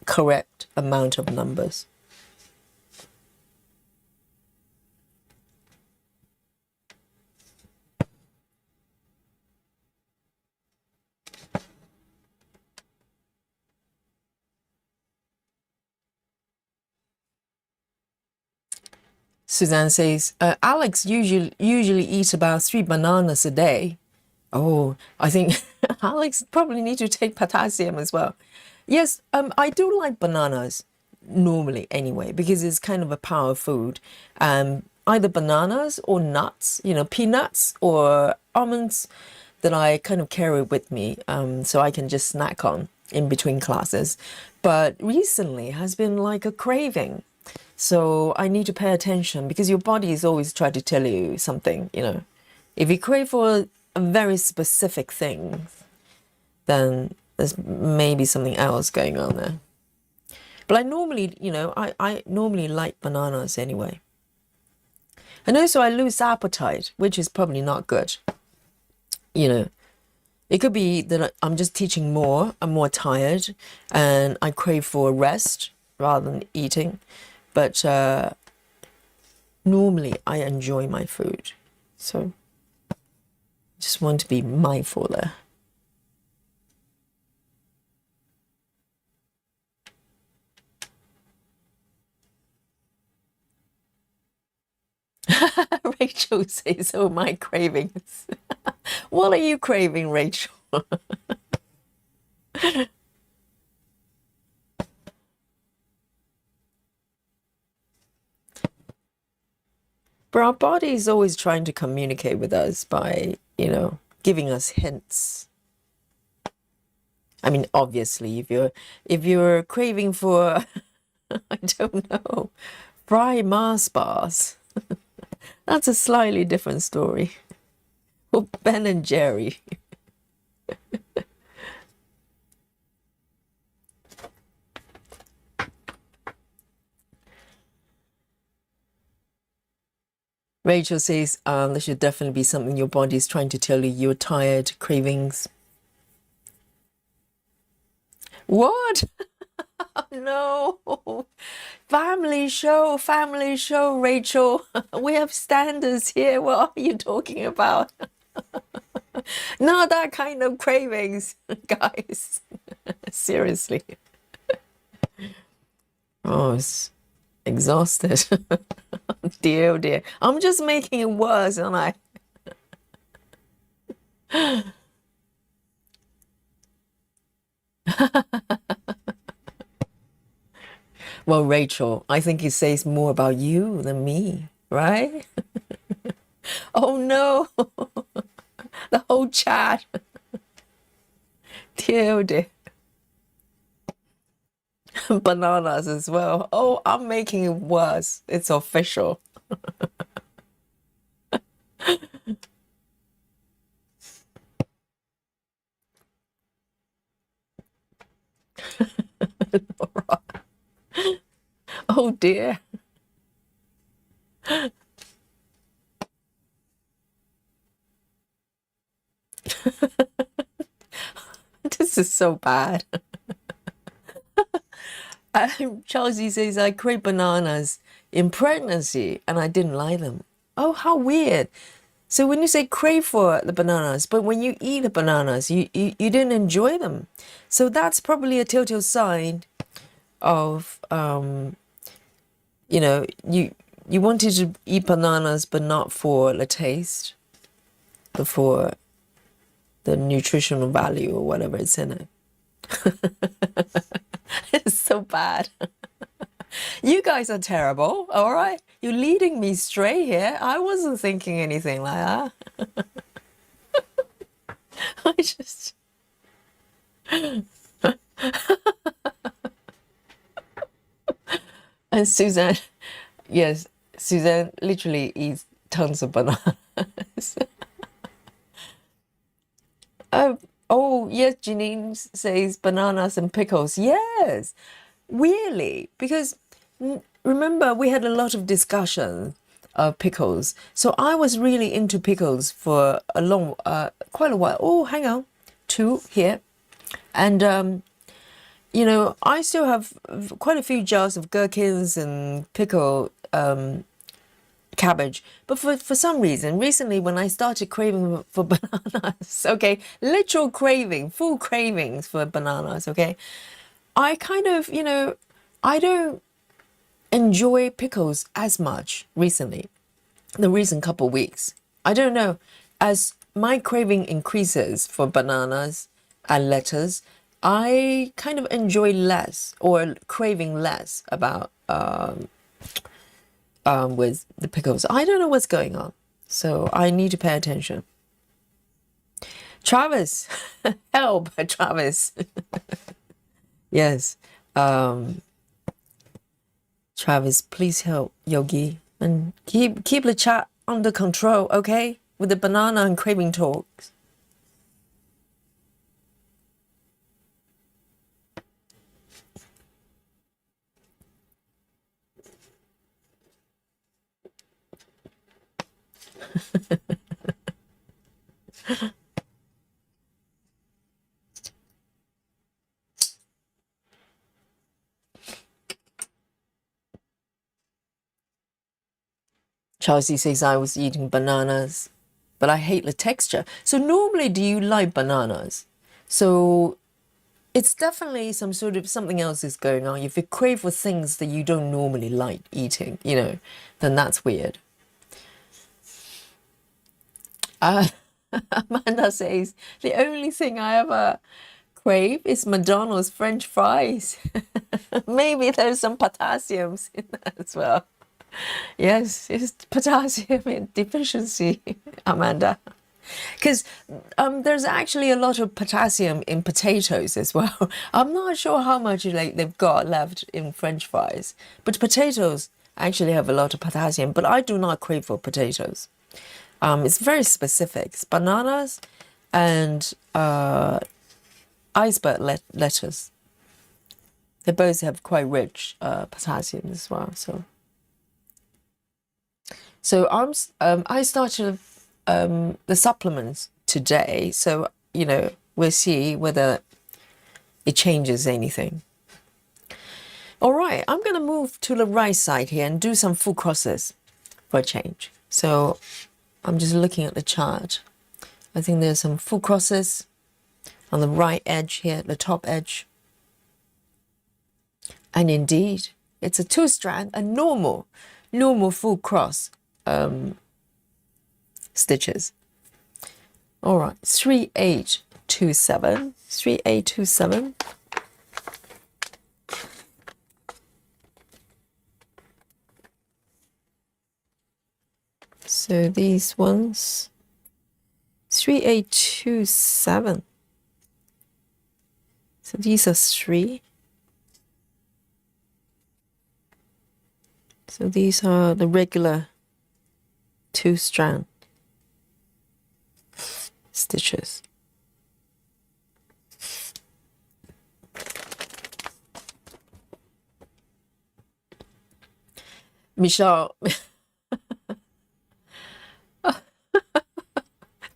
correct amount of numbers. Suzanne says, Alex usually eats about 3 bananas a day. Oh, I think Alex probably need to take potassium as well. Yes, I do like bananas normally anyway, because it's kind of a power food. Either bananas or nuts, peanuts or almonds that I kind of carry with me, so I can just snack on in between classes. But recently has been like a craving. So I need to pay attention, because your body is always trying to tell you something, If you crave for a very specific thing, then there's maybe something else going on there. But I normally, I normally like bananas anyway. And also I lose appetite, which is probably not good, It could be that I'm just teaching more, I'm more tired, and I crave for rest rather than eating. But normally I enjoy my food. So just want to be mindful there. Rachel says, "Oh, my cravings." What are you craving, Rachel? But our body is always trying to communicate with us by, giving us hints. I mean, obviously, if you're craving for, I don't know, fry Mars bars, that's a slightly different story. Or Ben and Jerry. Rachel says, there should definitely be something your body is trying to tell you. You're tired, cravings. What? No. Family show, Rachel. We have standards here. What are you talking about? Not that kind of cravings, guys. Seriously. Oh, it's exhausted. Dear, oh dear. I'm just making it worse, aren't I? Well, Rachel, I think it says more about you than me, right? Oh no, the whole chat. Dear, oh dear. Bananas as well. Oh, I'm making it worse. It's official. Oh dear. This is so bad. Chelsea says, I crave bananas in pregnancy and I didn't like them. Oh, how weird. So when you say crave for the bananas, but when you eat the bananas, you didn't enjoy them. So that's probably a telltale sign of, you wanted to eat bananas, but not for the taste, but for the nutritional value or whatever it's in it. It's so bad. You guys are terrible, all right? You're leading me astray here. I wasn't thinking anything like that. I just. And Suzanne, yes, Suzanne literally eats tons of bananas. Oh, yes, Janine says bananas and pickles. Yes, really, because remember we had a lot of discussion of pickles. So I was really into pickles for quite a while. Oh, hang on, two here. And, I still have quite a few jars of gherkins and pickle cabbage. But for some reason, recently when I started craving for bananas, okay, literal craving, full cravings for bananas, okay, I kind of, I don't enjoy pickles as much recently, the recent couple weeks. I don't know. As my craving increases for bananas and lettuce, I kind of enjoy less or craving less about with the pickles. I don't know what's going on, so I need to pay attention. Travis, help, Travis. Yes, Travis, please help Yogi and keep the chat under control, okay? With the banana and craving talks. Chelsea says I was eating bananas, but I hate the texture. So normally, do you like bananas? So it's definitely some sort of something else is going on. If you crave for things that you don't normally like eating, then that's weird. Amanda says the only thing I ever crave is McDonald's French fries. Maybe there's some potassiums in that as well. Yes, it's potassium deficiency, Amanda. Because there's actually a lot of potassium in potatoes as well. I'm not sure how much they've got left in French fries, but potatoes actually have a lot of potassium. But I do not crave for potatoes. It's very specific. It's bananas and iceberg lettuce. They both have quite rich potassium as well. So I started the supplements today. So we'll see whether it changes anything. All right, I'm going to move to the right side here and do some full crosses for a change. So I'm just looking at the chart. I think there's some full crosses on the right edge here, the top edge. And indeed, it's a 2-strand, a normal full cross stitches. All right, 3827, 3827. So these ones, 3827. So these are 3. So these are the regular 2-strand stitches. Michelle,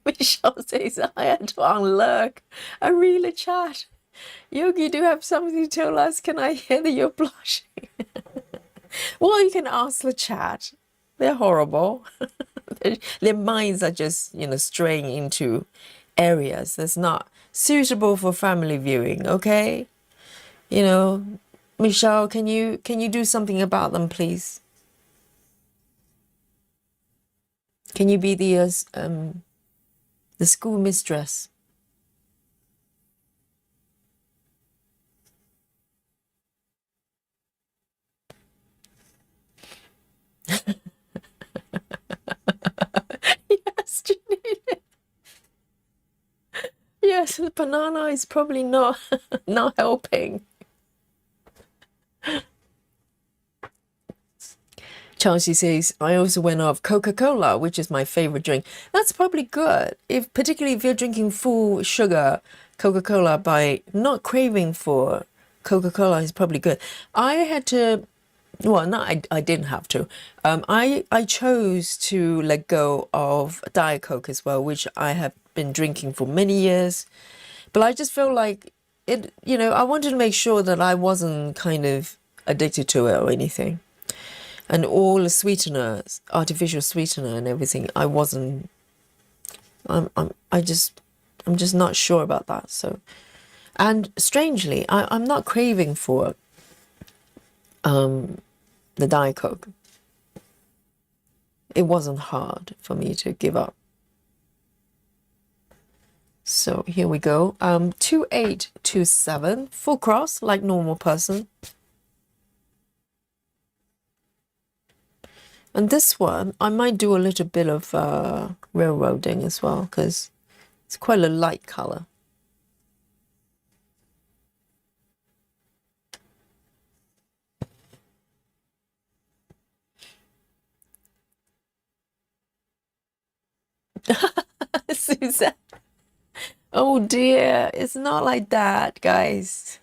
Michelle says I had to unlurk. I really chat. Yogi, do you have something to tell us? Can I hear that you're blushing? Well, you can ask the chat. They're horrible. Their minds are just, straying into areas that's not suitable for family viewing, okay? Michelle, can you do something about them, please? Can you be the school mistress? Yes, Janine. Yes, the banana is probably not helping. Chelsea says, I also went off Coca-Cola, which is my favorite drink. That's probably good, particularly if you're drinking full sugar Coca-Cola. By not craving for Coca-Cola is probably good. I had to, well, no, I didn't have to. I chose to let go of Diet Coke as well, which I have been drinking for many years. But I just feel like it, I wanted to make sure that I wasn't kind of addicted to it or anything. And all the sweeteners, artificial sweetener and everything, I wasn't. I'm just not sure about that. So, and strangely, I'm not craving for the Diet Coke. It wasn't hard for me to give up. So here we go. 2827, full cross like normal person. And this one, I might do a little bit of railroading as well, because it's quite a light color. Suzanne. Oh dear, it's not like that, guys.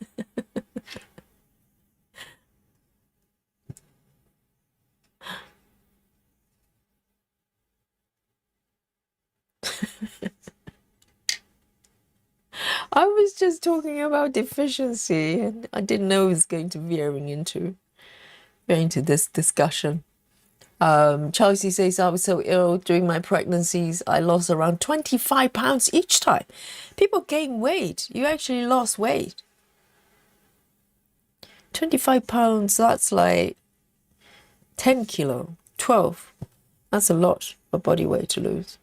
I was just talking about deficiency, and I didn't know it was going to veering into this discussion. Chelsea says, I was so ill during my pregnancies, I lost around 25 pounds each time. People gain weight. You actually lost weight. 25 pounds, that's like 10 kilo, 12. That's a lot of body weight to lose.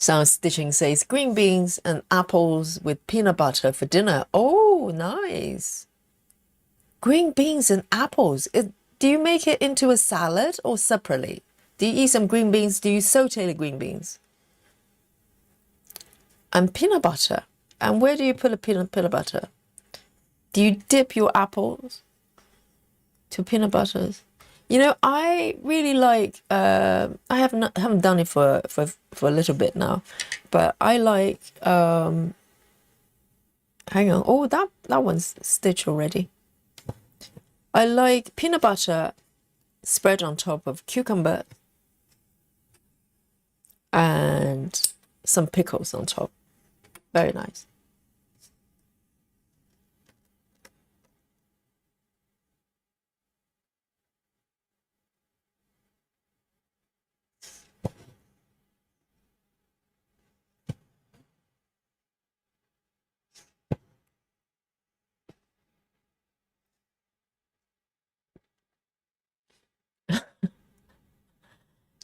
Sound Stitching says, green beans and apples with peanut butter for dinner. Oh, nice. Green beans and apples. Do you make it into a salad or separately? Do you eat some green beans? Do you saute the green beans? And peanut butter. And where do you put a peanut butter? Do you dip your apples to peanut butters? You know, I really like. I haven't done it for a little bit now, but I like. Hang on. Oh, that one's stitched already. I like peanut butter spread on top of cucumber and some pickles on top. Very nice.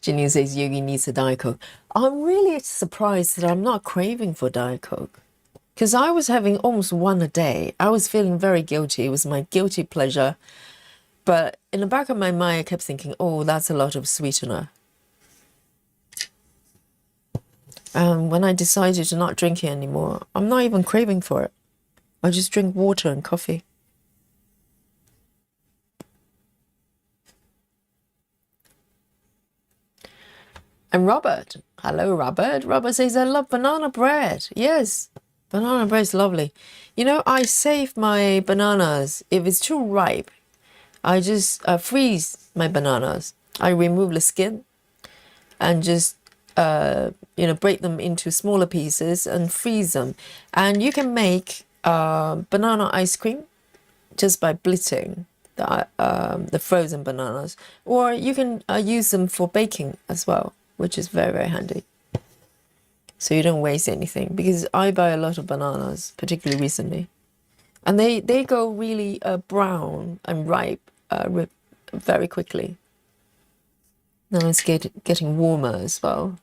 Janine says Yogi needs a Diet Coke. I'm really surprised that I'm not craving for Diet Coke. Because I was having almost one a day. I was feeling very guilty. It was my guilty pleasure. But in the back of my mind, I kept thinking, oh, that's a lot of sweetener. And when I decided to not drink it anymore, I'm not even craving for it. I just drink water and coffee. And Robert, hello, Robert. Robert says, I love banana bread. Yes, banana bread is lovely. You know, I save my bananas. If it's too ripe, I just freeze my bananas. I remove the skin and just, break them into smaller pieces and freeze them. And you can make banana ice cream just by blitzing the frozen bananas. Or you can use them for baking as well, which is very, very handy. So you don't waste anything, because I buy a lot of bananas, particularly recently. And they go really brown and ripe very quickly. Now it's getting warmer as well.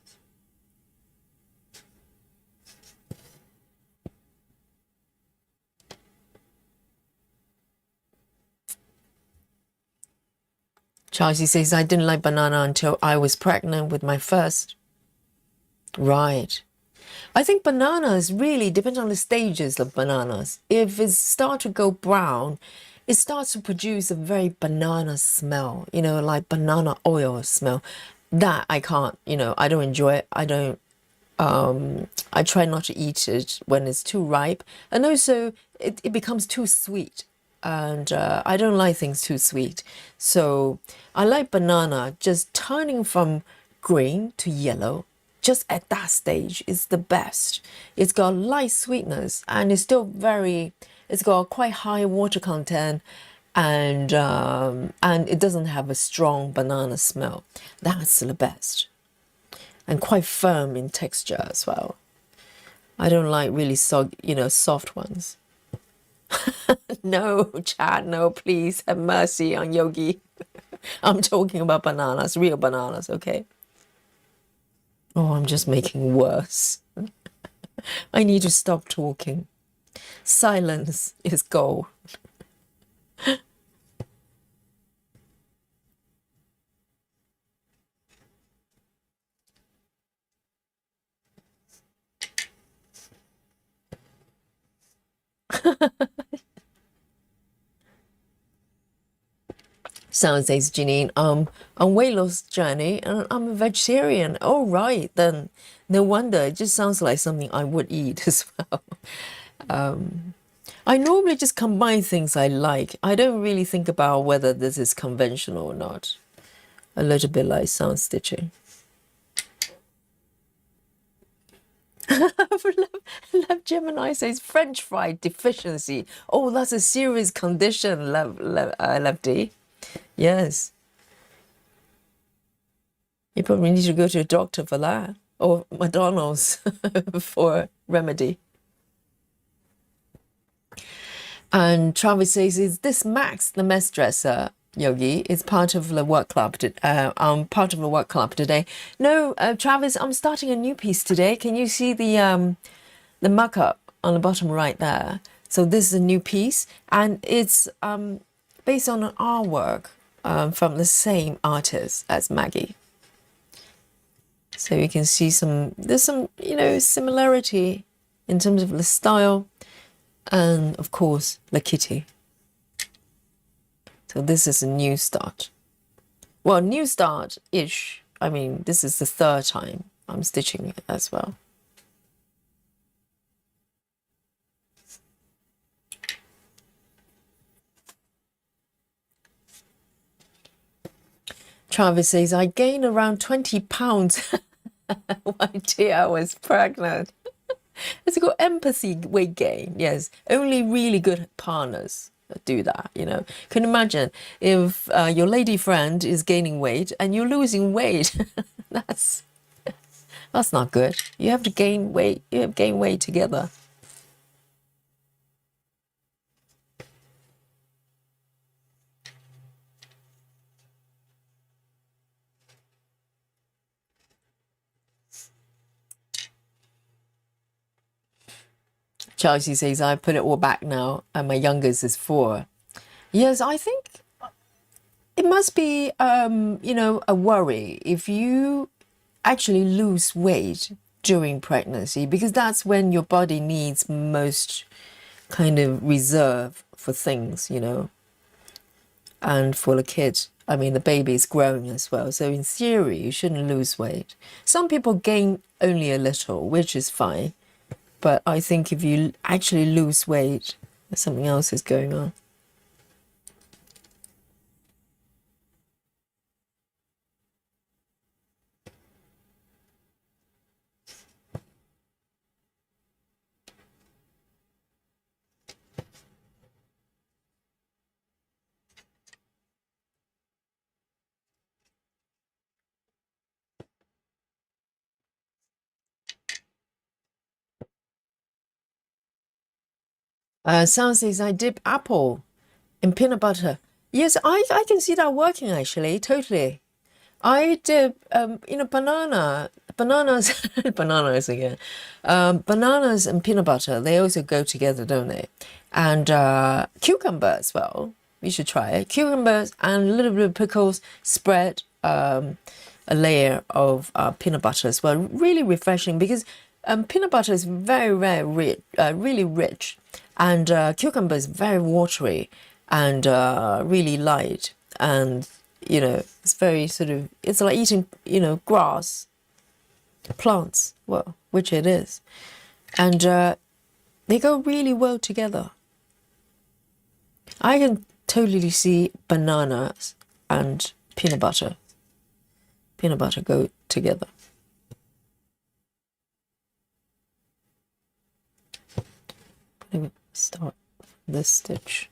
Chelsea says, I didn't like banana until I was pregnant with my first. Right. I think bananas really depends on the stages of bananas. If it starts to go brown, it starts to produce a very banana smell, like banana oil smell. That I can't, I don't enjoy it. I try not to eat it when it's too ripe. And also it becomes too sweet. And I don't like things too sweet. So I like banana just turning from green to yellow. Just at that stage is the best. It's got light sweetness and it's got quite high water content, and it doesn't have a strong banana smell. That's the best. And quite firm in texture as well. I don't like really soft ones. No, Chad, no, please have mercy on Yogi. I'm talking about bananas, real bananas, okay? Oh, I'm just making worse. I need to stop talking. Silence is gold. Sounds says Janine, on weight loss journey, and I'm a vegetarian. Oh, right, then no wonder. It just sounds like something I would eat as well. I normally just combine things I like. I don't really think about whether this is conventional or not. A little bit like sound stitching. Love Gemini says French fry deficiency. Oh, that's a serious condition, Love D. Yes. You probably need to go to a doctor for that. Or McDonald's for remedy. And Travis says, is this Max the mess dresser, Yogi? Is part of the work club. I'm part of the work club today. No, Travis, I'm starting a new piece today. Can you see the mock-up on the bottom right there? So this is a new piece, and it's based on an artwork from the same artist as Maggie. So you can see there's some, similarity in terms of the style and, of course, the kitty. So this is a new start. Well, new start-ish. I mean, this is the third time I'm stitching it as well. Travis says, I gained around 20 pounds one day I was pregnant. It's called empathy weight gain. Yes, only really good partners do that, Can you imagine if your lady friend is gaining weight and you're losing weight? That's not good. You have to gain weight. You have to gain weight together. Chelsea says, I put it all back now, and my youngest is 4. Yes, I think it must be, a worry if you actually lose weight during pregnancy, because that's when your body needs most kind of reserve for things, and for the kid. I mean, the baby is growing as well. So in theory, you shouldn't lose weight. Some people gain only a little, which is fine. But I think if you actually lose weight, something else is going on. Sound says, I dip apple in peanut butter. Yes, I can see that working actually, totally. I dip, bananas, bananas again. Bananas and peanut butter, they also go together, don't they? And cucumber as well. You should try it. Cucumbers and a little bit of pickles, spread a layer of peanut butter as well. Really refreshing, because peanut butter is very, very rich, really rich. And cucumber is very watery and really light. And, it's very it's like eating, grass, plants, well, which it is. And they go really well together. I can totally see bananas and peanut butter go together. Let me start this stitch.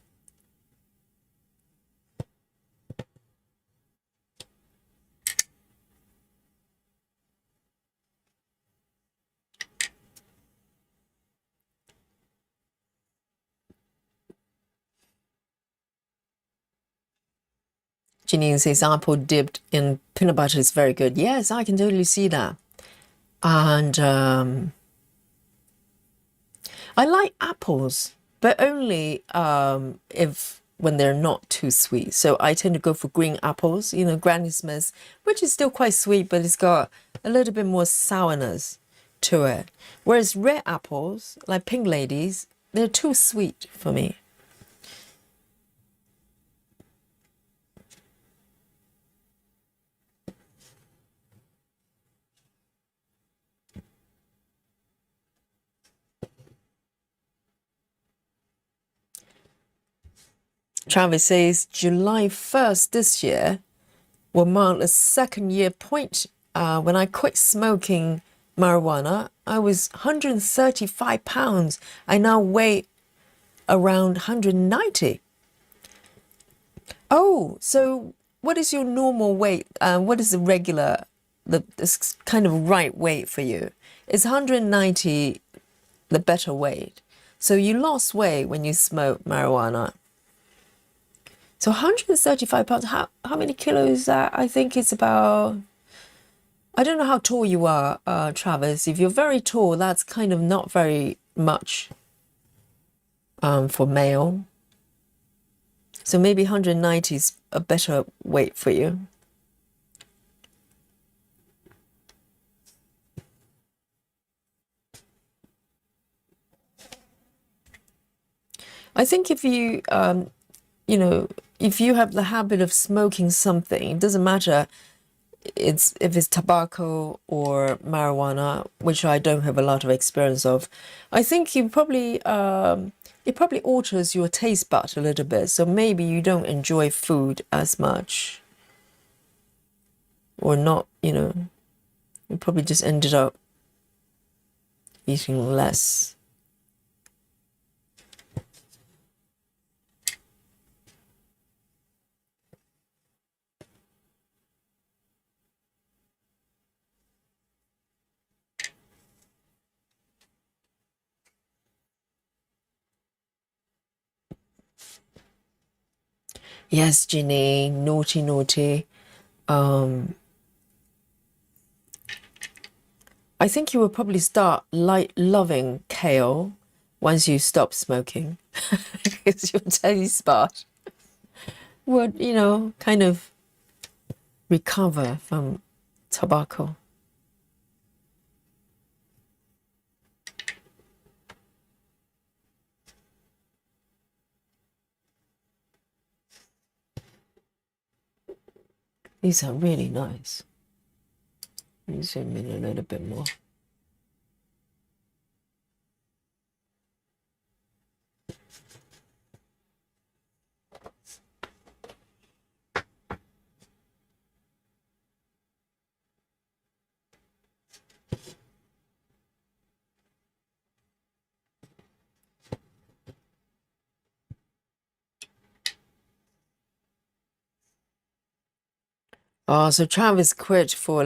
Janine says apple dipped in peanut butter is very good. Yes, I can totally see that. And I like apples, but only when they're not too sweet. So I tend to go for green apples, Granny Smith's, which is still quite sweet, but it's got a little bit more sourness to it. Whereas red apples, like Pink Ladies, they're too sweet for me. Travis says July 1st this year, Well, marked the second year point. When I quit smoking marijuana, I was 135 pounds. I now weigh around 190. Oh, so what is your normal weight? What is the regular, this kind of right weight for you? Is 190 the better weight? So you lost weight when you smoked marijuana. So 135 pounds, how many kilos is that? I think it's about, I don't know how tall you are, Travis. If you're very tall, that's kind of not very much for male. So maybe 190 is a better weight for you. I think if you, if you have the habit of smoking something, it doesn't matter if it's tobacco or marijuana, which I don't have a lot of experience of. I think you probably it probably alters your taste bud a little bit. So maybe you don't enjoy food as much, or not. You probably just ended up eating less. Yes, Ginny, naughty, naughty. I think you will probably start loving kale once you stop smoking, because your taste bud would, kind of recover from tobacco. These are really nice. Let me zoom in a little bit more. So Travis quit for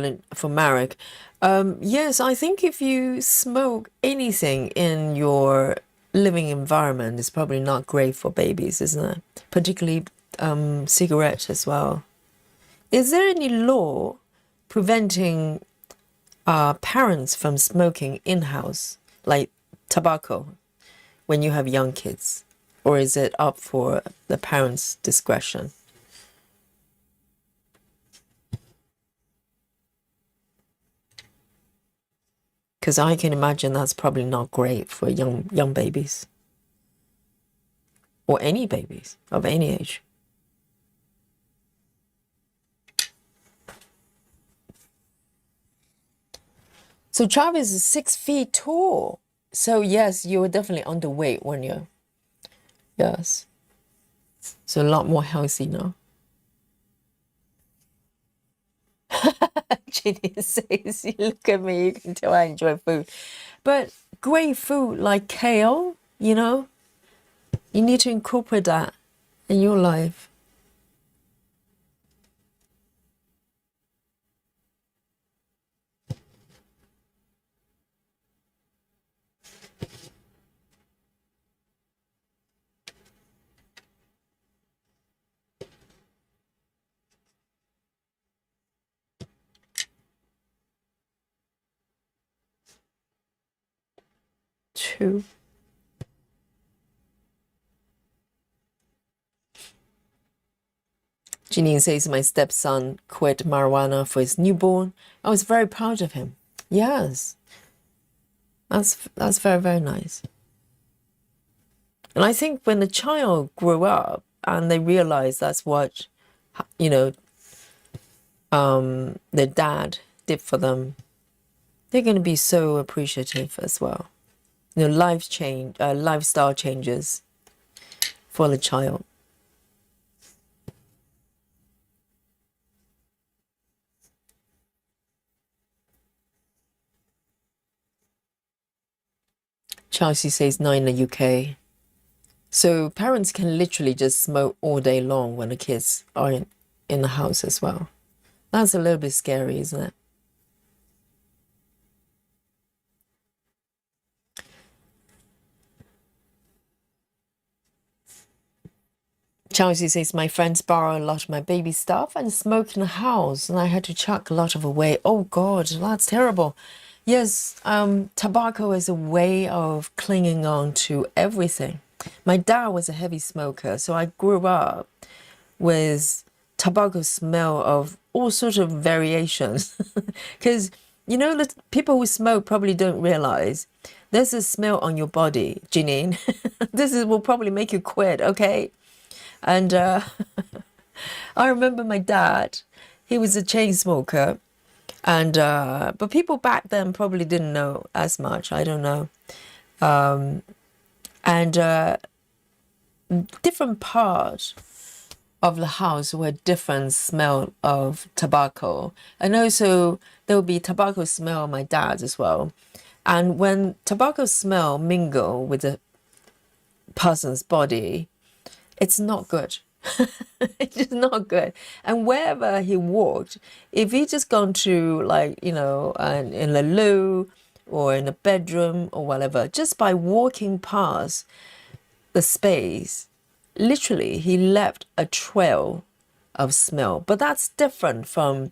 Marek. Yes, I think if you smoke anything in your living environment, it's probably not great for babies, isn't it? Particularly cigarettes as well. Is there any law preventing parents from smoking in-house, like tobacco, when you have young kids? Or is it up for the parents' discretion? Because I can imagine that's probably not great for young babies, or any babies of any age. So Travis is 6 feet tall. So yes, you were definitely underweight when you. Yes. So a lot more healthy now. Ginny says, you look at me, you can tell I enjoy food. But great food like kale, you need to incorporate that in your life. True. Janine says my stepson quit marijuana for his newborn. I was very proud of him. Yes, that's very, very nice. And I think when the child grew up and they realize that's what, you know, their dad did for them, they're going to be so appreciative as well. Lifestyle changes for the child. Chelsea says 9 in the UK. So parents can literally just smoke all day long when the kids are in the house as well. That's a little bit scary, isn't it? Chelsea says my friends borrow a lot of my baby stuff and smoke in the house, and I had to chuck a lot of away. Oh God, that's terrible. Yes, tobacco is a way of clinging on to everything. My dad was a heavy smoker, so I grew up with tobacco smell of all sorts of variations. Because the people who smoke probably don't realize there's a smell on your body, Janine. Will probably make you quit, okay? And I remember my dad, he was a chain smoker. And but people back then probably didn't know as much. I don't know. And different parts of the house were different smell of tobacco. And also there would be tobacco smell on my dad as well. And when tobacco smell mingle with the person's body, it's not good. It's just not good. And wherever he walked, if he just gone to in the loo or in a bedroom or whatever, just by walking past the space, literally he left a trail of smell. But that's different from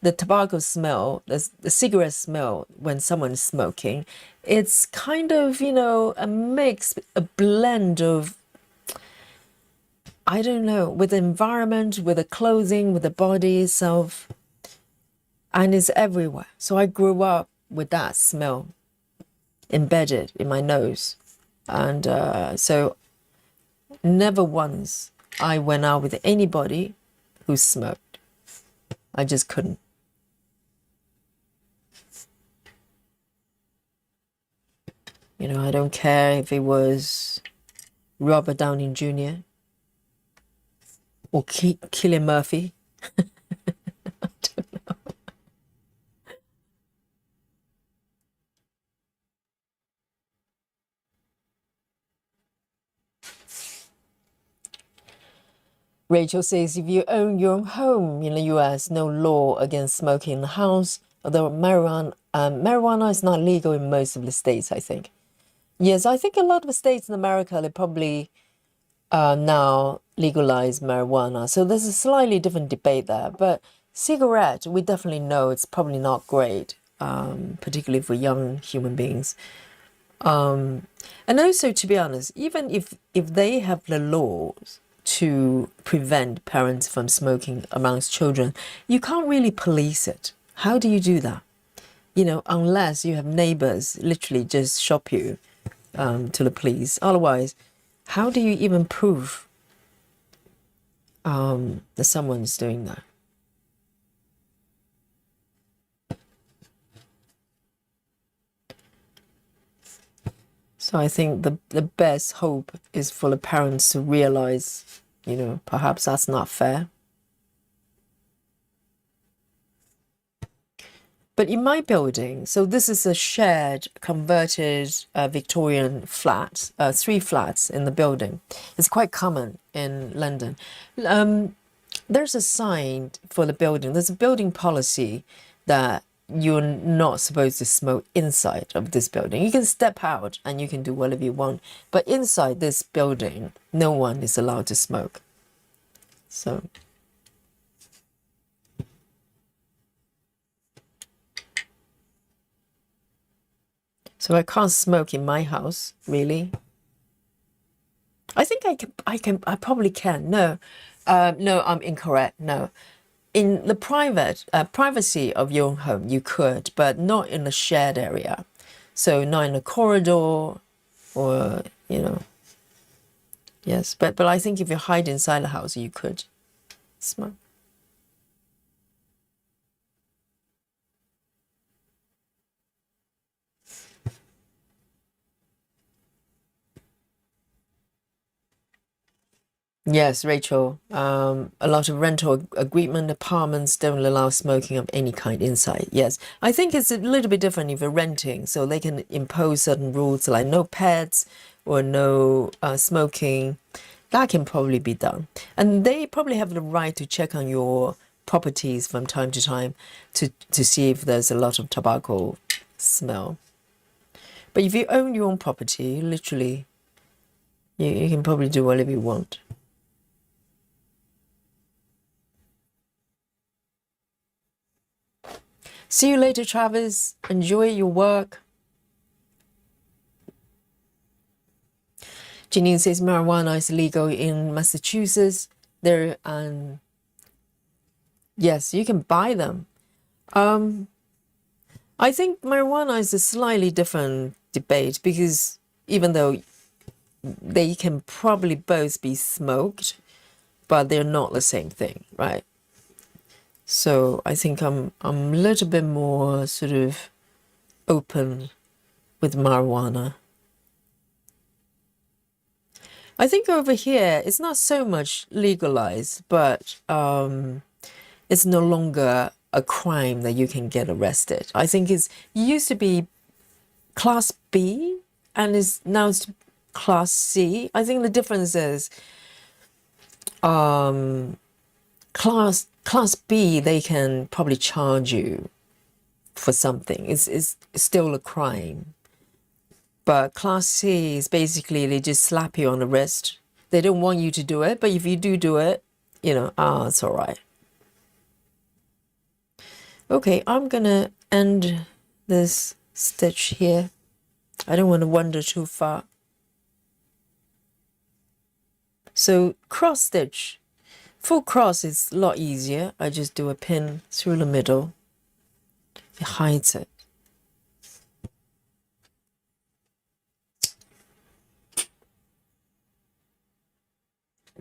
the tobacco smell, the cigarette smell when someone's smoking. It's kind of, a mix, a blend of, I don't know, with the environment, with the clothing, with the body itself, and it's everywhere. So I grew up with that smell embedded in my nose. And so never once I went out with anybody who smoked. I just couldn't. I don't care if it was Robert Downey Jr. or Cillian Murphy. I don't know. Rachel says if you own your own home in the US, no law against smoking in the house, although marijuana is not legal in most of the states, I think. Yes, I think a lot of states in America, they probably now legalize marijuana. So there's a slightly different debate there. But cigarette, we definitely know it's probably not great, particularly for young human beings. And also, to be honest, even if they have the laws to prevent parents from smoking amongst children, you can't really police it. How do you do that? Unless you have neighbors literally just shop you to the police. Otherwise, how do you even prove that someone's doing that? So I think the best hope is for the parents to realize, perhaps that's not fair. But in my building, so this is a shared, converted Victorian flat, 3 flats in the building. It's quite common in London. There's a sign for the building. There's a building policy that you're not supposed to smoke inside of this building. You can step out and you can do whatever you want. But inside this building, no one is allowed to smoke. So... So I can't smoke in my house, really. I think I probably can. No, no, I'm incorrect. No, in the privacy of your own home, you could, but not in the shared area. So not in a corridor or, yes. But I think if you hide inside the house, you could smoke. Yes, Rachel. A lot of rental agreement apartments don't allow smoking of any kind inside. Yes, I think it's a little bit different if you're renting, so they can impose certain rules like no pets or no smoking. That can probably be done, and they probably have the right to check on your properties from time to time to see if there's a lot of tobacco smell. But if you own your own property, literally, you can probably do whatever you want. See you later, Travis. Enjoy your work. Janine says marijuana is legal in Massachusetts. There, yes, you can buy them. I think marijuana is a slightly different debate because even though they can probably both be smoked, but they're not the same thing, right? So I think I'm a little bit more sort of open with marijuana. I think over here it's not so much legalized, but it's no longer a crime that you can get arrested. I think it used to be class B and is now it's class C. I think the difference is class B they can probably charge you for something. It's still a crime. But class C is basically they just slap you on the wrist. They don't want you to do it, but if you do it, it's all right. Okay, I'm gonna end this stitch here. I don't want to wander too far. So cross stitch. Full cross is a lot easier. I just do a pin through the middle. It hides it.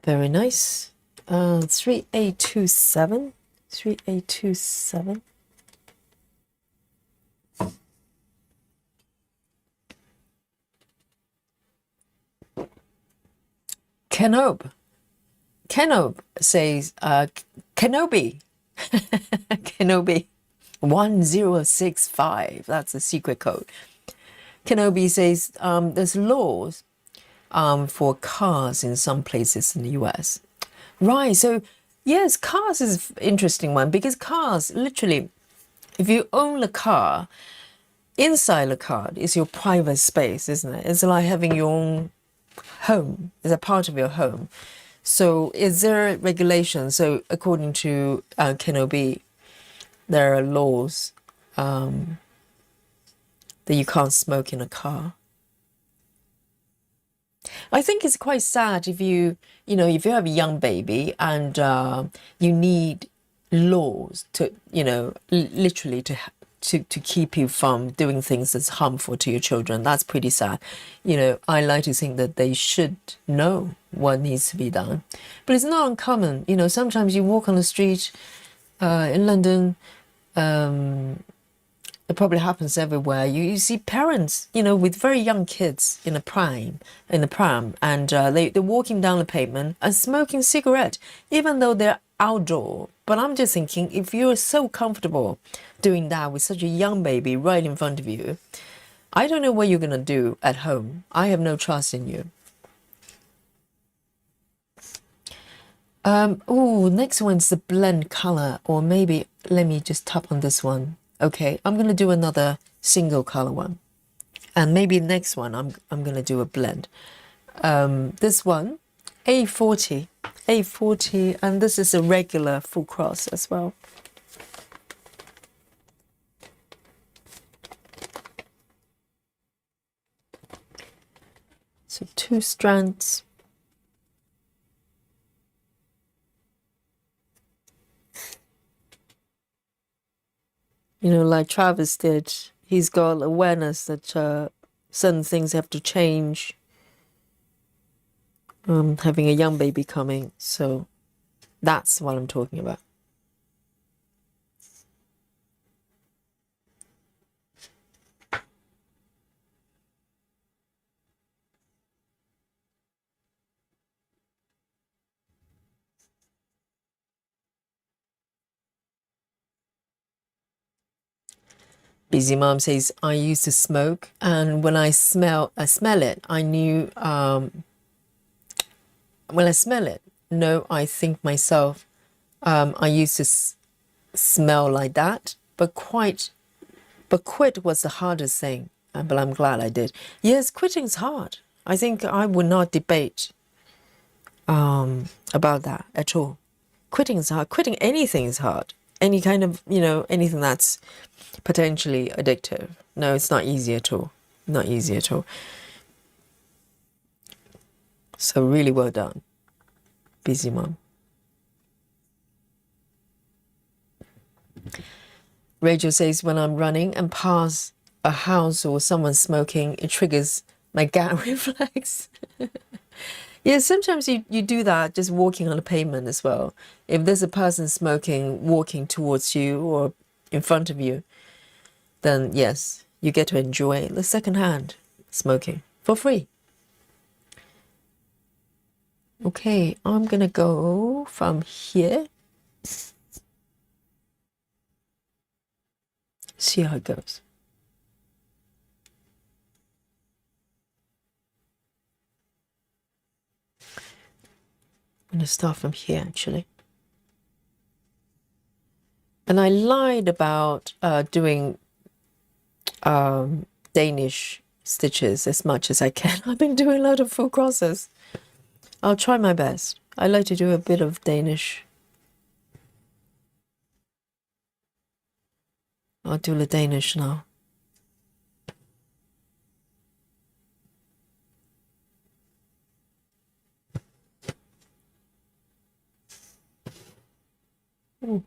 Very nice. 3827. 3827. Kenob says Kenobi. Kenobi 1065. That's a secret code. Kenobi says there's laws for cars in some places in the US. Right, so yes, cars is an interesting one because cars, literally, if you own a car, inside the car is your private space, isn't it? It's like having your own home, it's a part of your home. So is there regulations? So according to Kenobi, there are laws that you can't smoke in a car. I think it's quite sad if if you have a young baby and you need laws to, literally to keep you from doing things that's harmful to your children. That's pretty sad. I like to think that they should know what needs to be done, but it's not uncommon. Sometimes you walk on the street in London. It probably happens everywhere. You see parents, with very young kids in the pram, and they're walking down the pavement and smoking cigarette, even though they're outdoor. But I'm just thinking, if you're so comfortable doing that with such a young baby right in front of you, I don't know what you're gonna do at home. I have no trust in you. Next one's the blend color, or maybe let me just tap on this one. Okay, I'm gonna do another single color one, and maybe next one I'm gonna do a blend. This one, A40, and this is a regular full cross as well. So 2 strands. Like Travis did, he's got awareness that certain things have to change. Having a young baby coming, so that's what I'm talking about. Busy Mom says, I used to smoke, and when I smell it, I knew, when I smell it, no, I think myself, I used to smell like that, but quit was the hardest thing, but I'm glad I did. Yes, quitting's hard. I think I would not debate about that at all. Quitting is hard. Quitting anything is hard. Any kind of, anything that's potentially addictive. No, it's not easy at all. Not easy at all. So really well done, Busy Mom. Rachel says, when I'm running and pass a house or someone smoking, it triggers my gag reflex. Yeah, sometimes you do that just walking on the pavement as well. If there's a person smoking walking towards you or in front of you, then yes, you get to enjoy the secondhand smoking for free. Okay, I'm gonna go from here. See how it goes. I'm gonna start from here actually. And I lied about doing Danish stitches as much as I can. I've been doing a lot of full crosses. I'll try my best. I like to do a bit of Danish. I'll do the Danish now. Ooh.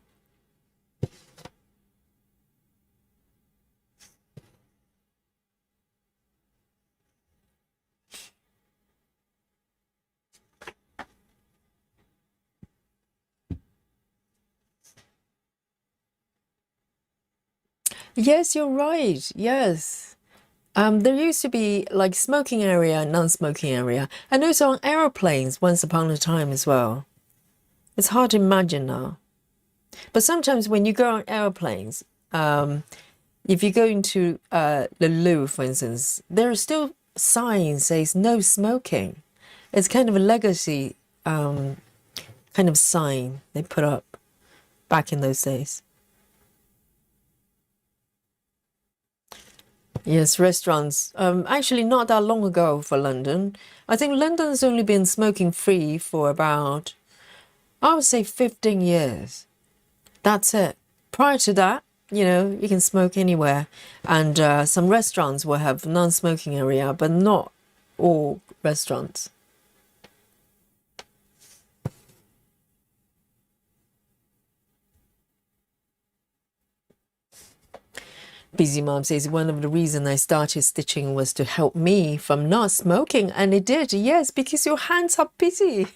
Yes, you're right. Yes. There used to be like smoking area, non-smoking area, and also on aeroplanes once upon a time as well. It's hard to imagine now. But sometimes when you go on airplanes, if you go into the loo, for instance, there are still signs says no smoking. It's kind of a legacy kind of sign they put up back in those days. Yes, restaurants. Actually, not that long ago for London. I think London's only been smoking free for about, I would say 15 years. That's it. Prior to that, you can smoke anywhere. And some restaurants will have non-smoking area, but not all restaurants. Busy Mom says, one of the reasons I started stitching was to help me from not smoking. And it did, yes, because your hands are busy.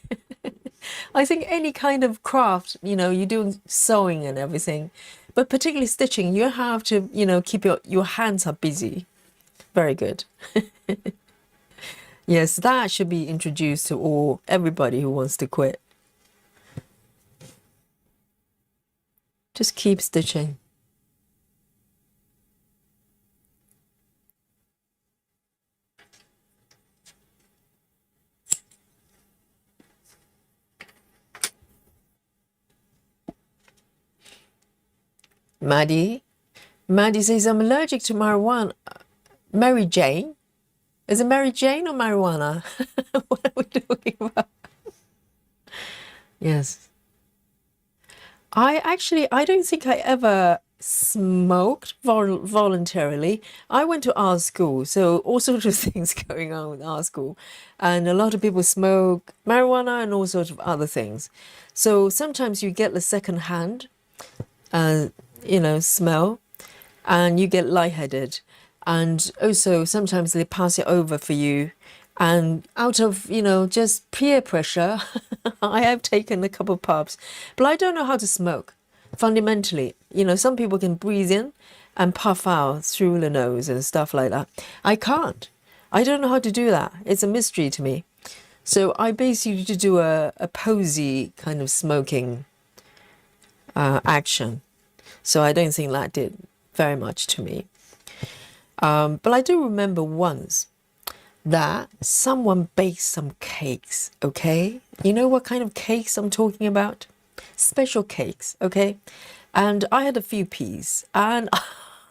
I think any kind of craft, you're doing sewing and everything, but particularly stitching, you have to, keep your hands are busy. Very good. Yes, that should be introduced to everybody who wants to quit. Just keep stitching. Maddie says, I'm allergic to marijuana. Mary Jane? Is it Mary Jane or marijuana? What are we talking about? Yes. I don't think I ever smoked voluntarily. I went to art school, so all sorts of things going on with art school. And a lot of people smoke marijuana and all sorts of other things. So sometimes you get the second hand smell, and you get lightheaded. And also sometimes they pass it over for you. And out of, just peer pressure, I have taken a couple of puffs. But I don't know how to smoke. Fundamentally, some people can breathe in and puff out through the nose and stuff like that. I can't. I don't know how to do that. It's a mystery to me. So I basically do a posy kind of smoking action. So I don't think that did very much to me. But I do remember once that someone baked some cakes, okay? You know what kind of cakes I'm talking about? Special cakes, okay? And I had a few pieces and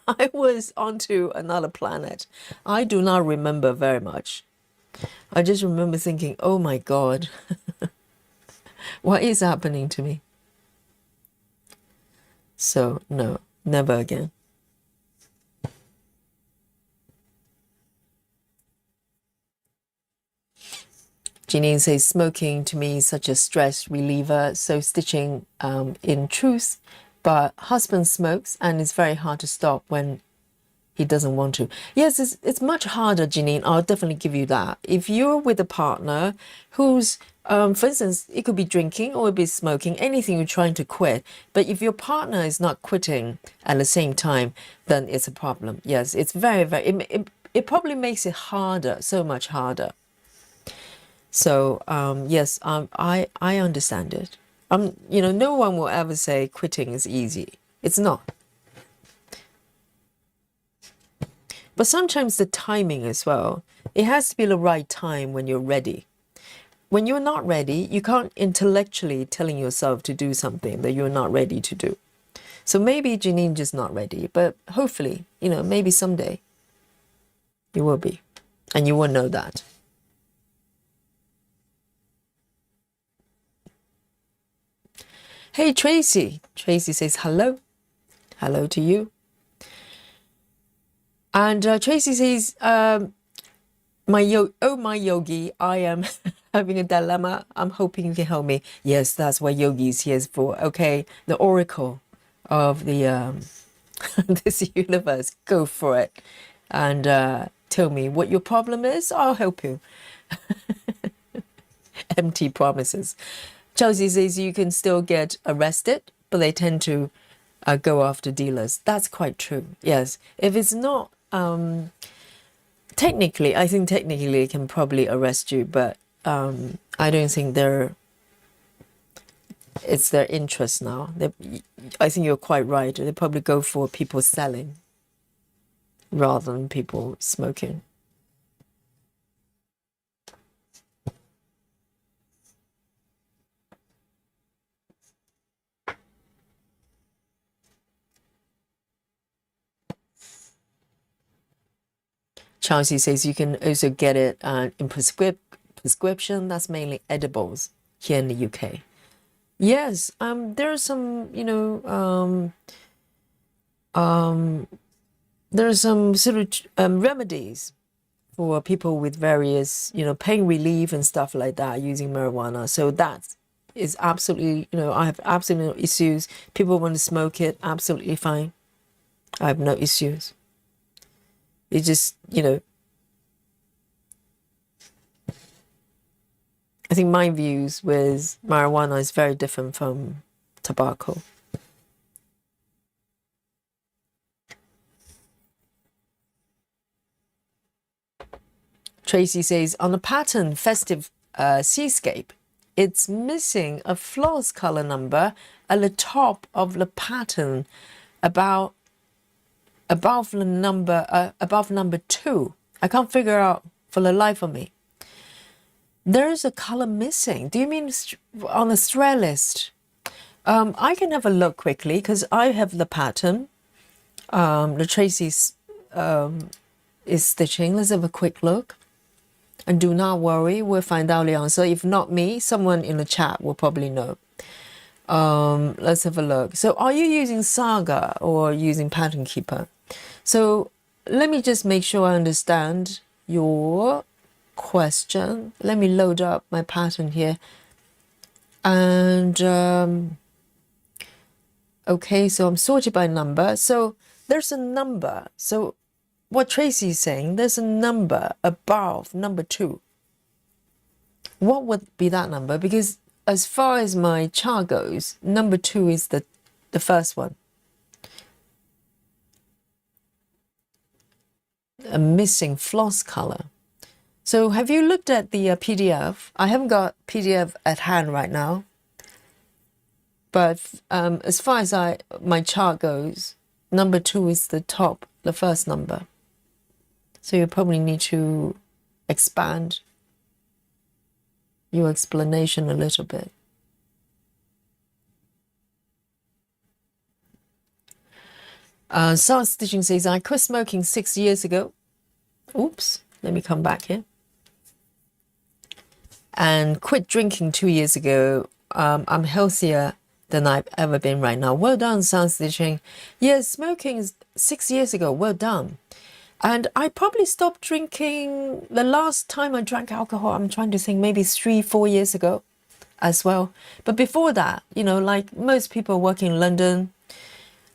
I was onto another planet. I do not remember very much. I just remember thinking, oh my God, what is happening to me? So, no, never again. Janine says, smoking to me is such a stress reliever. So stitching in truth, but husband smokes and it's very hard to stop when he doesn't want to. Yes, it's much harder, Janine. I'll definitely give you that. If you're with a partner who's, for instance, it could be drinking or it could be smoking, anything you're trying to quit. But if your partner is not quitting at the same time, then it's a problem. Yes, it's very, very, it probably makes it harder, so much harder. So yes, I understand it. You know, no one will ever say quitting is easy. It's not. But sometimes the timing as well. It has to be the right time when you're ready. When you're not ready, you can't intellectually telling yourself to do something that you're not ready to do. So maybe Janine just not ready, but hopefully, you know, maybe someday you will be, and you will know that. Hey, Tracy. Tracy says hello. Hello to you. And Tracy says, my yogi, I am having a dilemma. I'm hoping you can help me. Yes, that's what yogi is here for. Okay, the oracle of the this universe. Go for it, and tell me what your problem is. I'll help you. Empty promises. Chelsea says you can still get arrested, but they tend to go after dealers. That's quite true. Yes, if it's not. Technically, I think technically they can probably arrest you, but I don't think it's their interest now. I think you're quite right. They probably go for people selling rather than people smoking. Chelsea says you can also get it in prescription. That's mainly edibles here in the UK. Yes, there are some, you know, there are some sort of remedies for people with various, you know, pain relief and stuff like that using marijuana. So that is absolutely, you know, I have absolutely no issues. People want to smoke it, absolutely fine. I have no issues. It just, you know, I think my views with marijuana is very different from tobacco. Tracy says, on the pattern festive seascape, it's missing a floss color number at the top of the pattern above the number above number 2. I can't figure out for the life of me. There's a color missing. Do you mean on the thread list? I can have a look quickly because I have the pattern. The Tracy's is stitching. Let's have a quick look. And do not worry, we'll find out the answer. If not me, someone in the chat will probably know. Let's have a look. So are you using Saga or using Pattern Keeper? So let me just make sure I understand your question. Let me load up my pattern here. And okay, so I'm sorted by number. So there's a number. So what Tracy is saying, there's a number above number 2. What would be that number? Because as far as my chart goes, number 2 is the first one. A missing floss color. So have you looked at the PDF? I haven't got PDF at hand right now. But as far as my chart goes, number 2 is the top, the first number. So you probably need to expand your explanation a little bit. South Stitching says, I quit smoking 6 years ago. Oops, let me come back here. And quit drinking 2 years ago. I'm healthier than I've ever been right now. Well done, South Stitching. Yes, smoking is 6 years ago. Well done. And I probably stopped drinking, the last time I drank alcohol, I'm trying to think, maybe 3-4 years ago as well. But before that, you know, like most people working in London,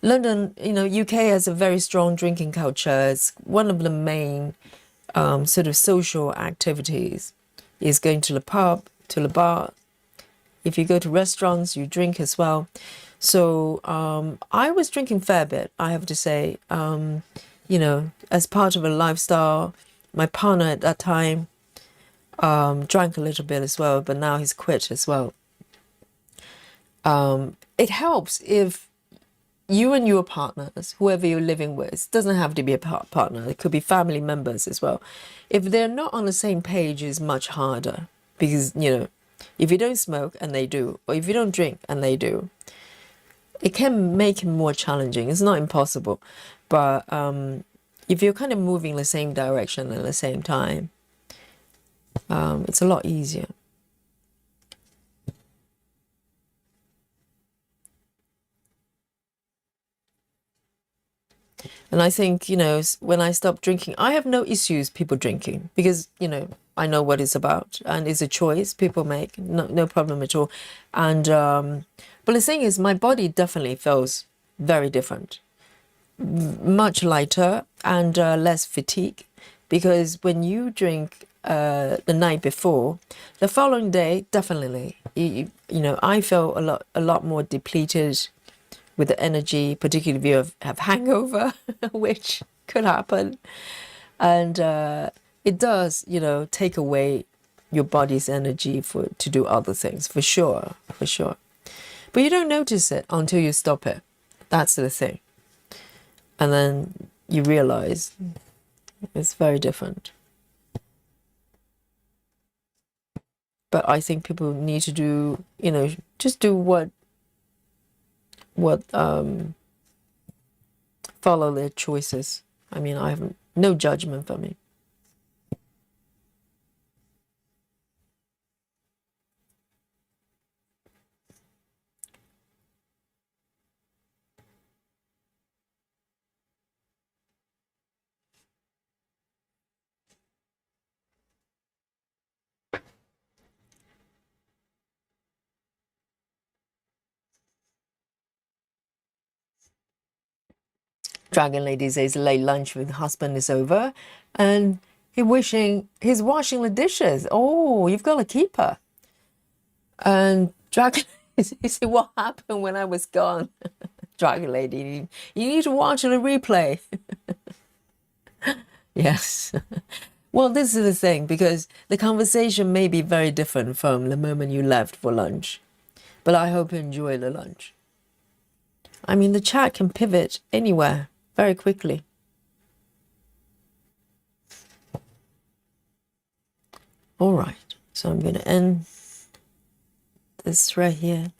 you know, UK has a very strong drinking culture. It's one of the main sort of social activities is going to the pub, to the bar. If you go to restaurants, you drink as well. So I was drinking a fair bit, I have to say, you know, as part of a lifestyle. My partner at that time drank a little bit as well, but now he's quit as well. It helps if you and your partners, whoever you're living with, doesn't have to be a partner. It could be family members as well. If they're not on the same page, it's much harder because, you know, if you don't smoke and they do, or if you don't drink and they do, it can make it more challenging. It's not impossible, but if you're kind of moving in the same direction at the same time, it's a lot easier. And I think, you know, when I stopped drinking, I have no issues people drinking because, you know, I know what it's about and it's a choice people make, no problem at all. And but the thing is, my body definitely feels very different, much lighter and less fatigue, because when you drink the night before, the following day, definitely, you know, I felt a lot more depleted with the energy, particularly if you have hangover, which could happen. And it does, you know, take away your body's energy to do other things, for sure, for sure. But you don't notice it until you stop it. That's the thing. And then you realize it's very different. But I think people need to do, you know, just do what follow their choices. I mean, I have no judgment for me. Dragon Lady says late lunch with husband is over and he's washing the dishes. Oh, you've got a keeper. And Dragon he said, what happened when I was gone? Dragon Lady, you need to watch the replay. Yes. Well, this is the thing, because the conversation may be very different from the moment you left for lunch. But I hope you enjoy the lunch. I mean, the chat can pivot anywhere very quickly. All right, so I'm going to end this thread here.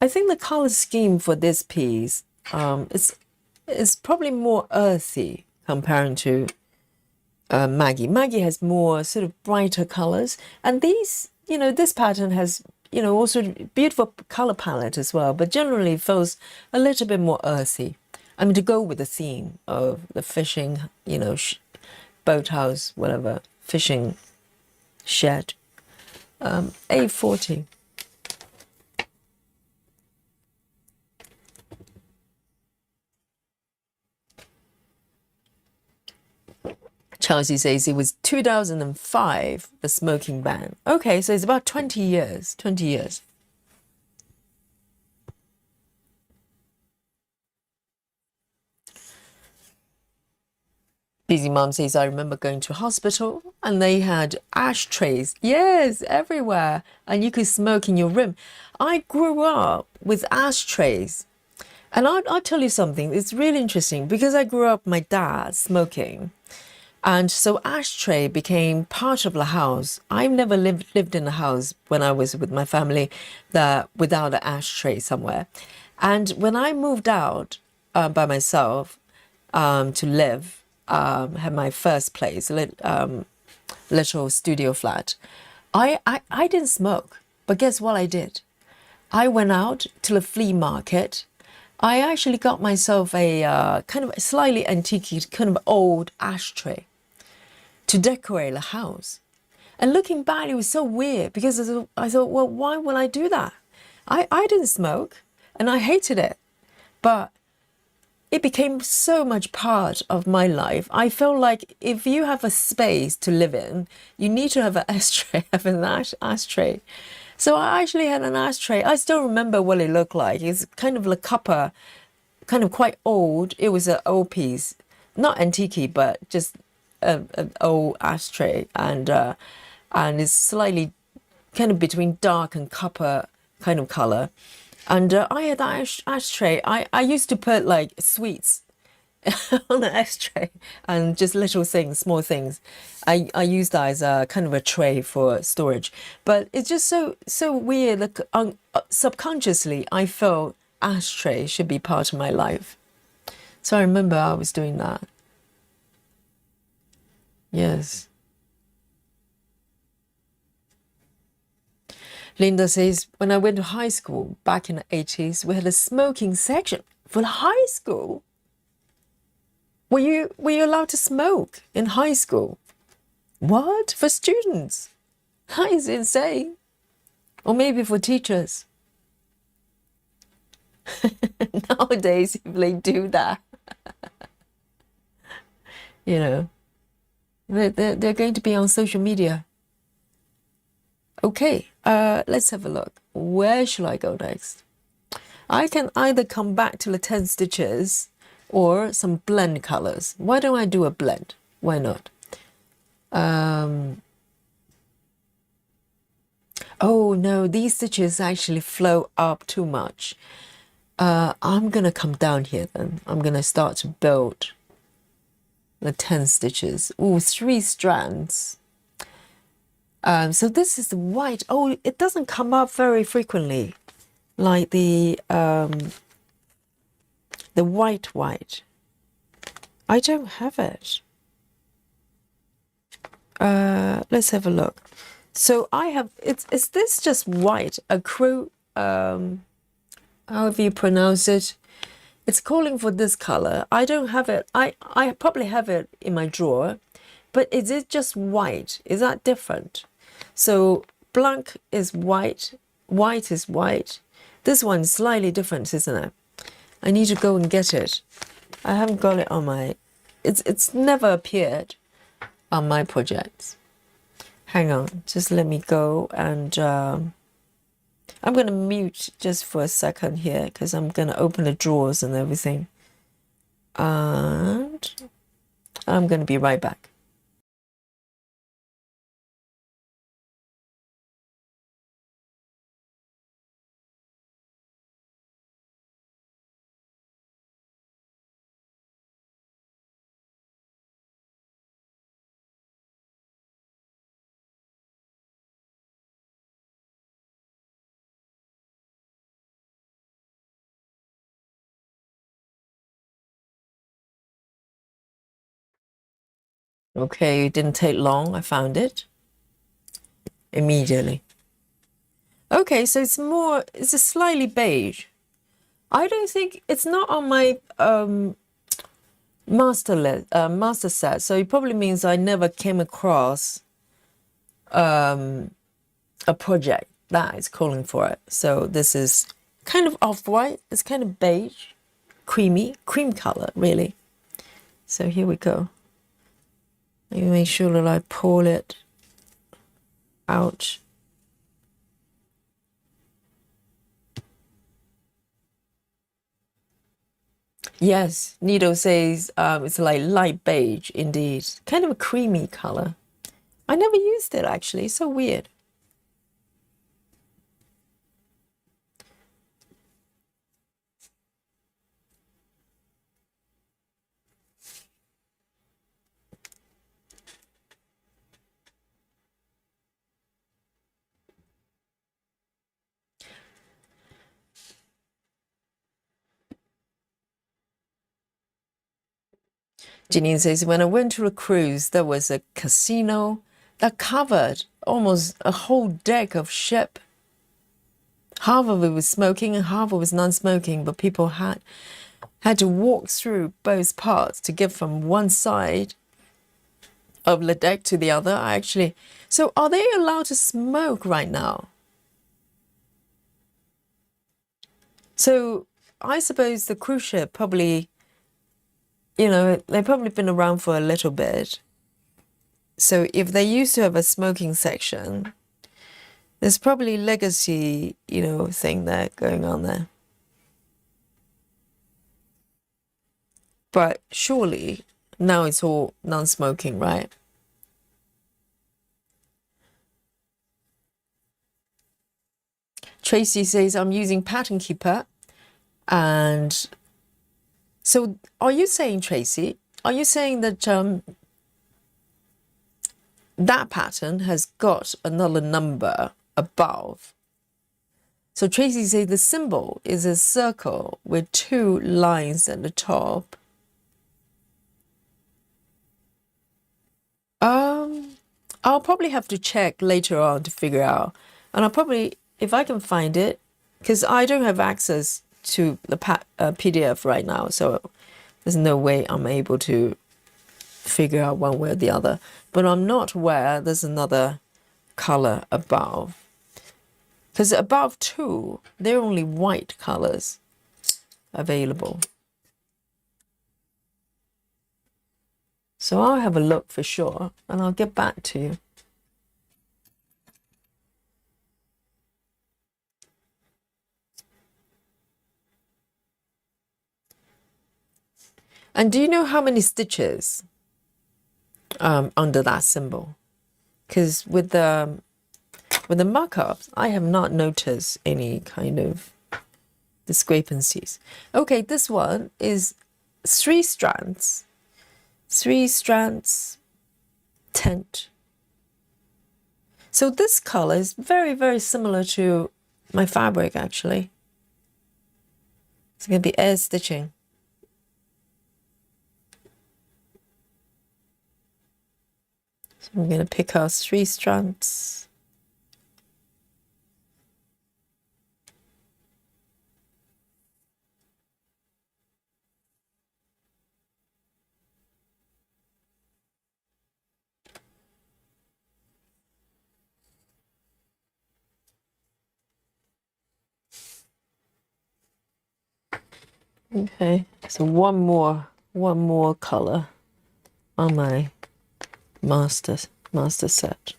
I think the color scheme for this piece is probably more earthy comparing to Maggie. Maggie has more sort of brighter colors, and these, you know, this pattern has, you know, also beautiful color palette as well, but generally feels a little bit more earthy. I mean, to go with the theme of the fishing, you know, boathouse, whatever, fishing shed. A40. Chelsea says it was 2005, the smoking ban. Okay, so it's about 20 years. 20 years. Busy Mom says, I remember going to hospital and they had ashtrays. Yes, everywhere. And you could smoke in your room. I grew up with ashtrays. And I'll tell you something, it's really interesting because I grew up my dad smoking. And so ashtray became part of the house. I've never lived in a house when I was with my family that without an ashtray somewhere. And when I moved out by myself to live, had my first place, little studio flat, I didn't smoke. But guess what I did? I went out to the flea market. I actually got myself a kind of slightly antique, kind of old ashtray to decorate the house. And looking back, it was so weird because I thought, well, why would I do that? I didn't smoke and I hated it. But it became so much part of my life. I felt like if you have a space to live in, you need to have an ashtray, have an ashtray. So I actually had an ashtray. I still remember what it looked like. It's kind of like copper, kind of quite old. It was an old piece, not antique, but just an old ashtray, and it's slightly kind of between dark and copper kind of color. And I had that ashtray. I used to put like sweets on the ashtray and just little things, small things. I use that as a kind of a tray for storage. But it's just so weird. Like, subconsciously, I felt ashtray should be part of my life. So I remember I was doing that. Yes. Linda says, when I went to high school back in the 80s, we had a smoking section for the high school. Were you allowed to smoke in high school? What? For students? That is insane. Or maybe for teachers. Nowadays, if they do that, you know, they're going to be on social media. Okay, let's have a look. Where shall I go next? I can either come back to the 10 stitches or some blend colors. Why don't I do a blend? Why not? Oh no, these stitches actually flow up too much. I'm gonna come down here then. I'm gonna start to build the 10 stitches. Ooh, 3 strands. So this is the white. Oh, it doesn't come up very frequently, like the white. I don't have it. Let's have a look. So I have, is this just white? Acryl, however you pronounce it. It's calling for this color. I don't have it. I probably have it in my drawer, but is it just white? Is that different? So blank is white, white is white. This one's slightly different, isn't it? I need to go and get it. I haven't got it on my, it's never appeared on my projects. Hang on, just let me go and I'm going to mute just for a second here because I'm going to open the drawers and everything. And I'm going to be right back. Okay, it didn't take long. I found it immediately. Okay, so it's a slightly beige. I don't think it's not on my master set, so it probably means I never came across a project that is calling for it. So this is kind of off-white. It's kind of beige, cream color, really. So here we go. Let me make sure that I pull it out. Yes, Nido says it's like light beige indeed. Kind of a creamy color. I never used it actually, so weird. Janine says, when I went to a cruise, there was a casino that covered almost a whole deck of ship. Half of it was smoking and half of it was non-smoking, but people had to walk through both parts to get from one side of the deck to the other. So are they allowed to smoke right now? So I suppose the cruise ship probably, they've probably been around for a little bit. So if they used to have a smoking section, there's probably legacy, thing there going on there. But surely now it's all non-smoking, right? Tracy says, I'm using Pattern Keeper. And so are you saying, Tracy, that that pattern has got another number above? So Tracy says the symbol is a circle with 2 lines at the top. I'll probably have to check later on to figure out. And I'll probably, if I can find it, because I don't have access to the PDF right now, so there's no way I'm able to figure out one way or the other. But I'm not aware there's another color above. Because above 2, there are only white colors available. So I'll have a look for sure, and I'll get back to you. And do you know how many stitches under that symbol? Because with the markups, I have not noticed any kind of discrepancies. Okay, this one is 3 strands. 3 strands, tent. So this color is very, very similar to my fabric, actually. It's going to be air stitching. So I'm going to pick out 3 strands. Okay, so one more color on my master set.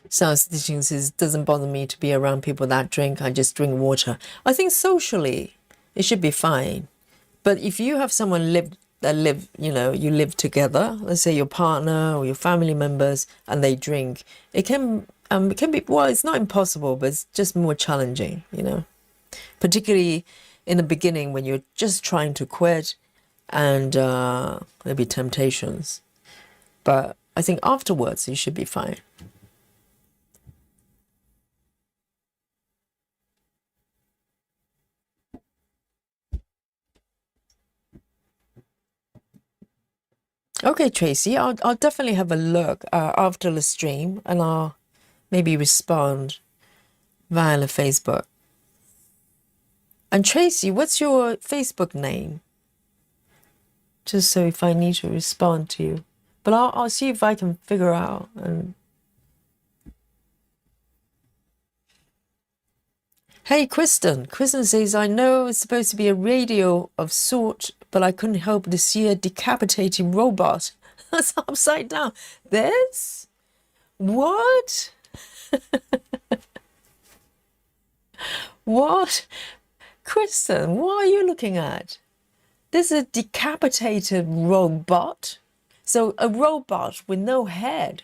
So stitching says, doesn't bother me to be around people that drink. I just drink water. I think socially it should be fine. But if you have someone you live together, let's say your partner or your family members, and they drink, it can be, well, it's not impossible, but it's just more challenging, particularly in the beginning when you're just trying to quit, and maybe temptations. But I think afterwards you should be fine. Okay, Tracy, I'll definitely have a look after the stream, and I'll maybe respond via the Facebook. And Tracy, what's your Facebook name? Just so if I need to respond to you. But I'll see if I can figure out. And hey, Kristen says, I know it's supposed to be a radio of sort, but I couldn't help to see a decapitating robot. That's upside down. This? What? What? Kristen, what are you looking at? This is a decapitated robot. So a robot with no head.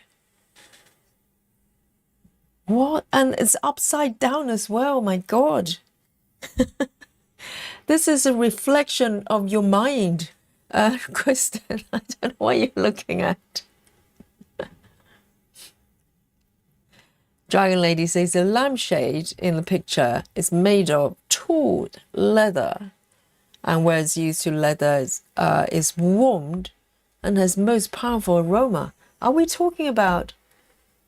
What? And it's upside down as well. My God. This is a reflection of your mind, Kristen. I don't know what you're looking at. Dragon Lady says the lampshade in the picture is made of tooled leather, and where it's used to leather is warmed and has most powerful aroma. Are we talking about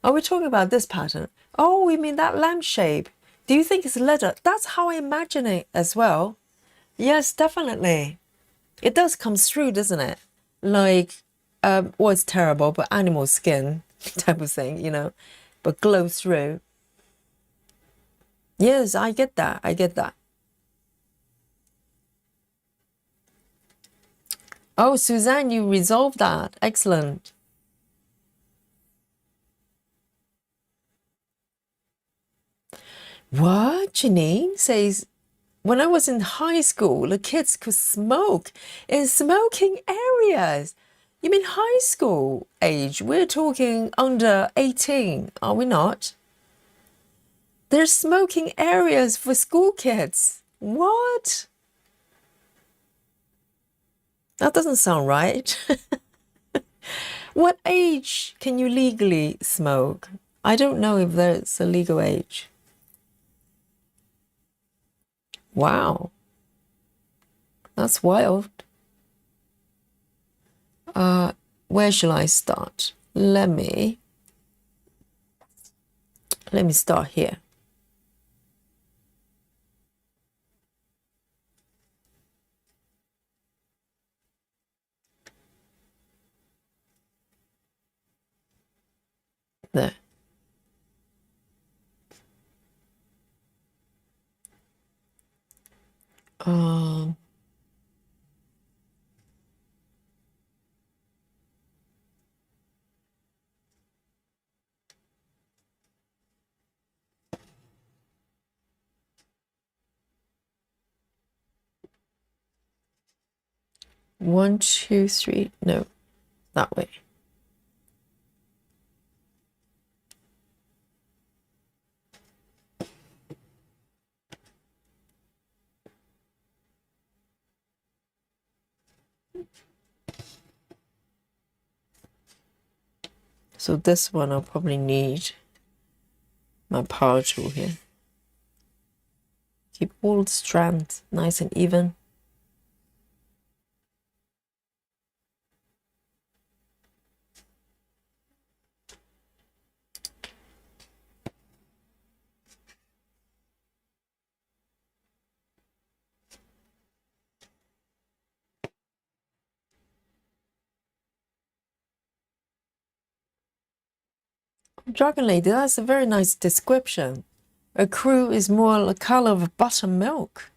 this pattern? Oh, we mean that lampshade. Do you think it's leather? That's how I imagine it as well. Yes, definitely. It does come through, doesn't it? Like, well, it's terrible, but animal skin type of thing, but glow through. Yes, I get that. I get that. Oh, Suzanne, you resolved that. Excellent. What? Janine says, when I was in high school, the kids could smoke in smoking areas. You mean high school age? We're talking under 18, are we not? There's smoking areas for school kids. What? That doesn't sound right. What age can you legally smoke? I don't know if there's a legal age. Wow. That's wild. Where shall I start? Let me start here. There. Um, 1, 2, 3. No, that way. So this one I'll probably need my power tool here. Keep all the strands nice and even. Dragon Lady, that's a very nice description. A crew is more the color of buttermilk.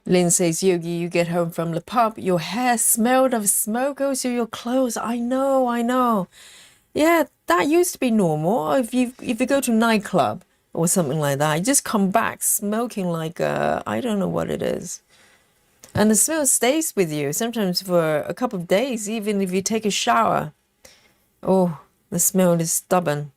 Lynn says, Yogi, you get home from the pub, your hair smelled of smoke goes through your clothes. I know. Yeah, that used to be normal. If you go to a nightclub or something like that, you just come back smoking like I don't know what it is. And the smell stays with you, sometimes for a couple of days, even if you take a shower. Oh, the smell is stubborn.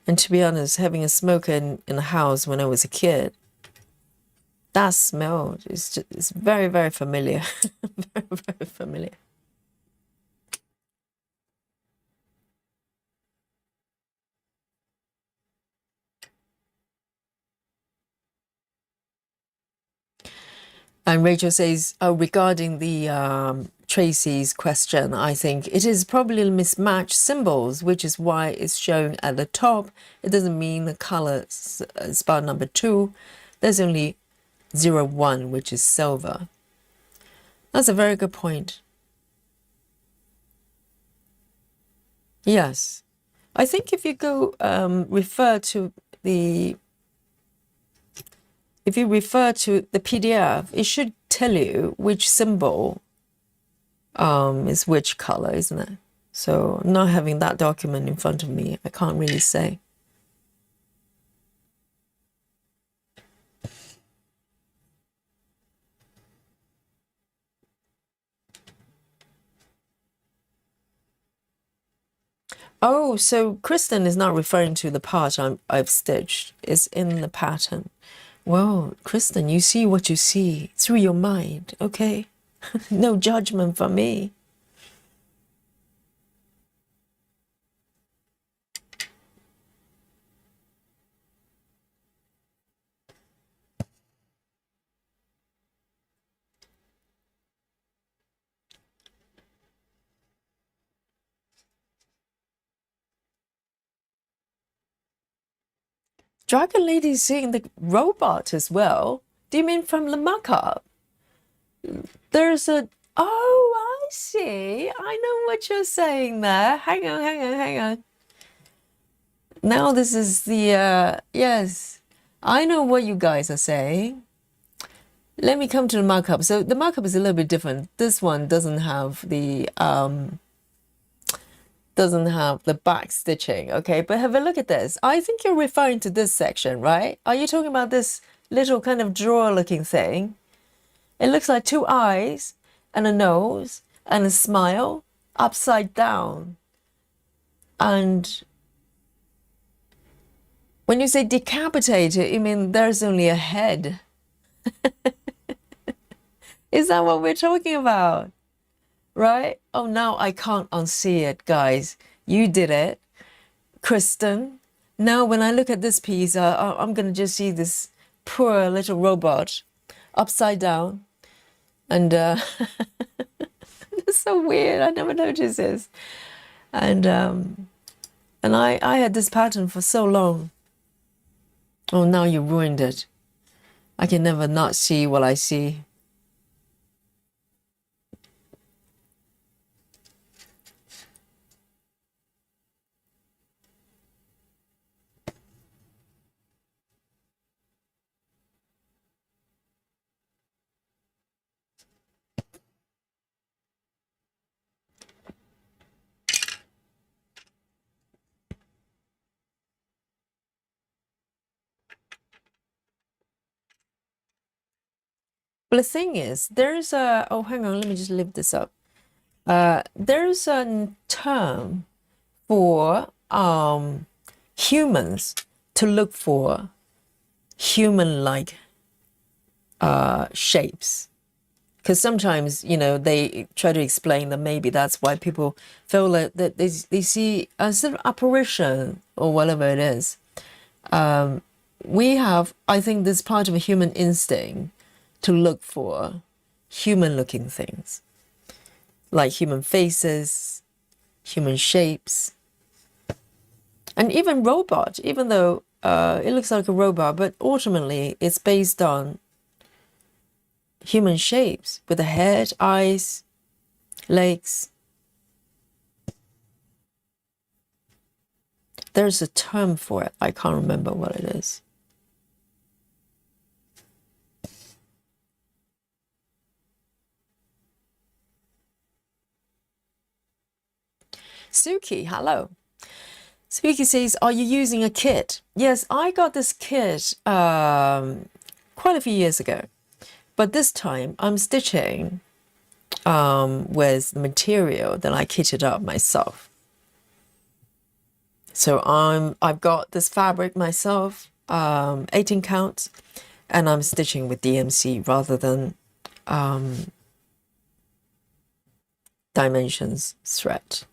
And to be honest, having a smoker in the house when I was a kid, that smell is just, it's very, very familiar. Very, very familiar. And Rachel says, regarding the Tracy's question, I think it is probably mismatched symbols, which is why it's shown at the top. It doesn't mean the color spot number 2. There's only 01, which is silver. That's a very good point. Yes. I think if you go refer to the if you refer to the PDF, it should tell you which symbol is which color, isn't it? So not having that document in front of me, I can't really say. Oh, so Kristen is not referring to the part I've stitched. It's in the pattern. Well, Kristen, you see what you see through your mind, okay? No judgment from me. Dragon Lady is seeing the robot as well. Do you mean from the mock-up? There's a... Oh, I see. I know what you're saying there. Hang on, hang on, hang on. Now this is the... yes. I know what you guys are saying. Let me come to the mock-up. So the mock-up is a little bit different. This one doesn't have the back stitching, okay? But have a look at this. I think you're referring to this section, right? Are you talking about this little kind of drawer-looking thing? It looks like two eyes and a nose and a smile upside down. And when you say decapitated, you mean there's only a head. Is that what we're talking about? Right? Oh, now I can't unsee it, guys. You did it. Kristen. Now when I look at this piece, I'm going to just see this poor little robot upside down. And it's so weird. I never noticed this. And I had this pattern for so long. Oh, now you ruined it. I can never not see what I see. But the thing is, there's a... Oh, hang on. Let me just lift this up. There's a term for humans to look for human-like shapes. Because sometimes, you know, they try to explain that maybe that's why people feel that they see a sort of apparition or whatever it is. We have, I think, this part of a human instinct to look for human-looking things, like human faces, human shapes, and even robot, even though it looks like a robot, but ultimately it's based on human shapes with a head, eyes, legs. There's a term for it. I can't remember what it is. Suki, hello. Suki says, are you using a kit? Yes, I got this kit quite a few years ago. But this time I'm stitching with the material that I kitted up myself. So I've got this fabric myself, 18 count, and I'm stitching with DMC rather than dimensions thread.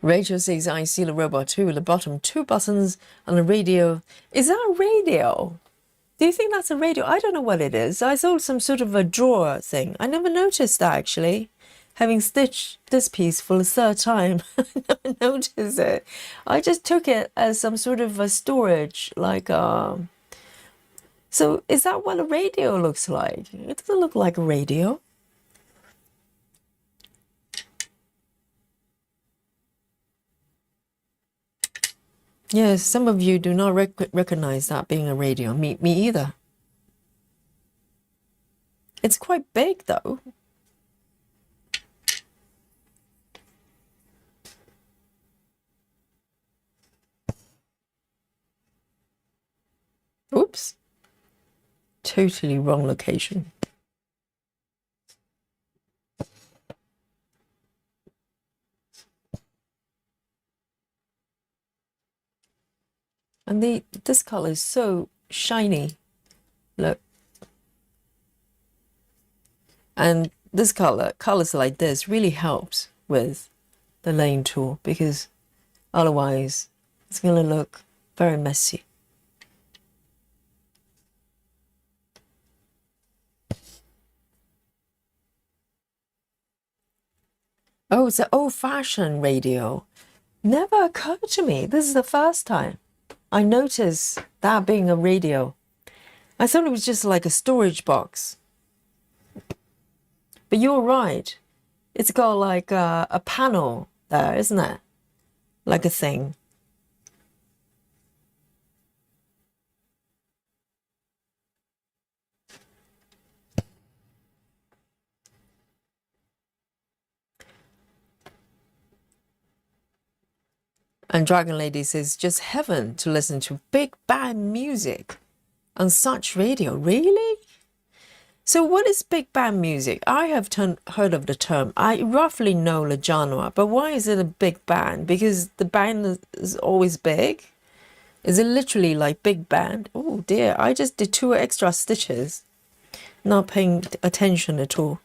Rachel says, I see the robot too, the bottom 2 buttons on the radio. Is that a radio? Do you think that's a radio? I don't know what it is. I saw some sort of a drawer thing. I never noticed that actually. Having stitched this piece for the third time, I never noticed it. I just took it as some sort of a storage, like so is that what a radio looks like? It doesn't look like a radio. Yes, some of you do not recognize that being a radio. Me either. It's quite big though. Oops. Totally wrong location. And this color is so shiny. Look. And this colors like this really helps with the laying tool because otherwise it's going to look very messy. Oh, it's an old-fashioned radio. Never occurred to me. This is the first time I noticed that being a radio. I thought it was just like a storage box. But you're right. It's got like a panel there, isn't it? Like a thing. And Dragon Lady says, just heaven to listen to big band music on such radio. Really? So what is big band music? I have heard of the term. I roughly know the genre, but why is it a big band? Because the band is always big? Is it literally like big band? Oh dear, I just did 2 extra stitches. Not paying attention at all.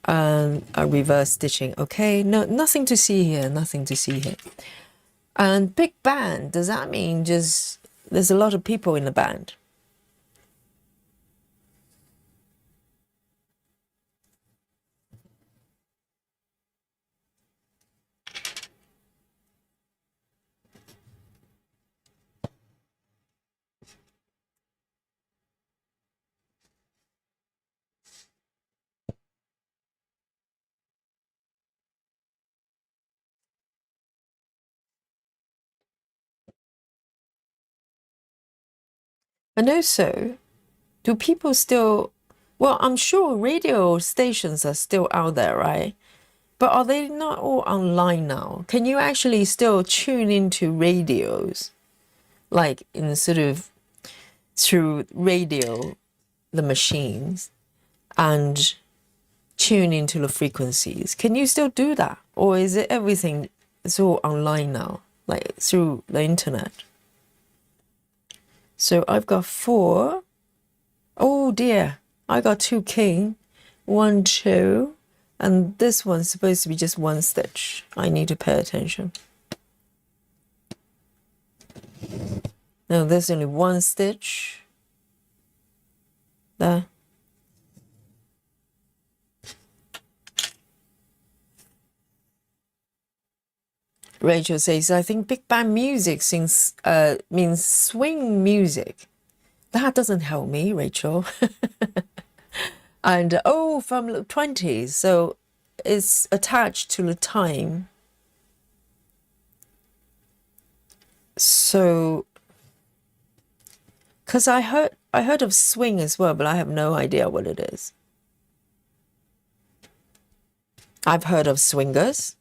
A reverse stitching. Okay, no, nothing to see here, nothing to see here. And big band, does that mean just there's a lot of people in the band? And also, do people still, well, I'm sure radio stations are still out there, right? But are they not all online now? Can you actually still tune into radios, like in sort of through radio, the machines, and tune into the frequencies? Can you still do that? Or is it everything is all online now, like through the internet? So I've got 4. Oh dear, I got 2 king, 1, 2, and this one's supposed to be just 1 stitch. I need to pay attention. No, there's only 1 stitch there. Rachel says, I think big band music means swing music. That doesn't help me, Rachel. And oh, from the 20s, so it's attached to the time. So, because I heard of swing as well, but I have no idea what it is. I've heard of swingers.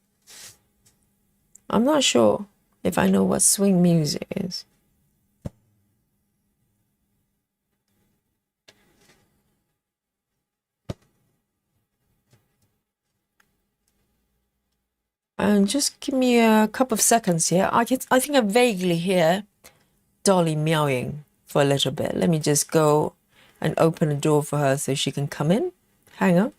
I'm not sure if I know what swing music is. And just give me a couple of seconds here. I think I vaguely hear Dolly meowing for a little bit. Let me just go and open the door for her so she can come in. Hang on.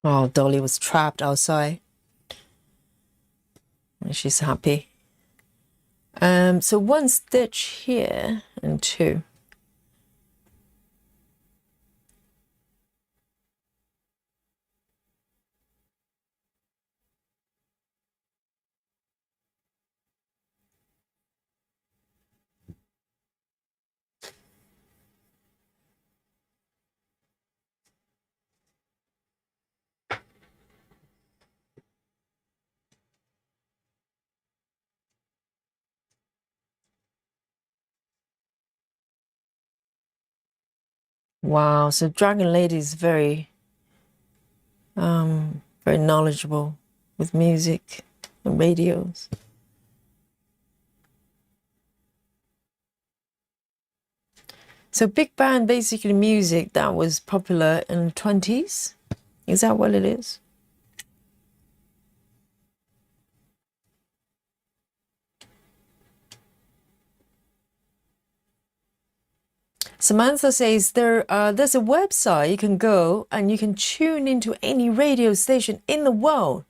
Oh, Dolly was trapped outside. And she's happy. So one stitch here and two. Wow, so Dragon Lady is very knowledgeable with music and radios. So big band, basically music that was popular in the 20s. Is that what it is? Samantha says there's a website you can go and you can tune into any radio station in the world.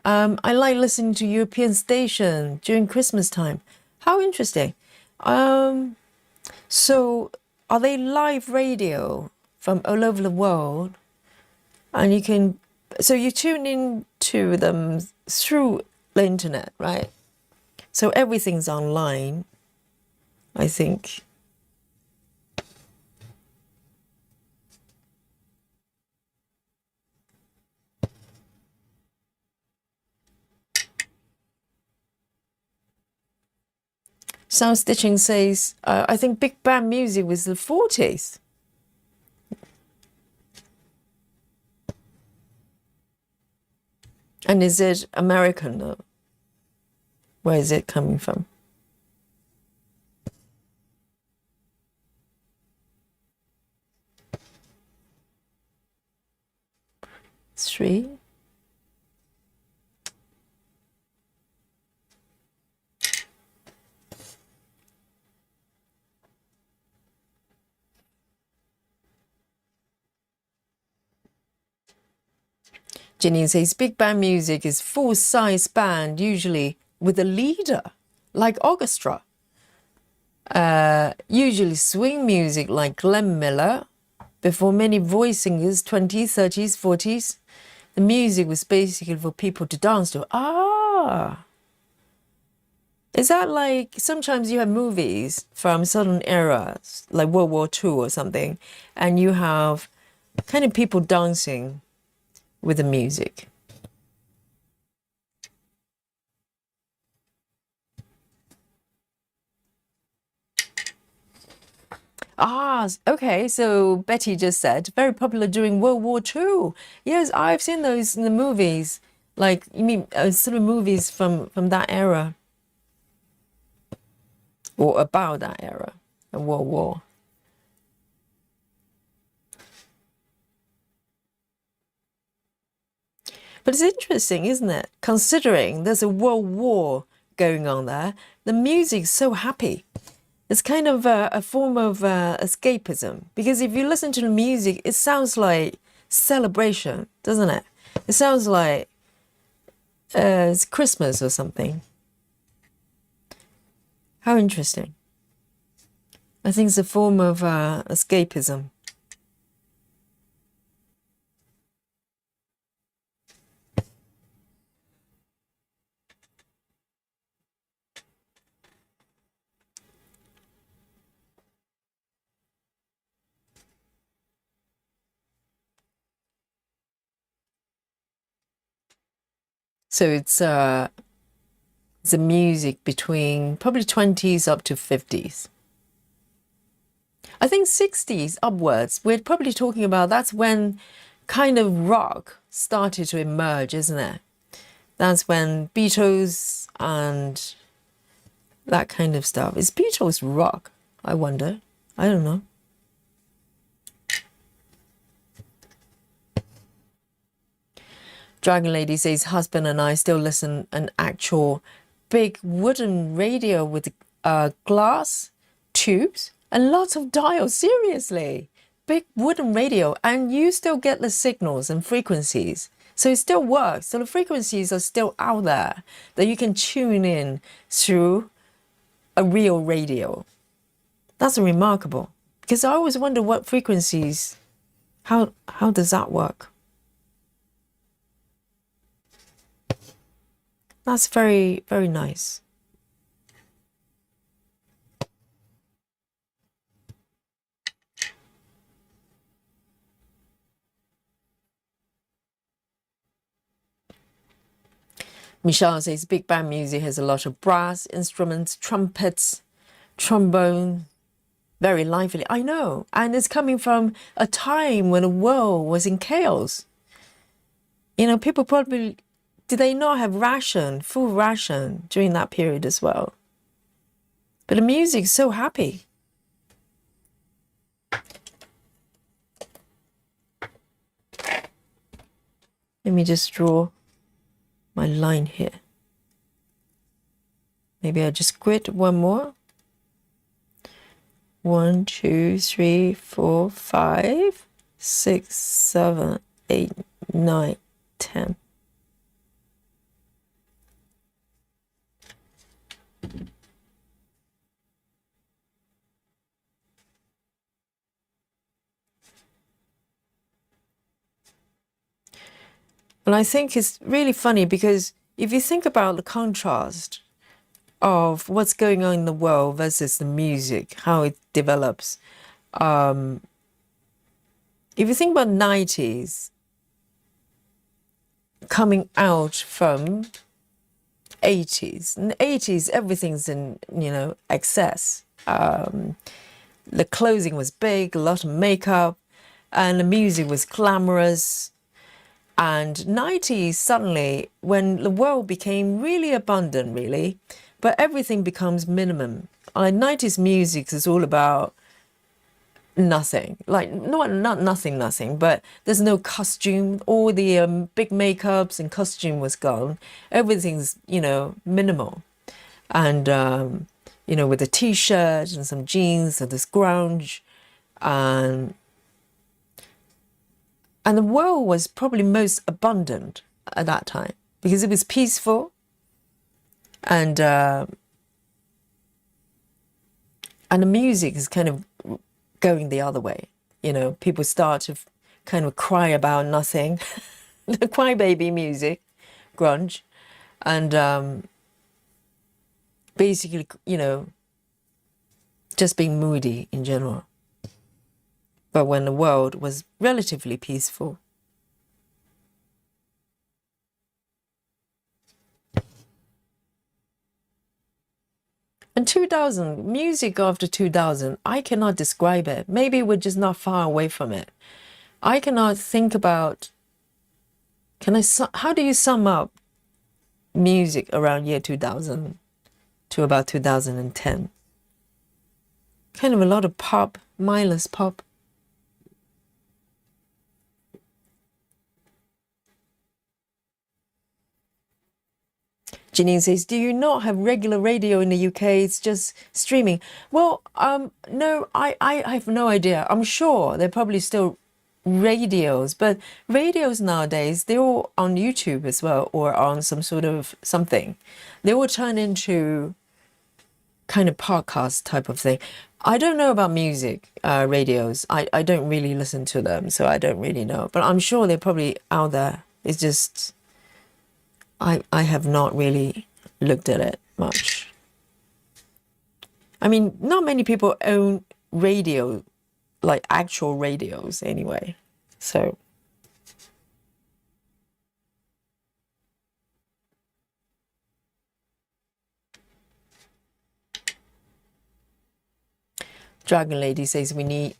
I like listening to European station during Christmas time. How interesting. So are they live radio from all over the world? And you tune in to them through the internet, right? So everything's online, I think. Sound Stitching says, I think big band music was the 40s. And is it American though? Where is it coming from? Three. Janine says big band music is full-size band, usually with a leader, like orchestra. Usually swing music like Glenn Miller. Before many voice singers, 20s, 30s, 40s, the music was basically for people to dance to. Ah! Is that like, sometimes you have movies from certain eras, like World War II or something, and you have kind of people dancing with the music. Ah, okay. So Betty just said very popular during World War II. Yes, I've seen those in the movies. Like, you mean sort of movies from that era, or about that era, the World War. But it's interesting, isn't it? Considering there's a world war going on there, the music's so happy. It's kind of a form of escapism, because if you listen to the music, it sounds like celebration, doesn't it? It sounds like it's Christmas or something. How interesting. I think it's a form of escapism. So it's the music between probably 20s up to 50s. I think 60s upwards, we're probably talking about, that's when kind of rock started to emerge, isn't it? That's when Beatles and that kind of stuff. Is Beatles rock? I wonder. I don't know. Dragon Lady says, husband and I still listen an actual big wooden radio with glass tubes and lots of dials. Seriously, big wooden radio, and you still get the signals and frequencies. So it still works. So the frequencies are still out there that you can tune in through a real radio. That's remarkable, because I always wonder what frequencies, how does that work? That's very, very nice. Michelle says big band music has a lot of brass instruments, trumpets, trombone, very lively. I know, and it's coming from a time when the world was in chaos. You know, people probably, did they not have full ration during that period as well? But the music's so happy. Let me just draw my line here. Maybe I'll just quit one more. 1, 2, 3, 4, 5, 6, 7, 8, 9, 10. And I think it's really funny because if you think about the contrast of what's going on in the world versus the music, how it develops. If you think about 90s coming out from 80s, in the 80s, everything's in, you know, excess. The clothing was big, a lot of makeup, and the music was glamorous. And 90s, suddenly, when the world became really abundant, really, but everything becomes minimum. 90s music is all about nothing. Like, not nothing, but there's no costume. All the big makeups and costume was gone. Everything's, you know, minimal. And, you know, with a t-shirt and some jeans and this grunge. And the world was probably most abundant at that time because it was peaceful, and the music is kind of going the other way. You know, people start to kind of cry about nothing, the crybaby music, grunge, and basically, you know, just being moody in general. But when the world was relatively peaceful. And 2000, music after 2000, I cannot describe it. Maybe we're just not far away from it. I cannot think about, how do you sum up music around year 2000 to about 2010? Kind of a lot of pop, mindless pop. Janine says, do you not have regular radio in the UK? It's just streaming. Well, no, I have no idea. I'm sure they're probably still radios, but radios nowadays, they're all on YouTube as well, or on some sort of something. They all turn into kind of podcast type of thing. I don't know about music radios. I don't really listen to them, so I don't really know. But I'm sure they're probably out there. It's just... I have not really looked at it much. I mean, not many people own radio, like actual radios anyway. So. Dragon Lady says we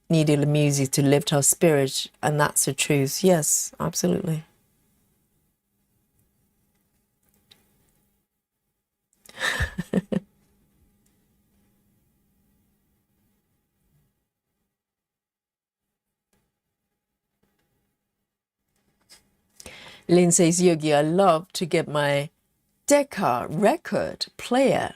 needed the music to lift our spirit, and that's the truth. Yes, absolutely. Lynn says, Yogi, I love to get my Decca record player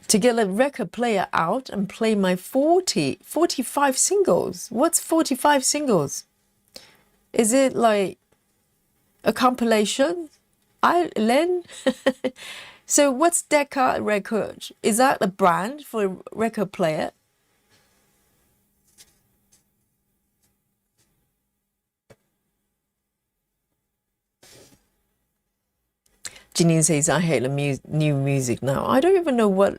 to get a record player out and play my 45 singles. What's 45 singles? Is it like a compilation? Len? So what's Decca Record? Is that a brand for a record player? Janine says, I hate the new music now. I don't even know what's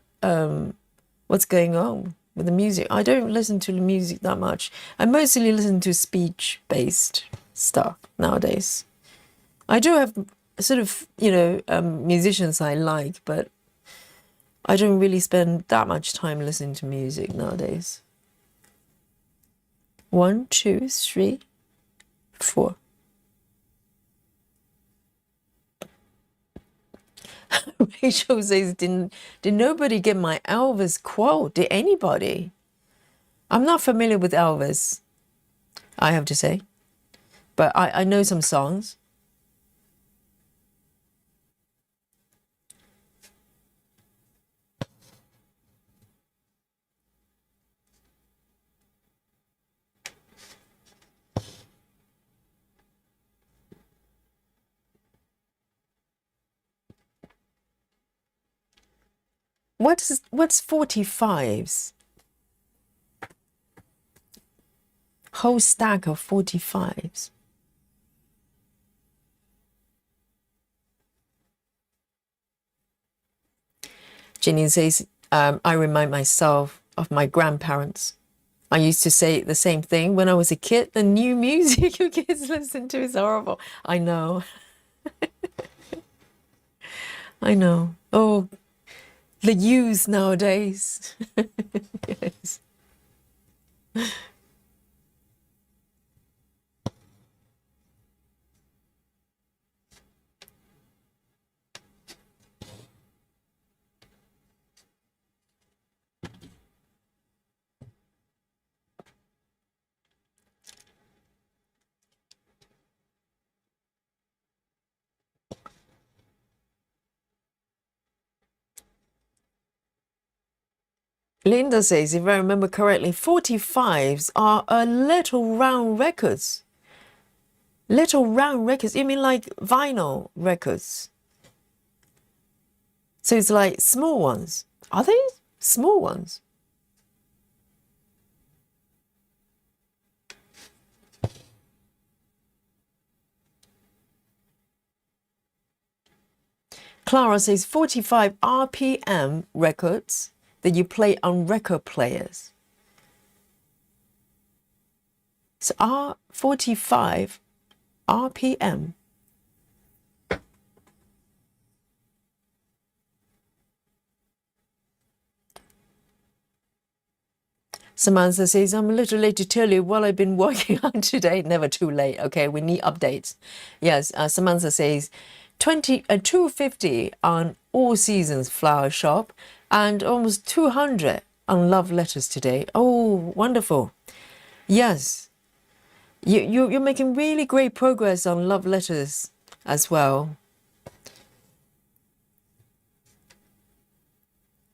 going on with the music. I don't listen to the music that much. I mostly listen to speech-based stuff nowadays. I do have sort of, musicians I like, but I don't really spend that much time listening to music nowadays. 1, 2, 3, 4. Rachel says, did nobody get my Elvis quote? Did anybody? I'm not familiar with Elvis, I have to say. But I know some songs. What's 45s? Whole stack of 45s. Janine says, I remind myself of my grandparents. I used to say the same thing when I was a kid. The new music you kids listen to is horrible. I know. I know. Oh, the youth nowadays. Yes. Linda says, if I remember correctly, 45s are a little round records. Little round records? You mean like vinyl records? So it's like small ones. Are they small ones? Clara says 45 RPM records that you play on record players. So R45 RPM. Samantha says, I'm a little late to tell you what I've been working on today. Never too late. Okay, we need updates. Yes, Samantha says 250 on All Seasons Flower Shop and almost 200 on Love Letters today. Oh, wonderful. Yes, you're making really great progress on Love Letters as well.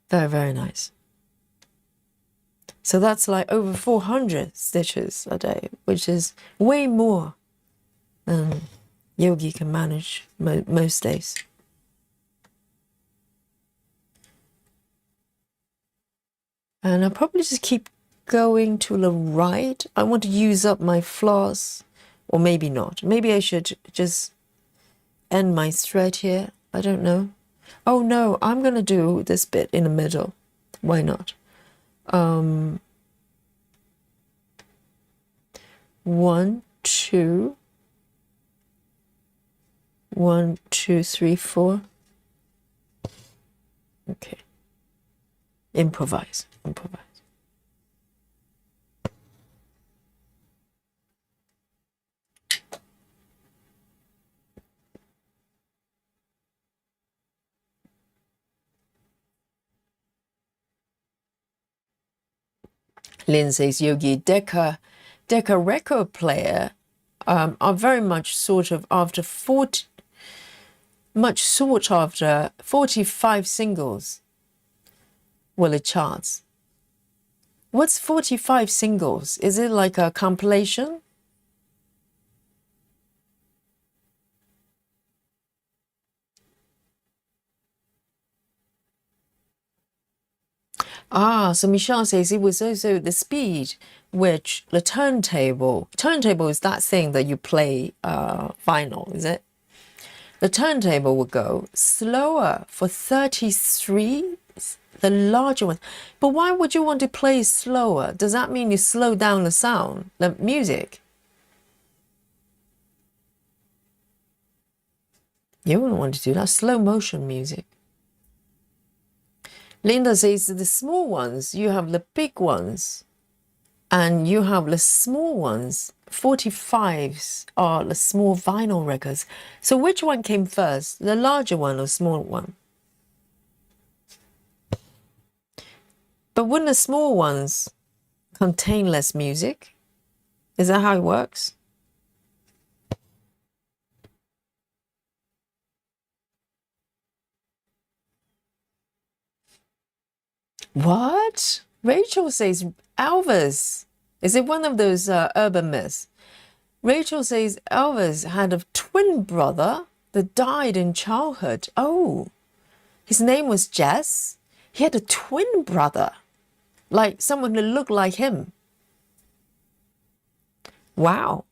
Very, very nice. So that's like over 400 stitches a day, which is way more than Yogi can manage most days. And I'll probably just keep going to the right. I want to use up my floss, or maybe not. Maybe I should just end my thread here. I don't know. Oh no, I'm going to do this bit in the middle. Why not? 1, 2, 1, 2, 3, 4. Okay. Improvise. Lynn says, Yogi, Decca record player are very much sought after 45 singles. Well, it charts. What's 45 singles? Is it like a compilation? Ah, so Michelle says it was also the speed which the turntable is that thing that you play vinyl, is it? The turntable would go slower for 33, the larger one. But why would you want to play slower? Does that mean you slow down the sound, the music? You wouldn't want to do that. Slow motion music. Linda says the small ones, you have the big ones, and you have the small ones. 45s are the small vinyl records. So which one came first, the larger one or small one? But wouldn't the small ones contain less music? Is that how it works? What? Rachel says Elvis. Is it one of those urban myths? Rachel says Elvis had a twin brother that died in childhood. Oh, his name was Jess. He had a twin brother, like someone who looked like him. Wow,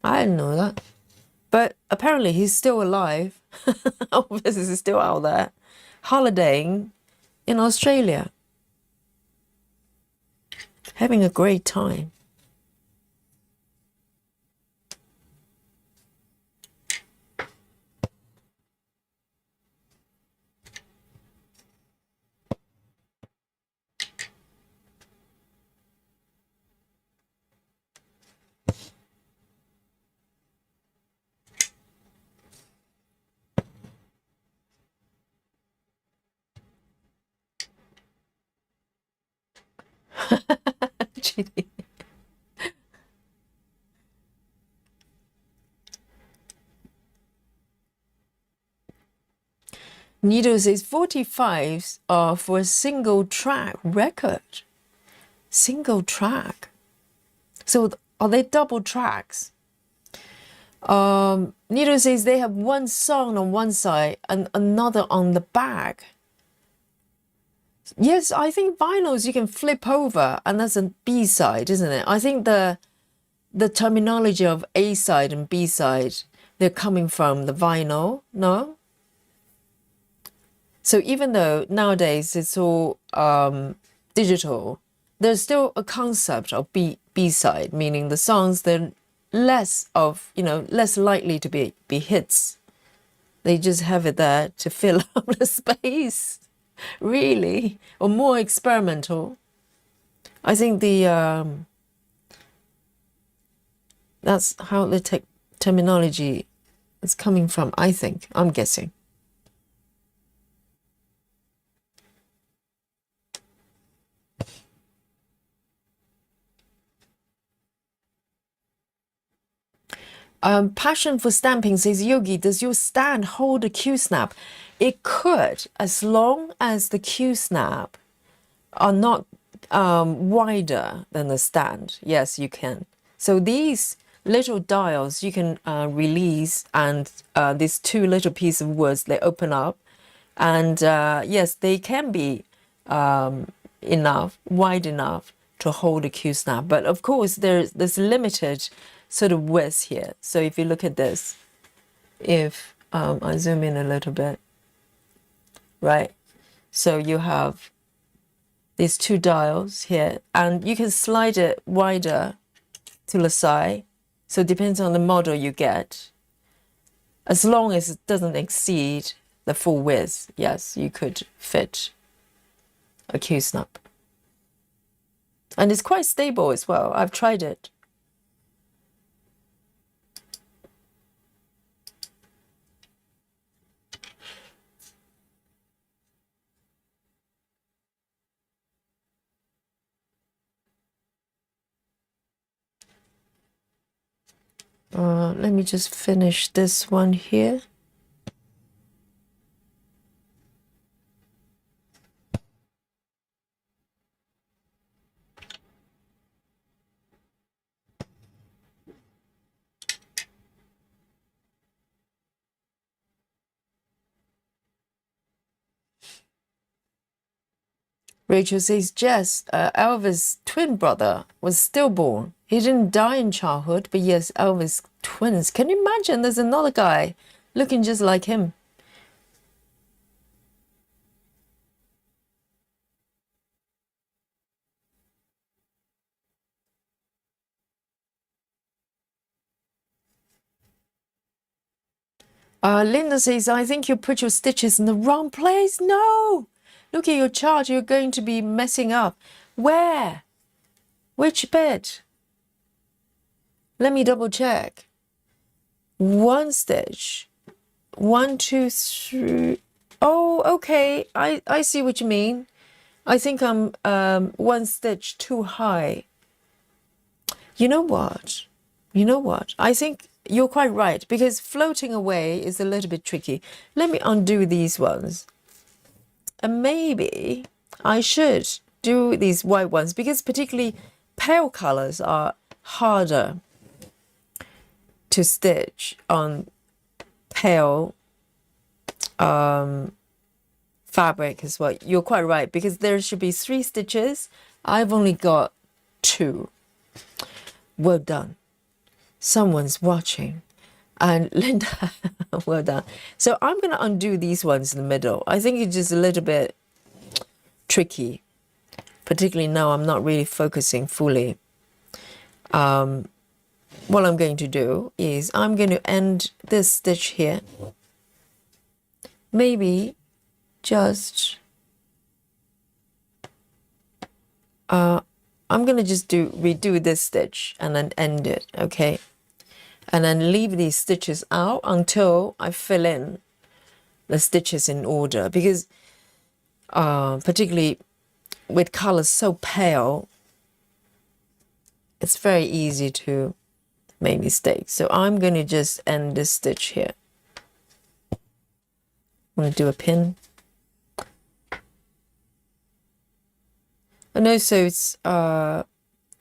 I didn't know that. But apparently he's still alive. Elvis is still out there, holidaying in Australia, having a great time. Nito says 45s are for a single track record. Single track. So are they double tracks? Nito says they have one song on one side and another on the back. Yes, I think vinyls you can flip over and that's a B side, isn't it? I think the terminology of A side and B side, they're coming from the vinyl, no? So even though nowadays it's all digital, there's still a concept of B side, meaning the songs they're less of, less likely to be hits. They just have it there to fill up the space, really, or more experimental. I think that's how the terminology is coming from, I think. I'm guessing. Passion for Stamping says, Yogi, does your stand hold a Q-snap? It could, as long as the Q-snap are not wider than the stand. Yes, you can. So these little dials you can release, and these two little pieces of wood, they open up. And yes, they can be wide enough to hold a Q-snap. But of course, there's limited sort of width here. So if you look at this, if I zoom in a little bit, right? So you have these two dials here, and you can slide it wider to the side. So it depends on the model you get. As long as it doesn't exceed the full width, yes, you could fit a Q-snap. And it's quite stable as well. I've tried it. Let me just finish this one here. Rachel says, Jess, Elvis' twin brother was stillborn. He didn't die in childhood, but yes, Elvis twins. Can you imagine there's another guy looking just like him? Linda says, I think you put your stitches in the wrong place. No! Look at your chart. You're going to be messing up. Where? Which bit? Let me double check. One stitch. 1, 2, 3. Oh, okay. I see what you mean. I think I'm one stitch too high. You know what? You know what? I think you're quite right, because floating away is a little bit tricky. Let me undo these ones. And maybe I should do these white ones, because particularly pale colors are harder to stitch on pale fabric as well. You're quite right, because there should be 3 stitches. I've only got 2. Well done. Someone's watching. And Linda, well done. So I'm going to undo these ones in the middle. I think it's just a little bit tricky, particularly now I'm not really focusing fully. What I'm going to do is I'm going to end this stitch here. Maybe just I'm going to just redo this stitch and then end it, okay? And then leave these stitches out until I fill in the stitches in order, because particularly with colors so pale, it's very easy to make mistakes. So I'm going to just end this stitch here. I'm going to do a pin. And also it's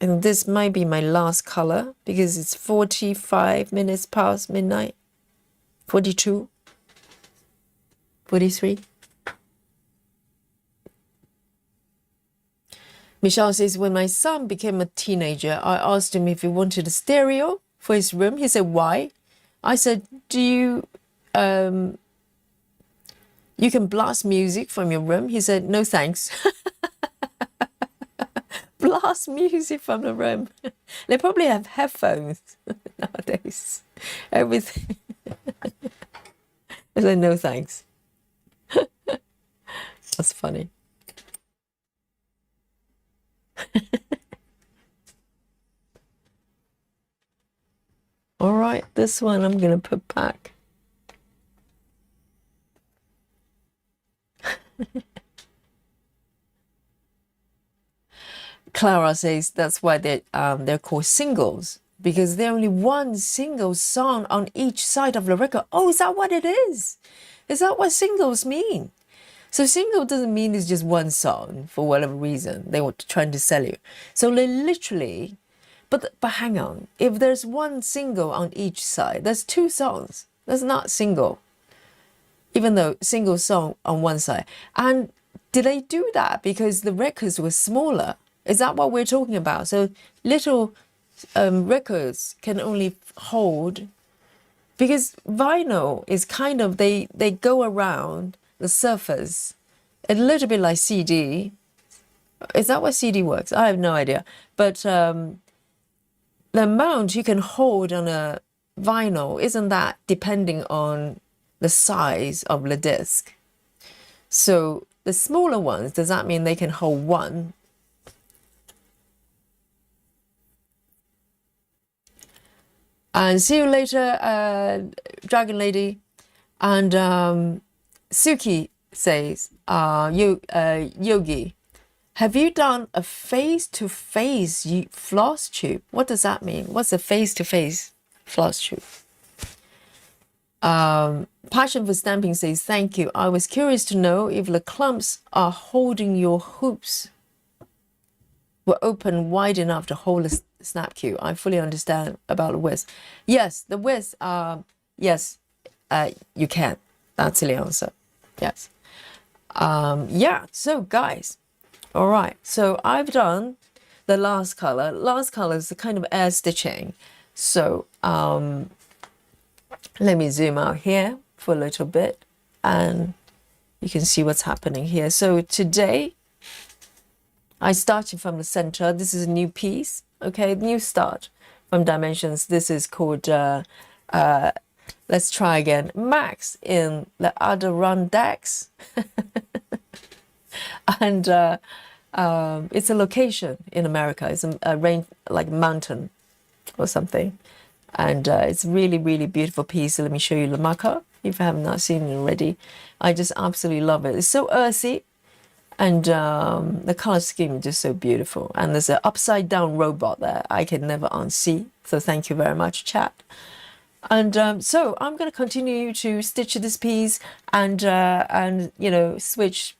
and this might be my last color, because it's 45 minutes past midnight. 42, 43. Michelle says, when my son became a teenager, I asked him if he wanted a stereo for his room. He said, why? I said, do you you can blast music from your room? He said, no thanks. Blast music from the room. They probably have headphones nowadays. Everything. I said, no thanks. That's funny. All right, this one I'm going to put back. Clara says that's why they're called singles, because they're only one single song on each side of the record. Oh, is that what it is? Is that what singles mean? So single doesn't mean it's just one song for whatever reason they were trying to sell you. So they literally, but hang on, if there's one single on each side, that's 2 songs. That's not single, even though single song on one side. And did they do that because the records were smaller? Is that what we're talking about? So little records can only hold, because vinyl is kind of, they go around the surface a little bit like CD. Is that what CD works? I have no idea. But the amount you can hold on a vinyl, isn't that depending on the size of the disc? So the smaller ones, does that mean they can hold 1? And see you later, Dragon Lady. And Suki says, Yogi, have you done a face-to-face floss tube? What does that mean? What's a face-to-face floss tube? Passion for Stamping says, thank you. I was curious to know if the clumps are holding your hoops were open wide enough to hold a snap cue. I fully understand about the width. Yes, the width, yes, you can. That's the answer. Yes. Yeah, so guys, All right, so I've done the last color. Last color is the kind of air stitching. So let me zoom out here for a little bit and you can see what's happening here. So today I started from the center. This is a new piece, okay, new start from Dimensions. This is called, let's try again, Max in the Adirondacks. And it's a location in America. It's a rain, like mountain or something. And it's really, really beautiful piece. So let me show you the marker if you have not seen it already. I just absolutely love it. It's so earthy. And the color scheme is just so beautiful. And there's an upside down robot there I can never unsee. So thank you very much, chat. And so I'm going to continue to stitch this piece and you know, switch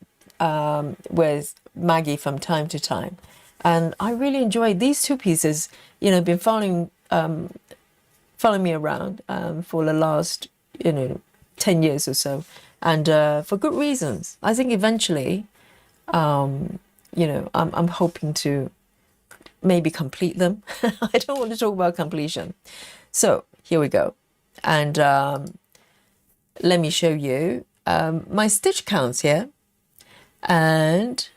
with Maggie from time to time. And I really enjoy these two pieces. You know, been following me around for the last, you know, 10 years or so. And for good reasons. I think eventually, you know, I'm hoping to maybe complete them. I don't want to talk about completion. So here we go. And let me show you my stitch counts here. And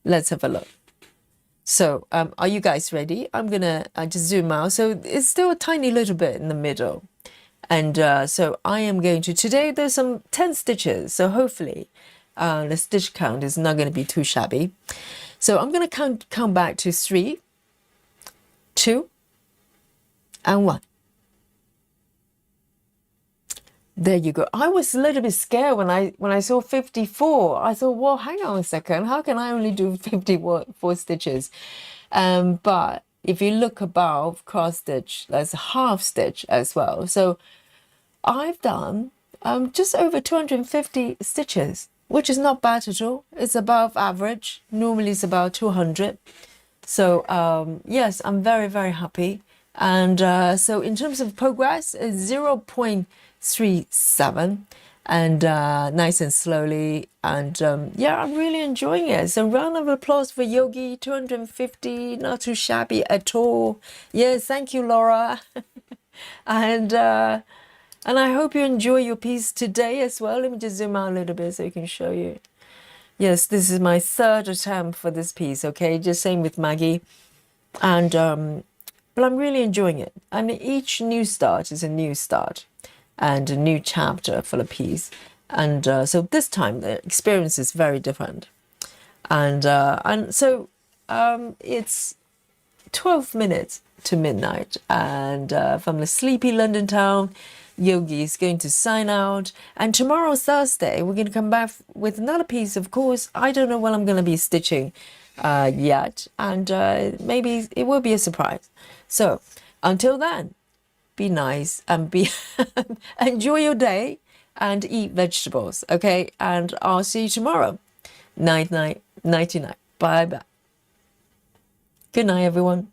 let's have a look. So are you guys ready? I'm going to just zoom out. So it's still a tiny little bit in the middle. And so I am going to, today there's some 10 stitches. So hopefully the stitch count is not going to be too shabby. So I'm going to count back to 3, 2, and 1. There you go. I was a little bit scared when I saw 54. I thought, well, hang on a second. How can I only do 54 stitches? But if you look above cross stitch, there's a half stitch as well. So I've done just over 250 stitches, which is not bad at all. It's above average. Normally it's about 200. So yes, I'm very, very happy. And so in terms of progress, it's 0.37 and nice and slowly. And yeah, I'm really enjoying it. So round of applause for Yogi, 250, not too shabby at all. Yes, thank you, Laura. And I hope you enjoy your piece today as well. Let me just zoom out a little bit so I can show you. Yes, this is my third attempt for this piece, okay? Just same with Maggie. And but I'm really enjoying it. And each new start is a new start and a new chapter for the piece. And so this time the experience is very different. And so it's 12 minutes to midnight. And from the sleepy London town, Yogi is going to sign out. And tomorrow, Thursday, we're going to come back with another piece. Of course, I don't know what I'm going to be stitching yet. And maybe it will be a surprise. So until then, be nice and be enjoy your day and eat vegetables, okay? And I'll see you tomorrow. Night, night, nighty night. Bye bye. Good night, everyone.